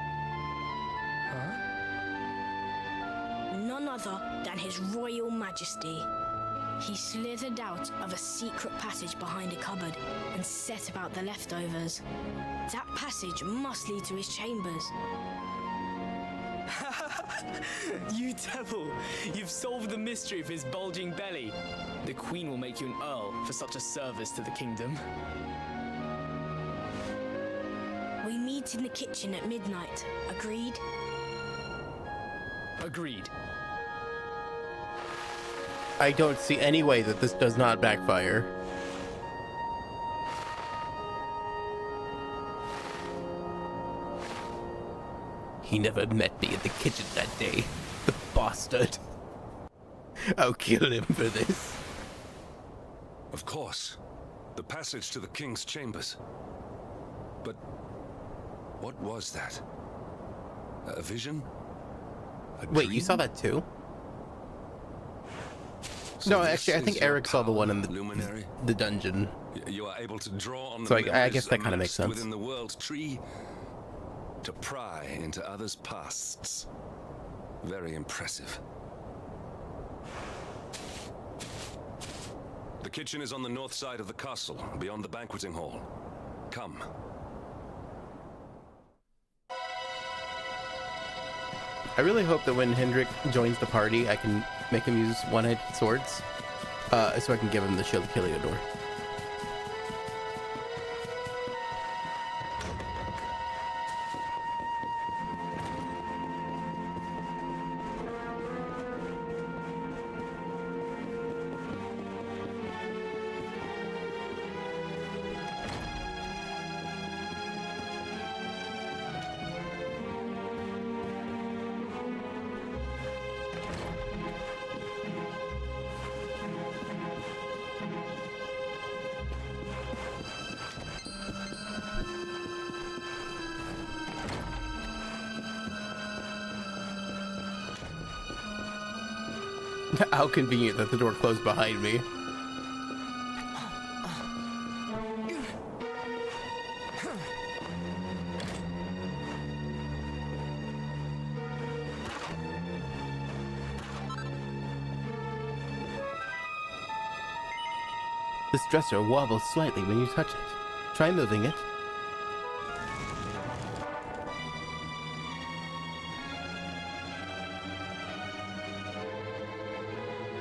None other than His Royal Majesty. He slithered out of a secret passage behind a cupboard and set about the leftovers. That passage must lead to his chambers. You devil! You've solved the mystery of his bulging belly. The queen will make you an earl for such a service to the kingdom. We meet in the kitchen at midnight. Agreed? Agreed. I don't see any way that this does not backfire. He never met me in the kitchen that day. The bastard. I'll kill him for this. Of course. The passage to the king's chambers. But what was that? A vision? Wait, you saw that too? So No, this actually, I is think your Eric saw the one in luminary? the dungeon. You are able to draw on the So I memories guess that kind of makes amassed sense. within the world tree to pry into others' pasts. Very impressive. The kitchen is on the north side of the castle, beyond the banqueting hall. Come. I really hope that when Hendrik joins the party, I can make him use one-handed swords, so I can give him the shield of Heliodor. How convenient that the door closed behind me. This dresser wobbles slightly when you touch it. Try moving it.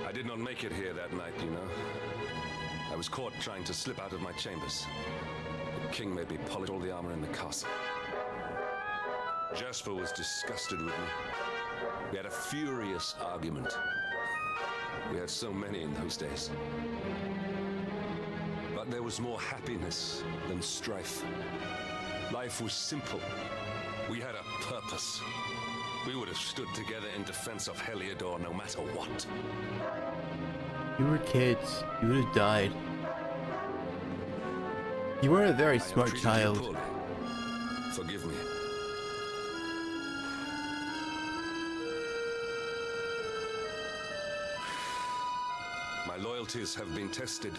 I did not make it here that night, you know. I was caught trying to slip out of my chambers. The king made me polish all the armor in the castle. Jasper was disgusted with me. We had a furious argument. We had so many in those days. But there was more happiness than strife. Life was simple. We had a purpose. We would have stood together in defense of Heliodor no matter what. You were kids. You would have died. You were a very smart child. Forgive me. My loyalties have been tested,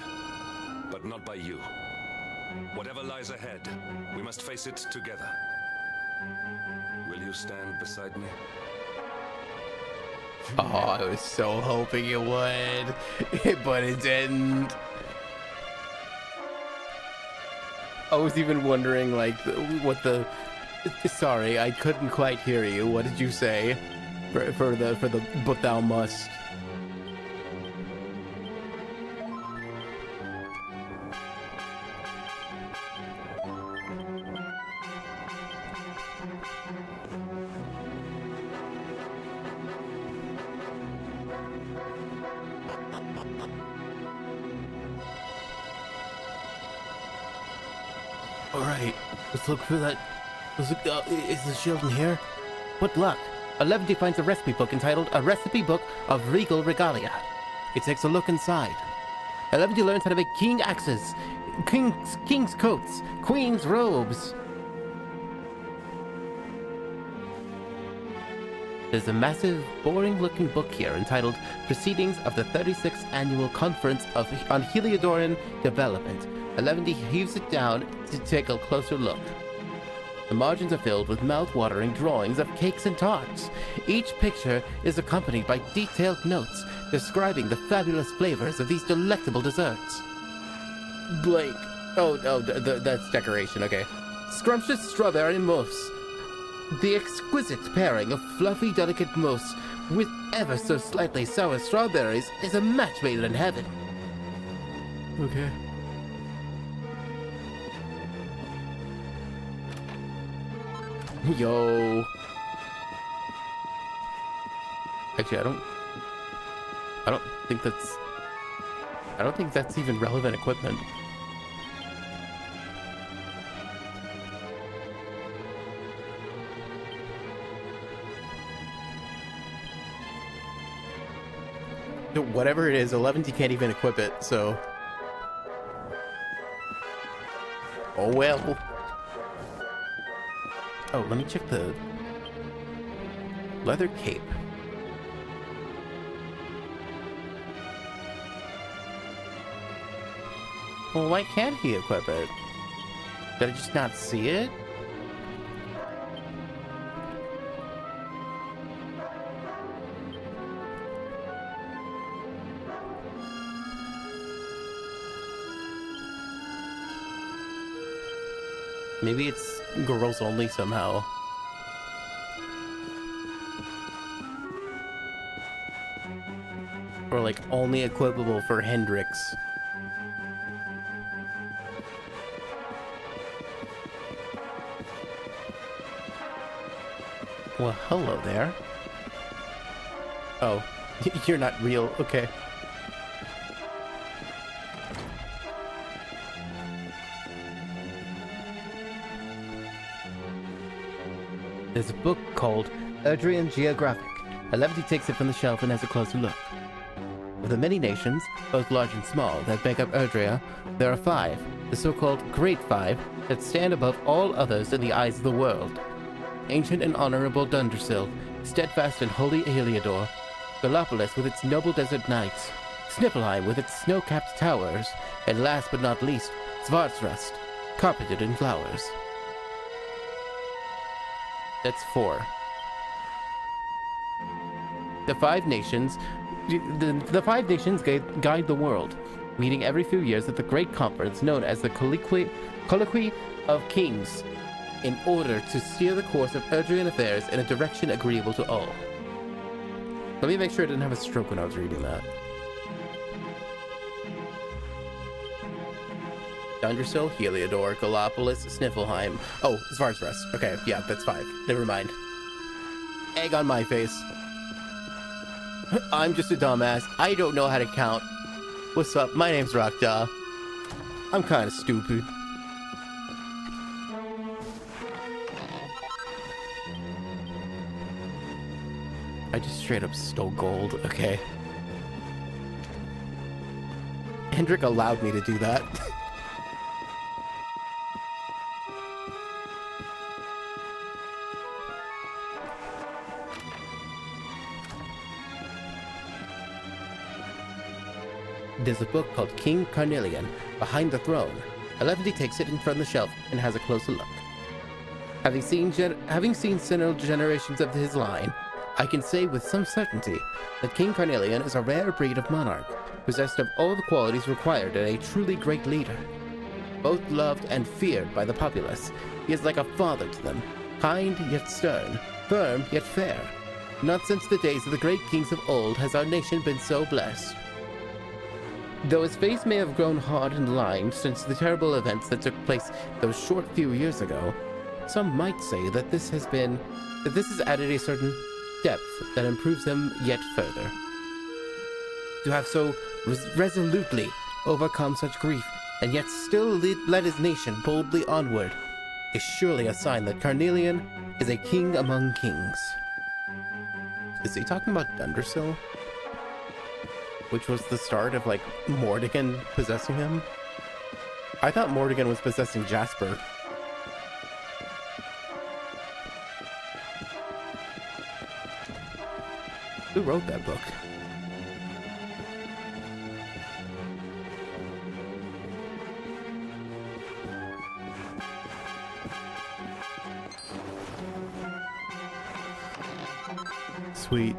but not by you. Whatever lies ahead, we must face it together. Will you stand beside me? Oh, I was so hoping it would, but it didn't. I was even wondering, like, what the... Sorry, I couldn't quite hear you. What did you say? For the but thou must. Alright, let's look for that. Let's look, is the shield in here? What luck! Alevity finds a recipe book entitled A Recipe Book of Regal Regalia. It takes a look inside. Alevity learns how to make king axes, king's coats, queen's robes. There's a massive, boring-looking book here entitled Proceedings of the 36th Annual Conference on Heliodoran Development. Alevity heaves it down to take a closer look. The margins are filled with mouth-watering drawings of cakes and tarts. Each picture is accompanied by detailed notes describing the fabulous flavors of these delectable desserts. Blake. Oh, that's decoration, okay. Scrumptious strawberry mousse. The exquisite pairing of fluffy, delicate mousse with ever so slightly sour strawberries is a match made in heaven. Okay. Yo. Actually, I don't think that's even relevant equipment. Whatever it is, 11T can't even equip it, so... Oh well. Oh, let me check the... leather cape. Well, why can't he equip it? Did I just not see it? Maybe it's girls only somehow. Or like only equipable for Hendrix. Well, hello there. Oh, you're not real. Okay. There's a book called Erdrian Geographic. Alevity takes it from the shelf and has a closer look. Of the many nations, both large and small, that make up Erdria, there are 5, the so-called Great 5, that stand above all others in the eyes of the world. Ancient and honorable Dundersill, steadfast and holy Heliodor, Gallopolis with its noble desert nights, Sniffelheim with its snow-capped towers, and last but not least, Svartrust, carpeted in flowers. That's 4. The Five Nations guide the world, meeting every few years at the great conference known as the Colloquy of Kings, in order to steer the course of Erdrian affairs in a direction agreeable to all. Let me make sure I didn't have a stroke when I was reading that. Dundersill, Heliodor, Gallopolis, Sniffelheim. Oh, Svartrust. Okay, yeah, that's 5. Never mind. Egg on my face. I'm just a dumbass. I don't know how to count. What's up? My name's Rockjaw. I'm kind of stupid. I just straight up stole gold, okay? Hendrik allowed me to do that. There's a book called King Carnelian, Behind the Throne. Elevity takes it in from the shelf and has a closer look. Having seen several generations of his line, I can say with some certainty that King Carnelian is a rare breed of monarch, possessed of all the qualities required in a truly great leader. Both loved and feared by the populace, he is like a father to them, kind yet stern, firm yet fair. Not since the days of the great kings of old has our nation been so blessed. Though his face may have grown hard and lined since the terrible events that took place those short few years ago, some might say that this has added a certain depth that improves him yet further. To have so resolutely overcome such grief and yet still led his nation boldly onward is surely a sign that Carnelian is a king among kings. Is he talking about Dundersill? Which was the start of, like, Mordegon possessing him? I thought Mordegon was possessing Jasper. Who wrote that book? Sweet.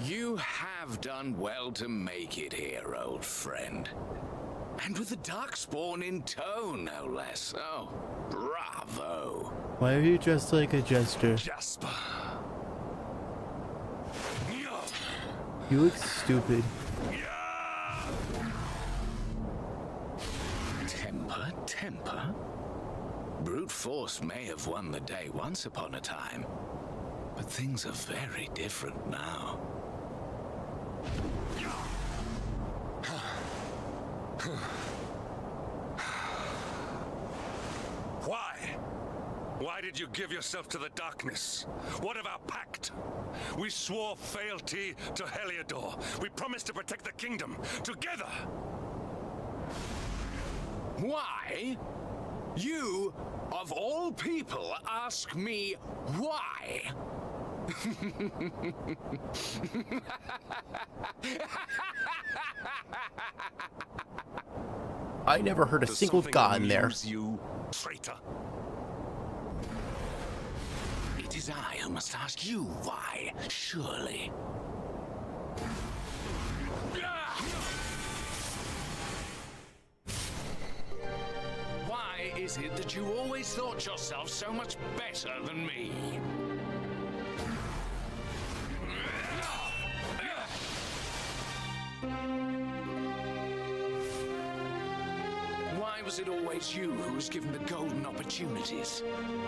You have done well to make it here, old friend. And with the Darkspawn in tow, no less. Oh, bravo. Why are you dressed like a jester? Jasper. You look stupid. Temper? Brute force may have won the day once upon a time, but things are very different now. Why did you give yourself to the darkness? What of our pact? We swore fealty to Heliodor. We promised to protect the kingdom together. Why? You, of all people, ask me why? I never heard a single god in there. You, traitor. It is I who must ask you why, surely. Why is it that you always thought yourself so much better than me? Why was it always you who was given the golden opportunities?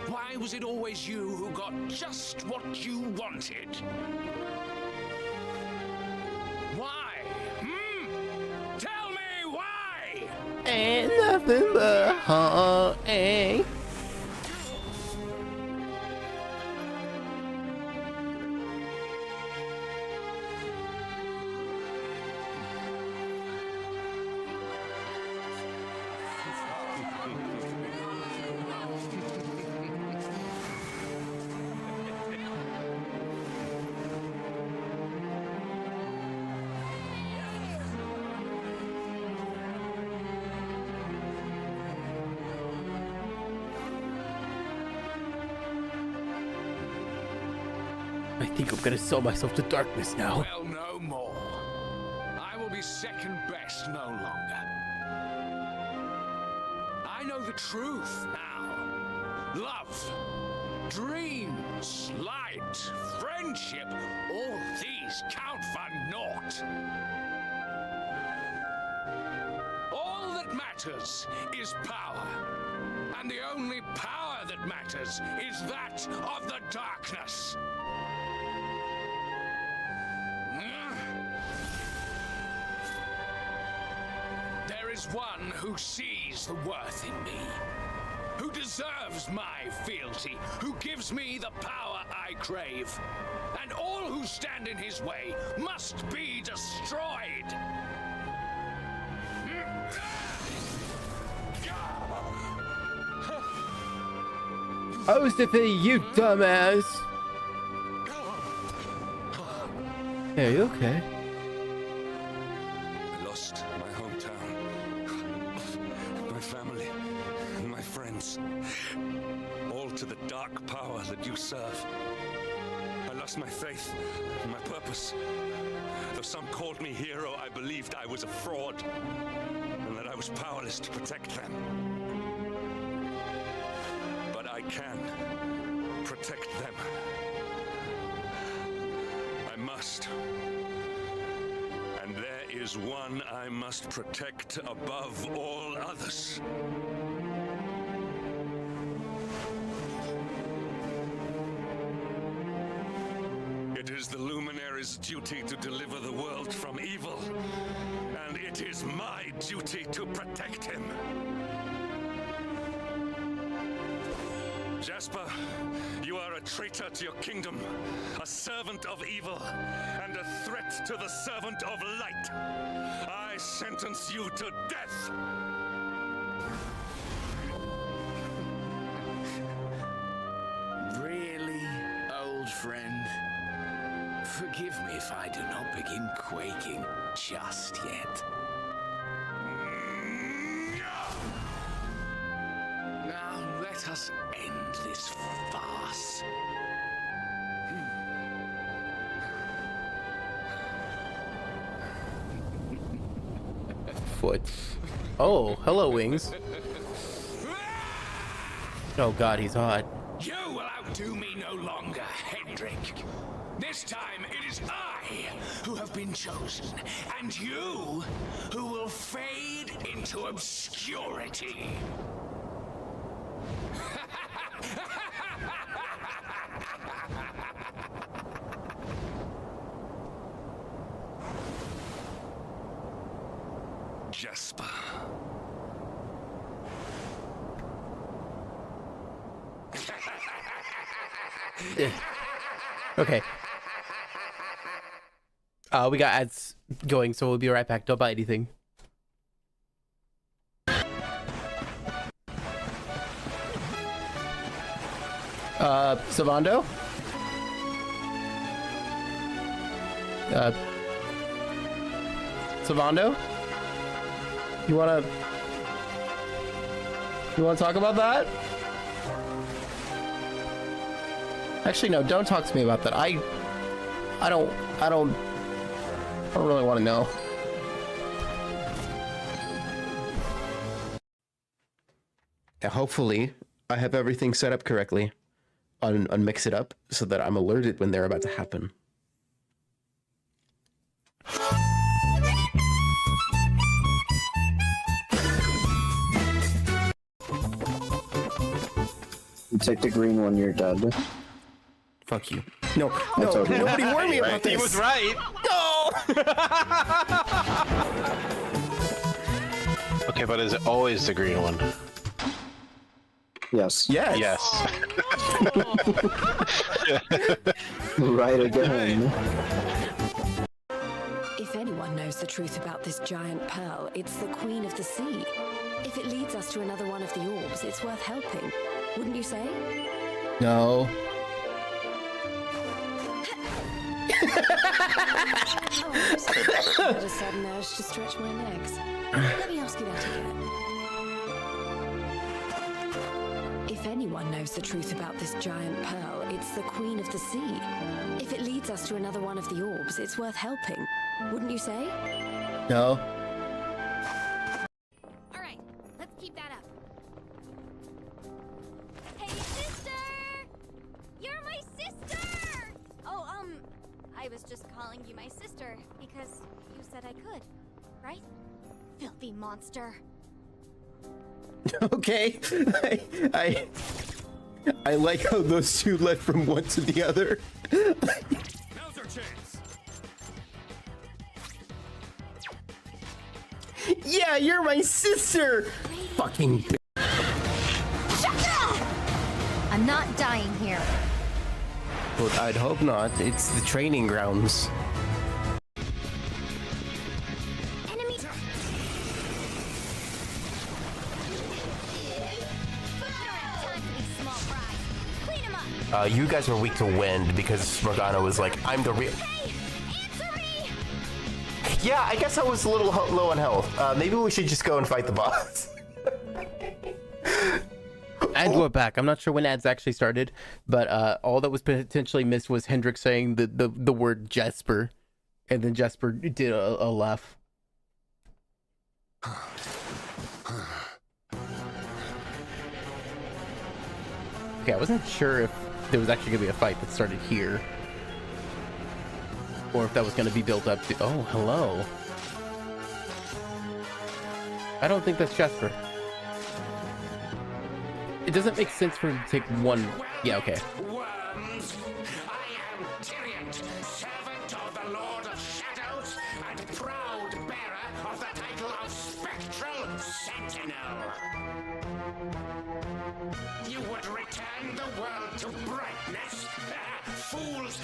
Why was it always you who got just what you wanted? nothing but heartache. I think I'm gonna sell myself to darkness now. Well, no more. I will be second best no longer. I know the truth now. Love, dreams, light, friendship, all these count for naught. All that matters is power. And the only power that matters is that of the darkness. There is one who sees the worth in me, who deserves my fealty, who gives me the power I crave, and all who stand in his way must be destroyed. I was defending you, dumbass. Yeah, you okay? I lost my hometown, my family, and my friends, all to the dark power that you serve. I lost my faith and my purpose. Though some called me hero, I believed I was a fraud, and that I was powerless to protect them. But I can protect them. I must. And there is one I must protect above all others. It is the Luminary's duty to deliver the world from evil, and it is my duty to protect him. Jasper, you are a traitor to your kingdom, a servant of evil, and a threat to the servant of light. I sentence you to death. Really, old friend? Forgive me if I do not begin quaking just yet. Now let us end this farce. Foot. Oh, hello, Wings. Oh god, he's hot. You will outdo me no longer, Hendrik. This time it is I who have been chosen, and you who will fade into obscurity. Jasper. Okay. We got ads going, so we'll be right back. Don't buy anything. Savando? Savando? You wanna talk about that? Actually, no, don't talk to me about that. I don't really want to know. Hopefully, I have everything set up correctly on Mix It Up so that I'm alerted when they're about to happen. You take the green one, you're dead. Fuck you. No, nobody warned me about this. He was right. No! Okay, Okay, but is it always the green one? Yes. Yes. Yes. Right again. If anyone knows the truth about this giant pearl, it's the Queen of the Sea. If it leads us to another one of the orbs, it's worth helping. Wouldn't you say? No. Oh, I'm sorry. I had a sudden urge to stretch my legs. Let me ask you that again. If anyone knows the truth about this giant pearl, it's the Queen of the Sea. If it leads us to another one of the orbs, it's worth helping. Wouldn't you say? No. All right, let's keep that up. Hey, sister! You're my sister! Oh, I was just calling you my sister because you said I could, right? Filthy monster. Okay. I like how those two led from one to the other. Now's our chance. Yeah, you're my sister. Fucking. I'm not dying here. Well, I'd hope not. It's the training grounds. Enemy. You guys are weak to wind because Morgana was like, I'm the real. Yeah, I guess I was a little low on health. Maybe we should just go and fight the boss. And we're back. I'm not sure when ads actually started, but all that was potentially missed was Hendrik saying the word Jesper, and then Jesper did a laugh. Okay, I wasn't sure if there was actually gonna be a fight that started here, or if that was gonna be built up to. Oh, hello. I don't think that's Jesper. It doesn't make sense for him to take one. Yeah, okay. Worms, I am Tyrion, servant of the Lord of Shadows and proud bearer of the title of Spectral Sentinel. You would return the world to brightness? Fools!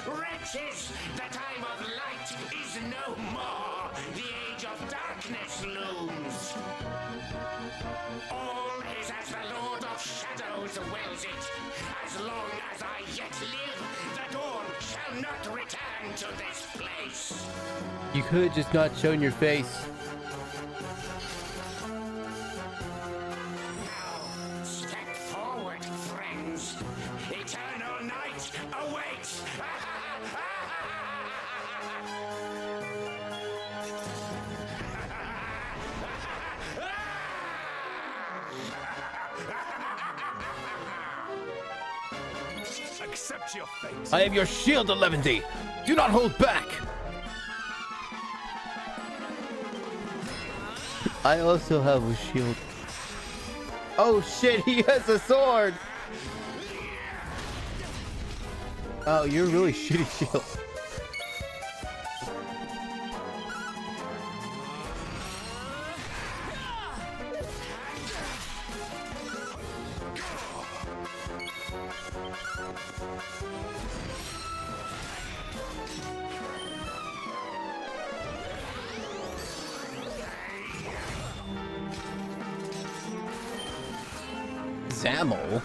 Wretches! The time of light is no more! The age of darkness looms! All is as the Lord of Shadows wills it. As long as I yet live, the dawn shall not return to this place. You could just not shown your face. Now, step forward, friends. Eternal night awaits. Accept your fate. I am your shield, Eleventy. Do not hold back. I also have a shield. Oh shit, he has a sword. Oh, you're a really shitty shield. Zamel?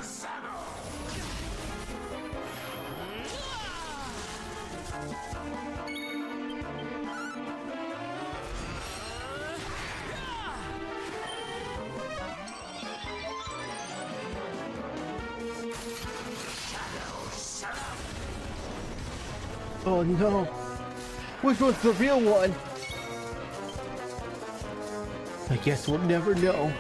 Oh no! Which one's the real one? I guess we'll never know.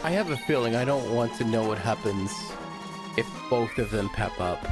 I have a feeling I don't want to know what happens if both of them pep up.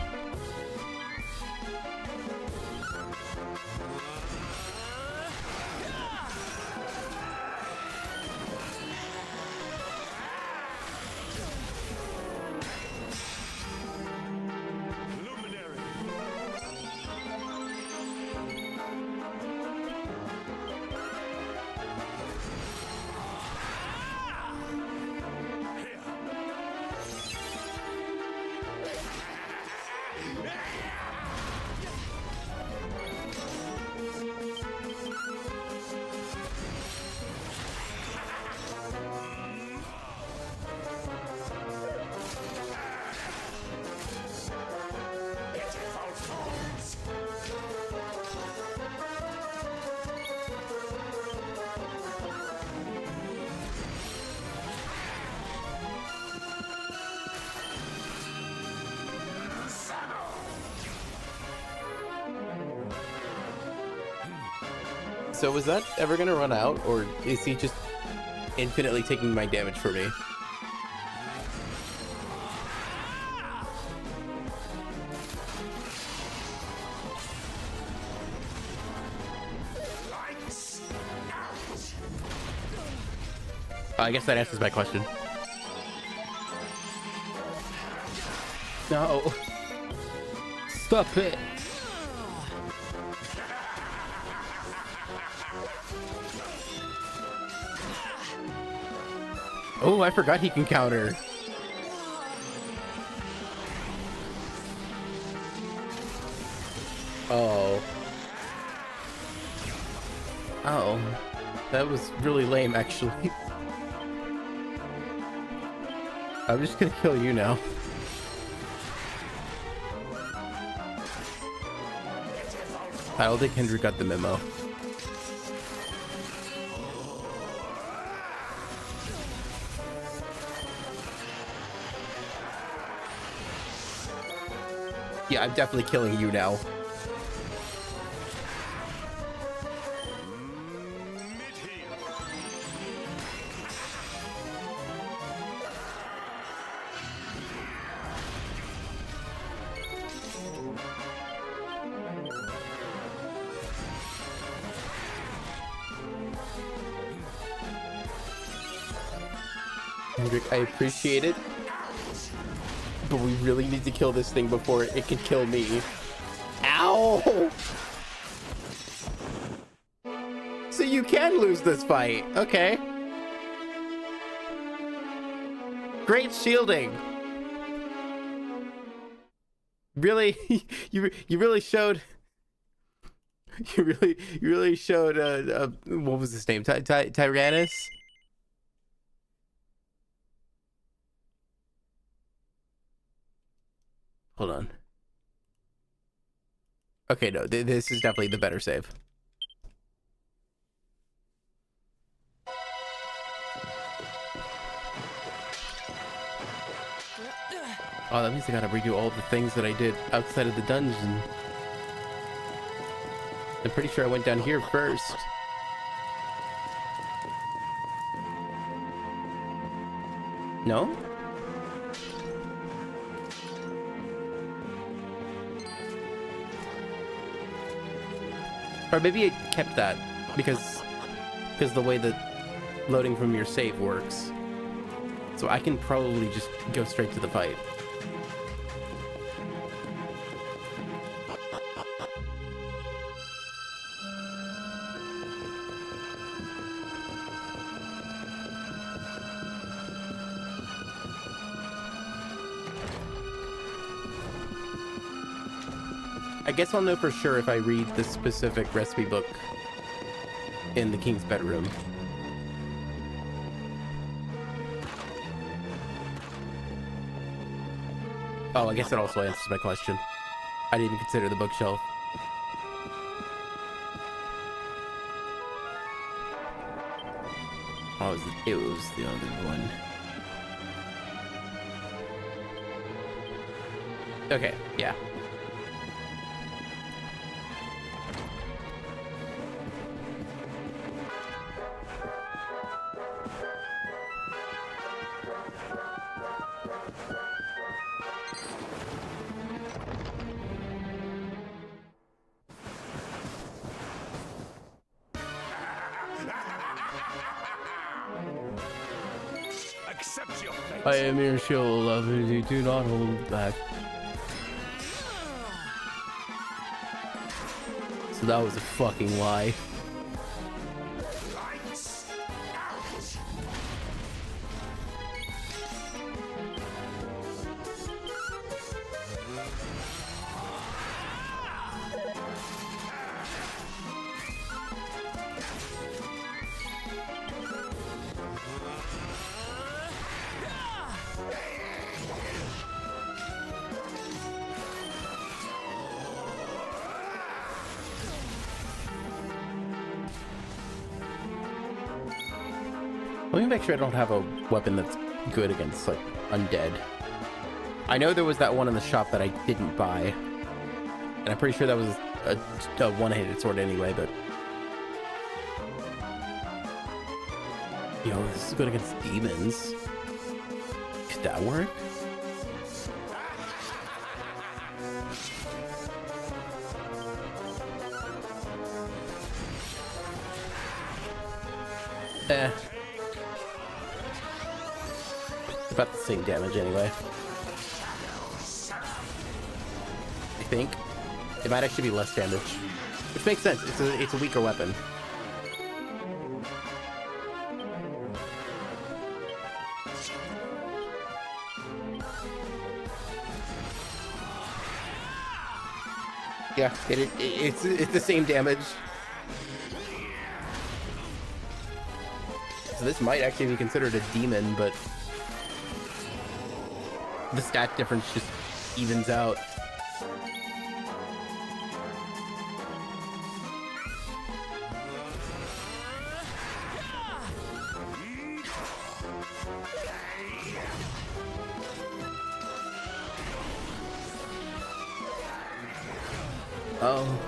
So is that ever gonna run out, or is he just infinitely taking my damage for me? I guess that answers my question. No. Stop it. Oh, I forgot he can counter. Oh. Oh. That was really lame, actually. I'm just gonna kill you now. I don't think Hendrik got the memo. Yeah, I'm definitely killing you now. Hendrik, I appreciate it. But we really need to kill this thing before it can kill me. Ow! So you can lose this fight. Okay. Great shielding. Really, you really showed. You really showed. What was his name? Tyrannus. Hold on. Okay, no, this is definitely the better save. Oh, that means I gotta redo all the things that I did outside of the dungeon. I'm pretty sure I went down here first. No? Or maybe it kept that because the way that loading from your save works. So I can probably just go straight to the fight. I guess I'll know for sure if I read the specific recipe book in the king's bedroom. Oh, I guess that also answers my question. I didn't even consider the bookshelf. Oh, it was the other one. Okay, yeah. I am your shield, love. You do not hold back. So that was a fucking lie. Let me make sure I don't have a weapon that's good against, like, undead. I know there was that one in the shop that I didn't buy. And I'm pretty sure that was a one-handed sword anyway, but... Yo, this is good against demons. Could that work? Eh. About the same damage anyway. I think it might actually be less damage, which makes sense. It's a weaker weapon. Yeah, it's the same damage. So this might actually be considered a demon, but the stat difference just evens out. Oh.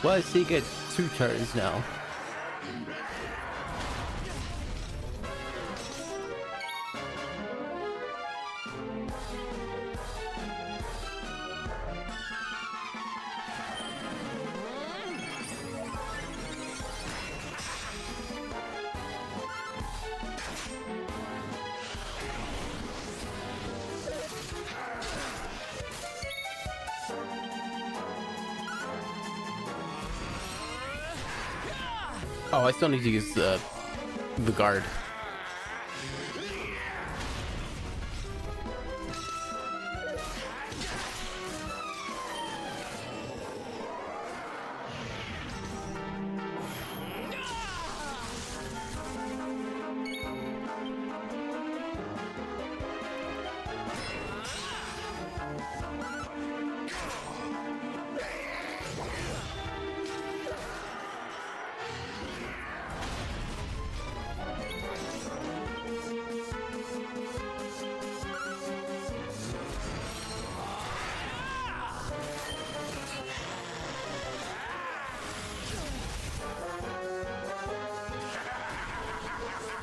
Why does he get 2 turns now? Oh, I still need to use the guard.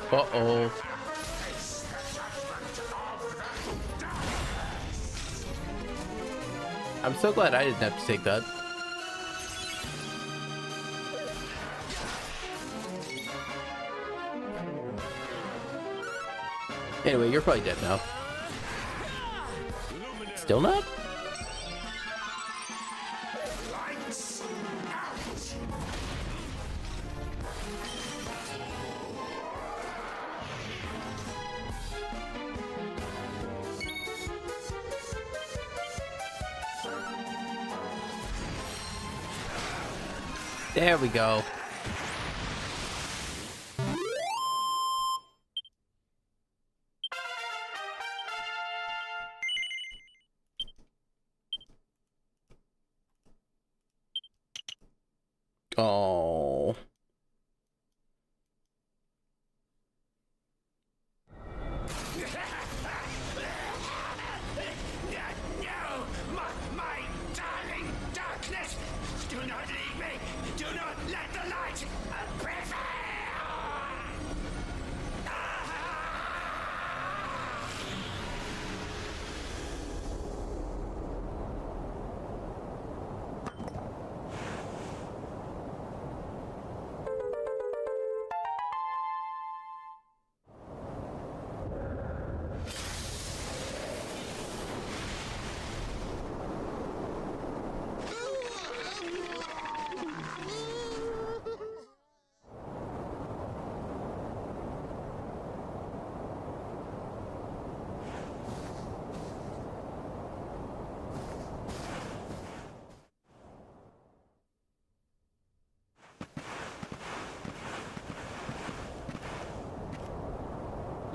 Uh-oh. I'm so glad I didn't have to take that. Anyway, you're probably dead now. Still not? There we go. Oh. No, my darling darkness! Do not leave me! Do not let the light prevail!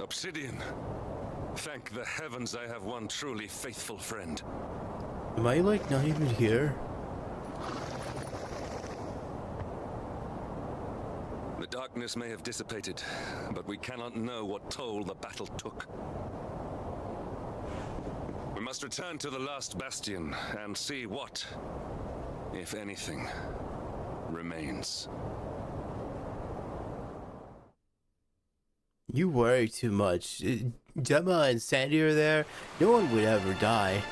Obsidian. Thank the heavens I have one truly faithful friend. Am I like not even here? The darkness may have dissipated, but we cannot know what toll the battle took. We must return to the last bastion and see what, if anything, remains. You worry too much. Gemma and Sandy are there. No one would ever die.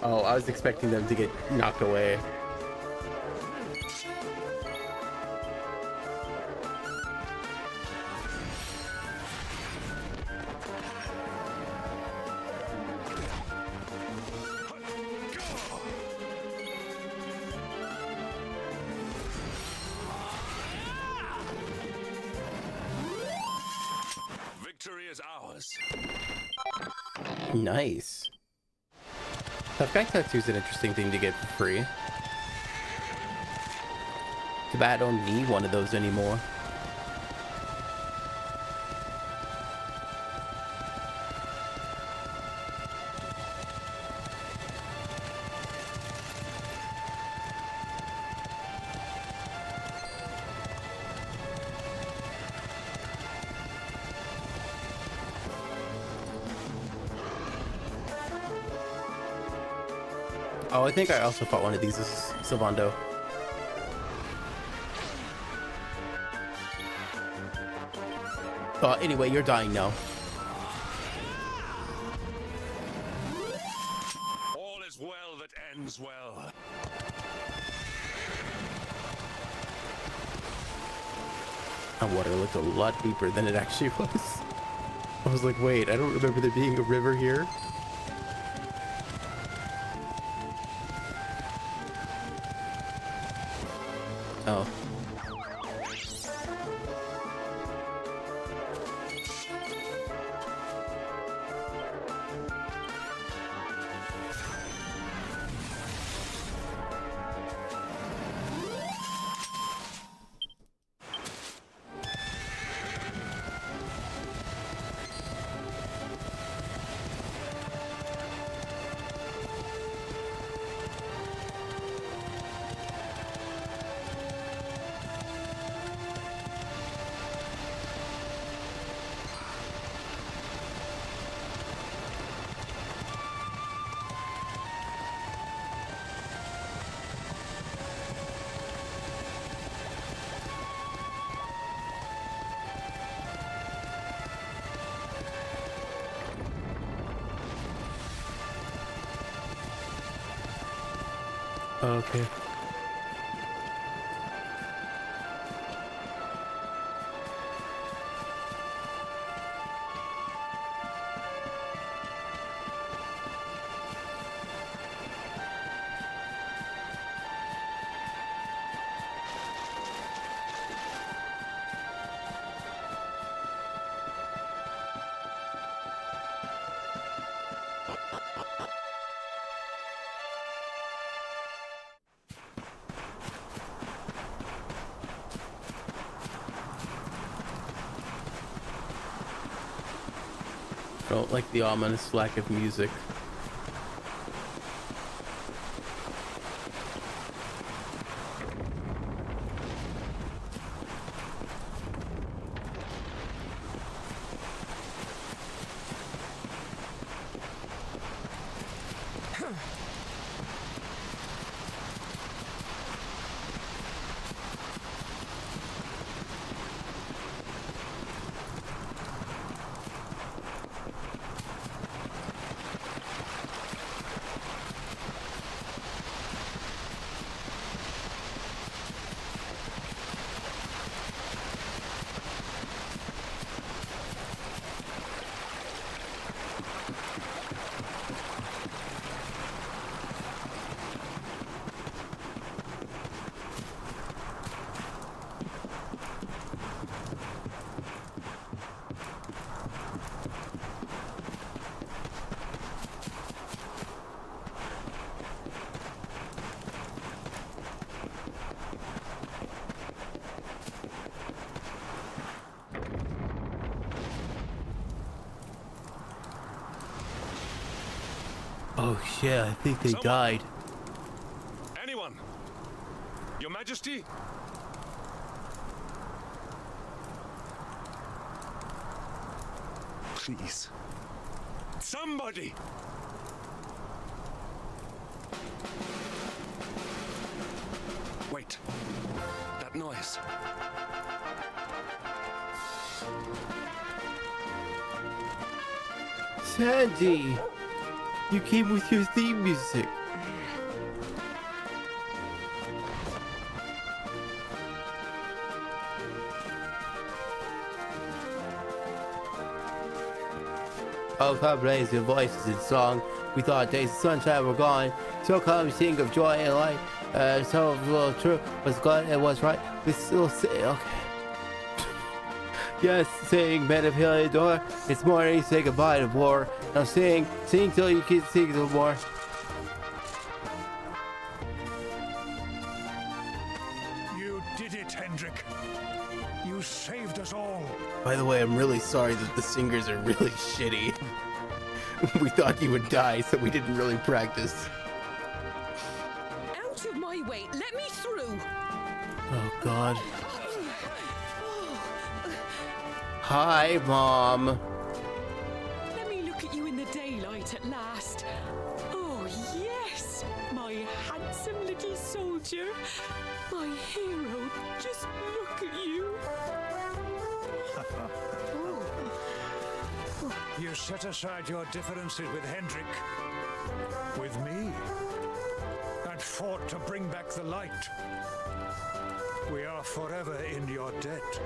Oh, I was expecting them to get knocked away. Victory is ours. Nice. Tough Guy Tattoo is an interesting thing to get for free. Too bad I don't need one of those anymore. Oh, I think I also fought one of these as Sylvando. Anyway, you're dying now. All is well that ends well. That water looked a lot deeper than it actually was. I was like, wait, I don't remember there being a river here. Oh. Okay. I don't like the ominous lack of music. Oh shit, I think they died. Anyone? Your Majesty? Please. Somebody! Wait. That noise. Sandy! You came with your theme music. Oh, come raise your voices in song. We thought days of sunshine were gone. So come sing of joy and light. So true was God and was right. We still say, okay. Yes, sing, men of Heliodor. It's morning, say goodbye to war. Now sing till you can sing no more. You did it, Hendrik. You saved us all. By the way, I'm really sorry that the singers are really shitty. We thought you would die, so we didn't really practice. Out of my way! Let me through! Oh, God. Hi, Mom. Let me look at you in the daylight at last. Oh, yes! My handsome little soldier. My hero. Just look at you. You set aside your differences with Hendrik, with me, and fought to bring back the light. We are forever in your debt.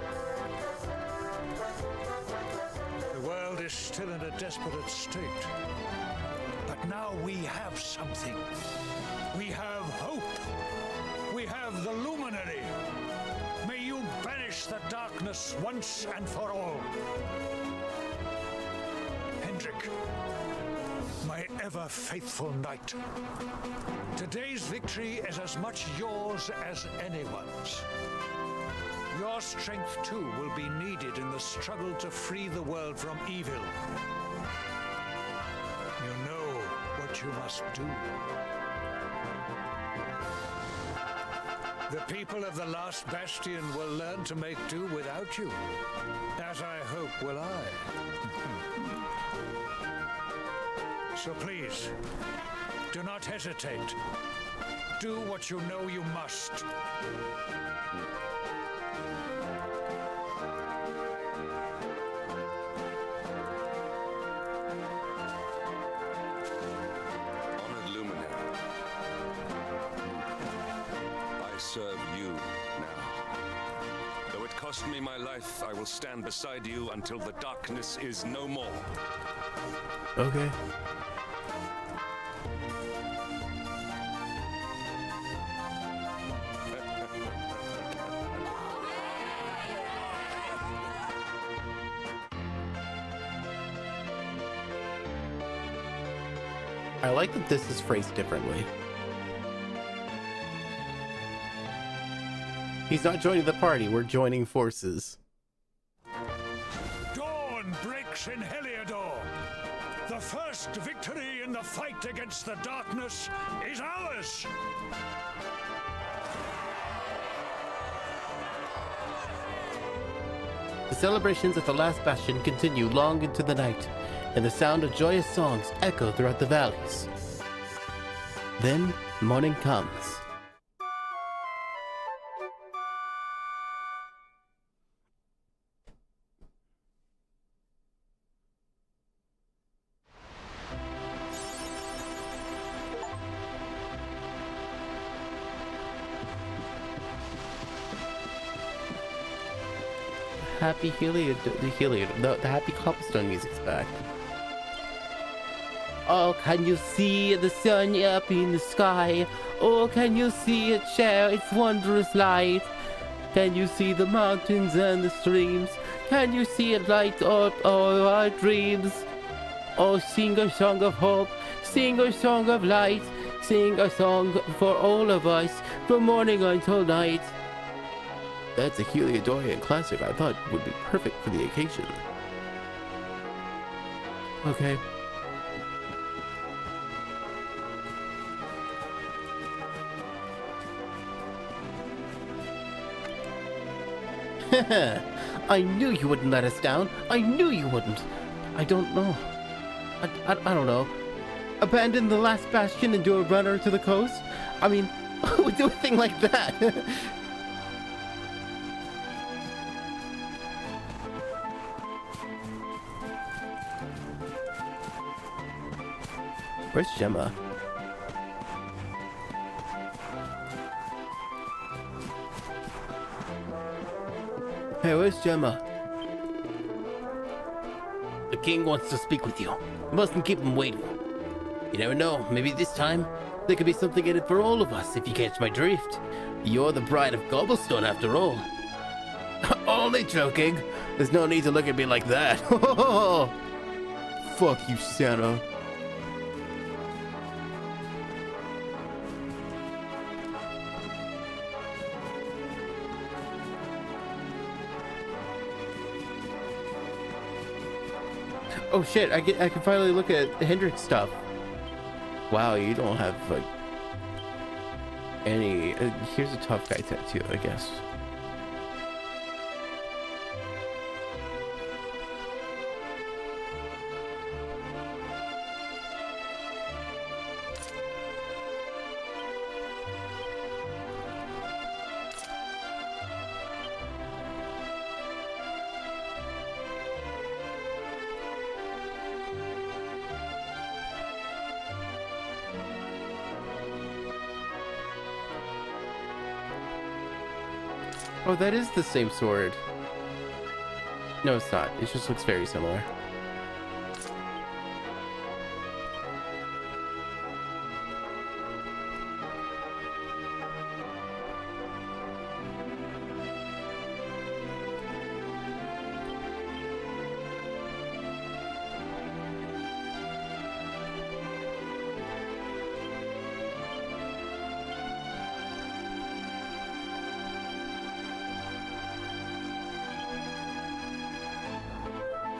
The world is still in a desperate state. But now we have something. We have hope. We have the Luminary. May you banish the darkness once and for all. Hendrik, my ever-faithful knight. Today's victory is as much yours as anyone's. Your strength, too, will be needed in the struggle to free the world from evil. You know what you must do. The people of the last bastion will learn to make do without you, as I hope will I. So please, do not hesitate. Do what you know you must. Honored Luminary. serve you now. Though it cost me my life, I will stand beside you until the darkness is no more. Okay. I like that this is phrased differently. He's not joining the party, we're joining forces. Dawn breaks in Heliodor. The first victory in the fight against the darkness is ours. The celebrations at the last bastion continue long into the night, and the sound of joyous songs echo throughout the valleys. Then morning comes. Happy the happy cobblestone music's back. Oh, can you see the sun up in the sky? Oh, can you see it share its wondrous light? Can you see the mountains and the streams? Can you see it light up all our dreams? Oh, sing a song of hope, sing a song of light, sing a song for all of us, from morning until night. That's a Heliodorian classic I thought would be perfect for the occasion. Okay. I knew you wouldn't let us down. I knew you wouldn't. I don't know. I don't know. Abandon the last bastion and do a runner to the coast? I mean, who would do a thing like that? Where's Gemma? Hey, where's Gemma? The king wants to speak with you. You mustn't keep him waiting. You never know, maybe this time there could be something in it for all of us, if you catch my drift. You're the bride of Cobblestone after all. Only joking. There's no need to look at me like that. Fuck you, Santa. Oh shit, I can finally look at Hendrik's stuff. Wow, you don't have like any here's a tough guy tattoo, I guess. Oh, that is the same sword. No, it's not. It just looks very similar.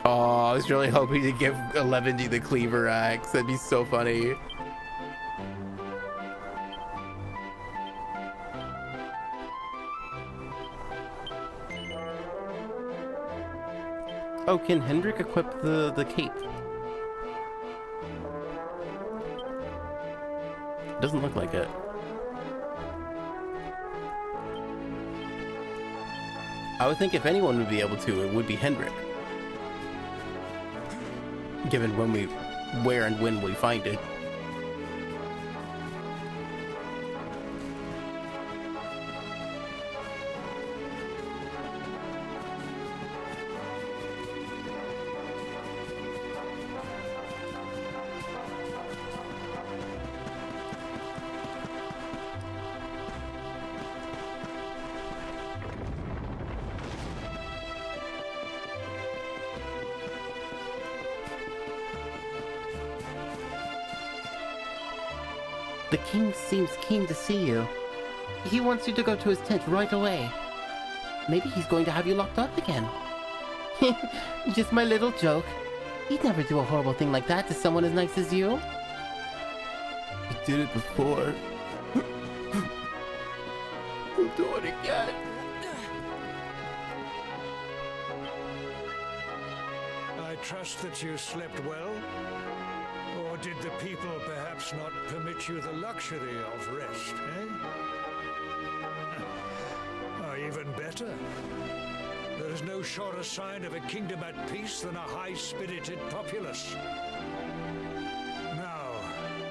Oh, I was really hoping to give 11D the cleaver axe. That'd be so funny. Oh, can Hendrik equip the cape? Doesn't look like it. I would think if anyone would be able to, it would be Hendrik. Given where and when we find it. The king seems keen to see you. He wants you to go to his tent right away. Maybe he's going to have you locked up again. Just my little joke. He'd never do a horrible thing like that to someone as nice as you. He did it before. He'll do it again. I trust that you slept well? Or did the people perhaps not permit you the luxury of rest, eh? Or even better, there is no surer sign of a kingdom at peace than a high-spirited populace. Now,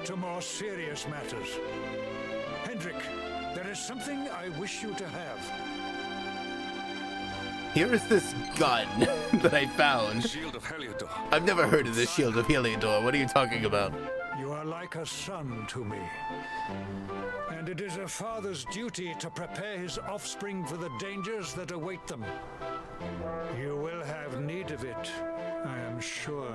to more serious matters. Hendrik, there is something I wish you to have. Here is this gun that I found. Shield of Heliodor. I've never heard of the Shield of Heliodor. What are you talking about? You are like a son to me. And it is a father's duty to prepare his offspring for the dangers that await them. You will have need of it, I am sure.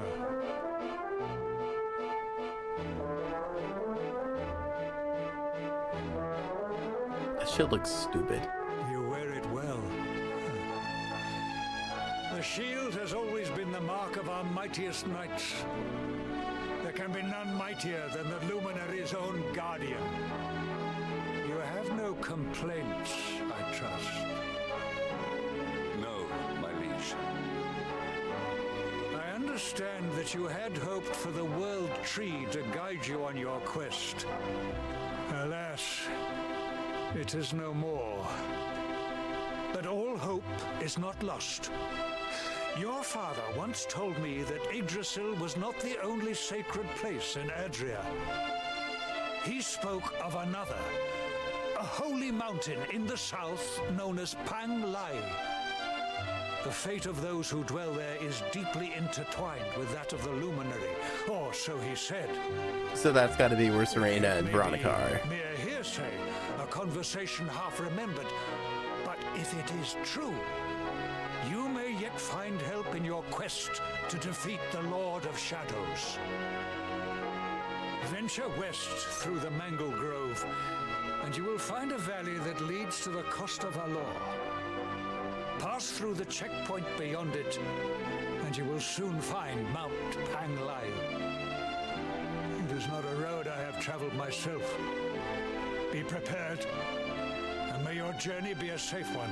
That shield looks stupid. You wear it well. The shield has always been the mark of our mightiest knights. There can be none mightier than the Luminary's own guardian. You have no complaints, I trust. No, my liege. I understand that you had hoped for the World Tree to guide you on your quest. Alas, it is no more. But all hope is not lost. Your father once told me that Yggdrasil was not the only sacred place in Adria. He spoke of another, a holy mountain in the south known as Pang Lai. The fate of those who dwell there is deeply intertwined with that of the Luminary, or so he said. So that's got to be where Serena and Veronica are. Mere hearsay, a conversation half remembered. But if it is true, you may yet find help in your quest to defeat the Lord of Shadows. Venture west through the Mangle Grove, and you will find a valley that leads to the Costa Valor. Pass through the checkpoint beyond it, and you will soon find Mount Pang Lai. It is not a road I have traveled myself. Be prepared, and may your journey be a safe one.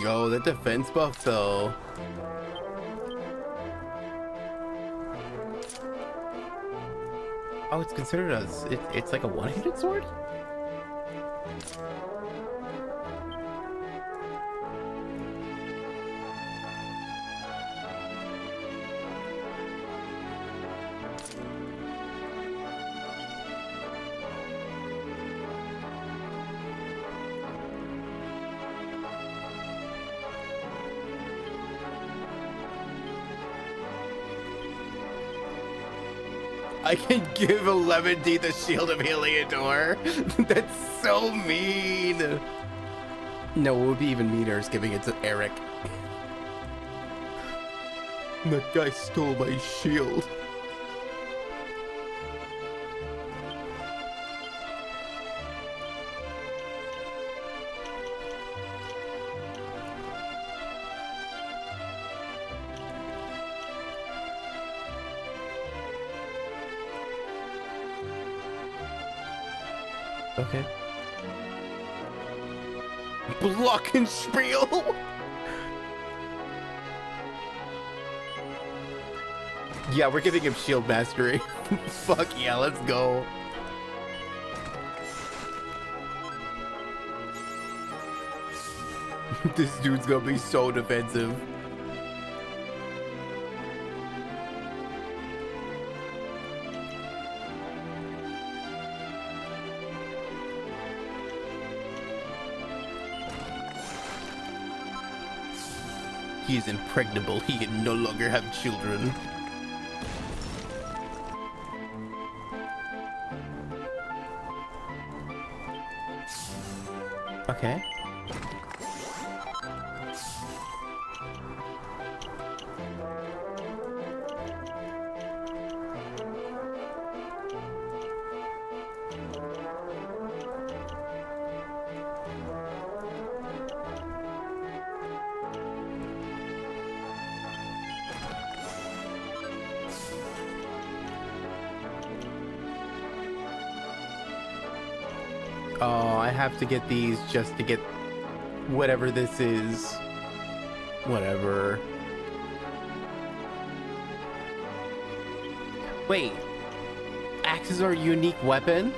Yo, the defense buff though. Oh, it's considered as it's like a one-handed sword? I can give 11D the Shield of Heliodor. That's so mean. No, what would be even meaner is giving it to Eric. That guy stole my shield. Okay. Glockenspiel! Yeah, we're giving him shield mastery. Fuck yeah, let's go. This dude's gonna be so defensive. He is impregnable. He can no longer have children. Okay. Oh, I have to get these just to get whatever this is. Whatever. Wait. Axes are a unique weapon?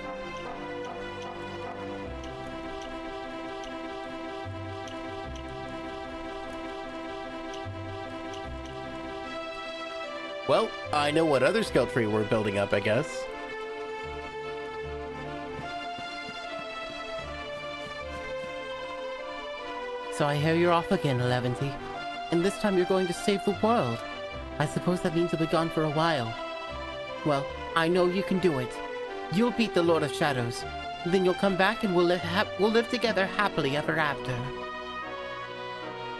Well, I know what other skill tree we're building up, I guess. So I hear you're off again, Levanty. And this time you're going to save the world. I suppose that means you'll be gone for a while. Well, I know you can do it. You'll beat the Lord of Shadows. Then you'll come back and we'll live together happily ever after.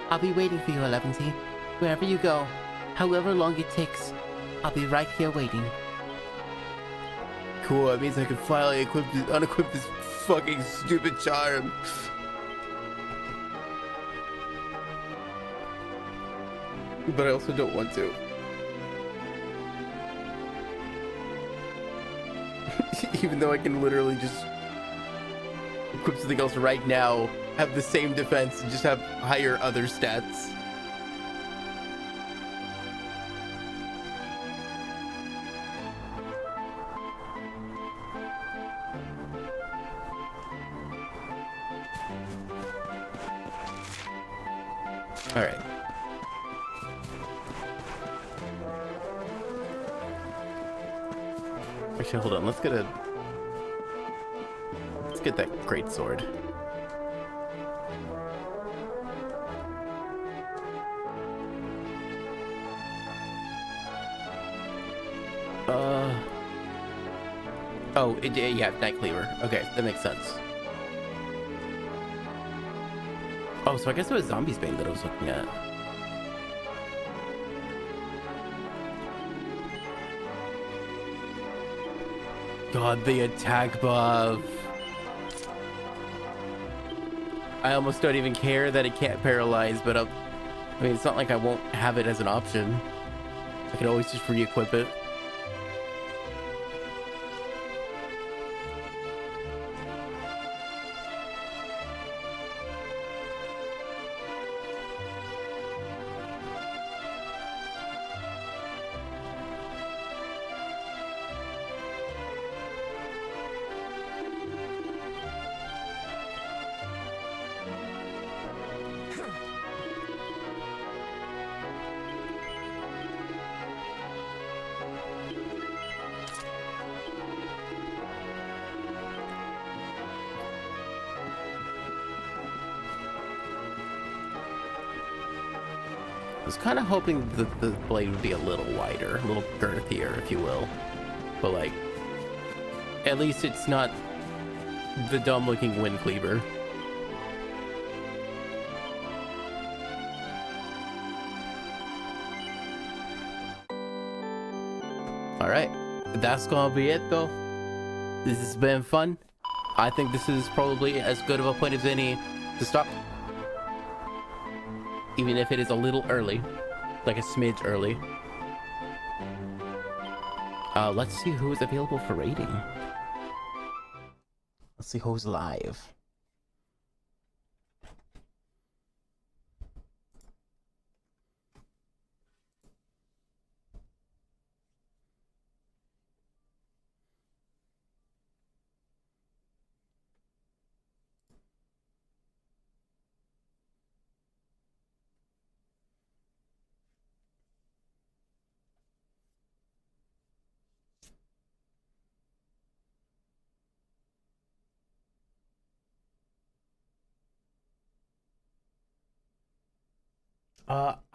I'll be waiting for you, Levanty. Wherever you go, however long it takes, I'll be right here waiting. Cool, that means I can finally unequip this fucking stupid charm. But I also don't want to. Even though I can literally just equip something else right now, have the same defense, and just have higher other stats. Alright. Actually, hold on. Let's get that great sword. Oh, yeah, Night Cleaver. Okay, that makes sense. Oh, so I guess it was Zombie's Bane that I was looking at. God, the attack buff. I almost don't even care that it can't paralyze, but I mean, it's not like I won't have it as an option. I can always just re-equip it. I was kind of hoping that the blade would be a little wider, a little girthier, if you will. But like, at least it's not the dumb-looking Wind Cleaver. Alright, that's gonna be it though. This has been fun. I think this is probably as good of a point as any to stop. Even if it is a little early, like a smidge early. Let's see who is available for raiding. Let's see who's live.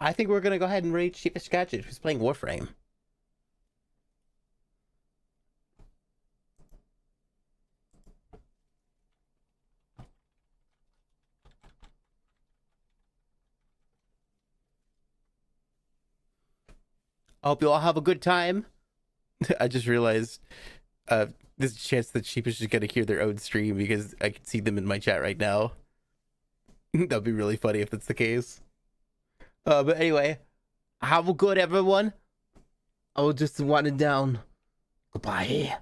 I think we're gonna go ahead and raid Sheepish Gadget, who's playing Warframe. I hope you all have a good time. I just realized there's a chance that Sheep is just gonna hear their own stream because I can see them in my chat right now. That'd be really funny if that's the case. But anyway, have a good everyone. I will just wind it down. Goodbye.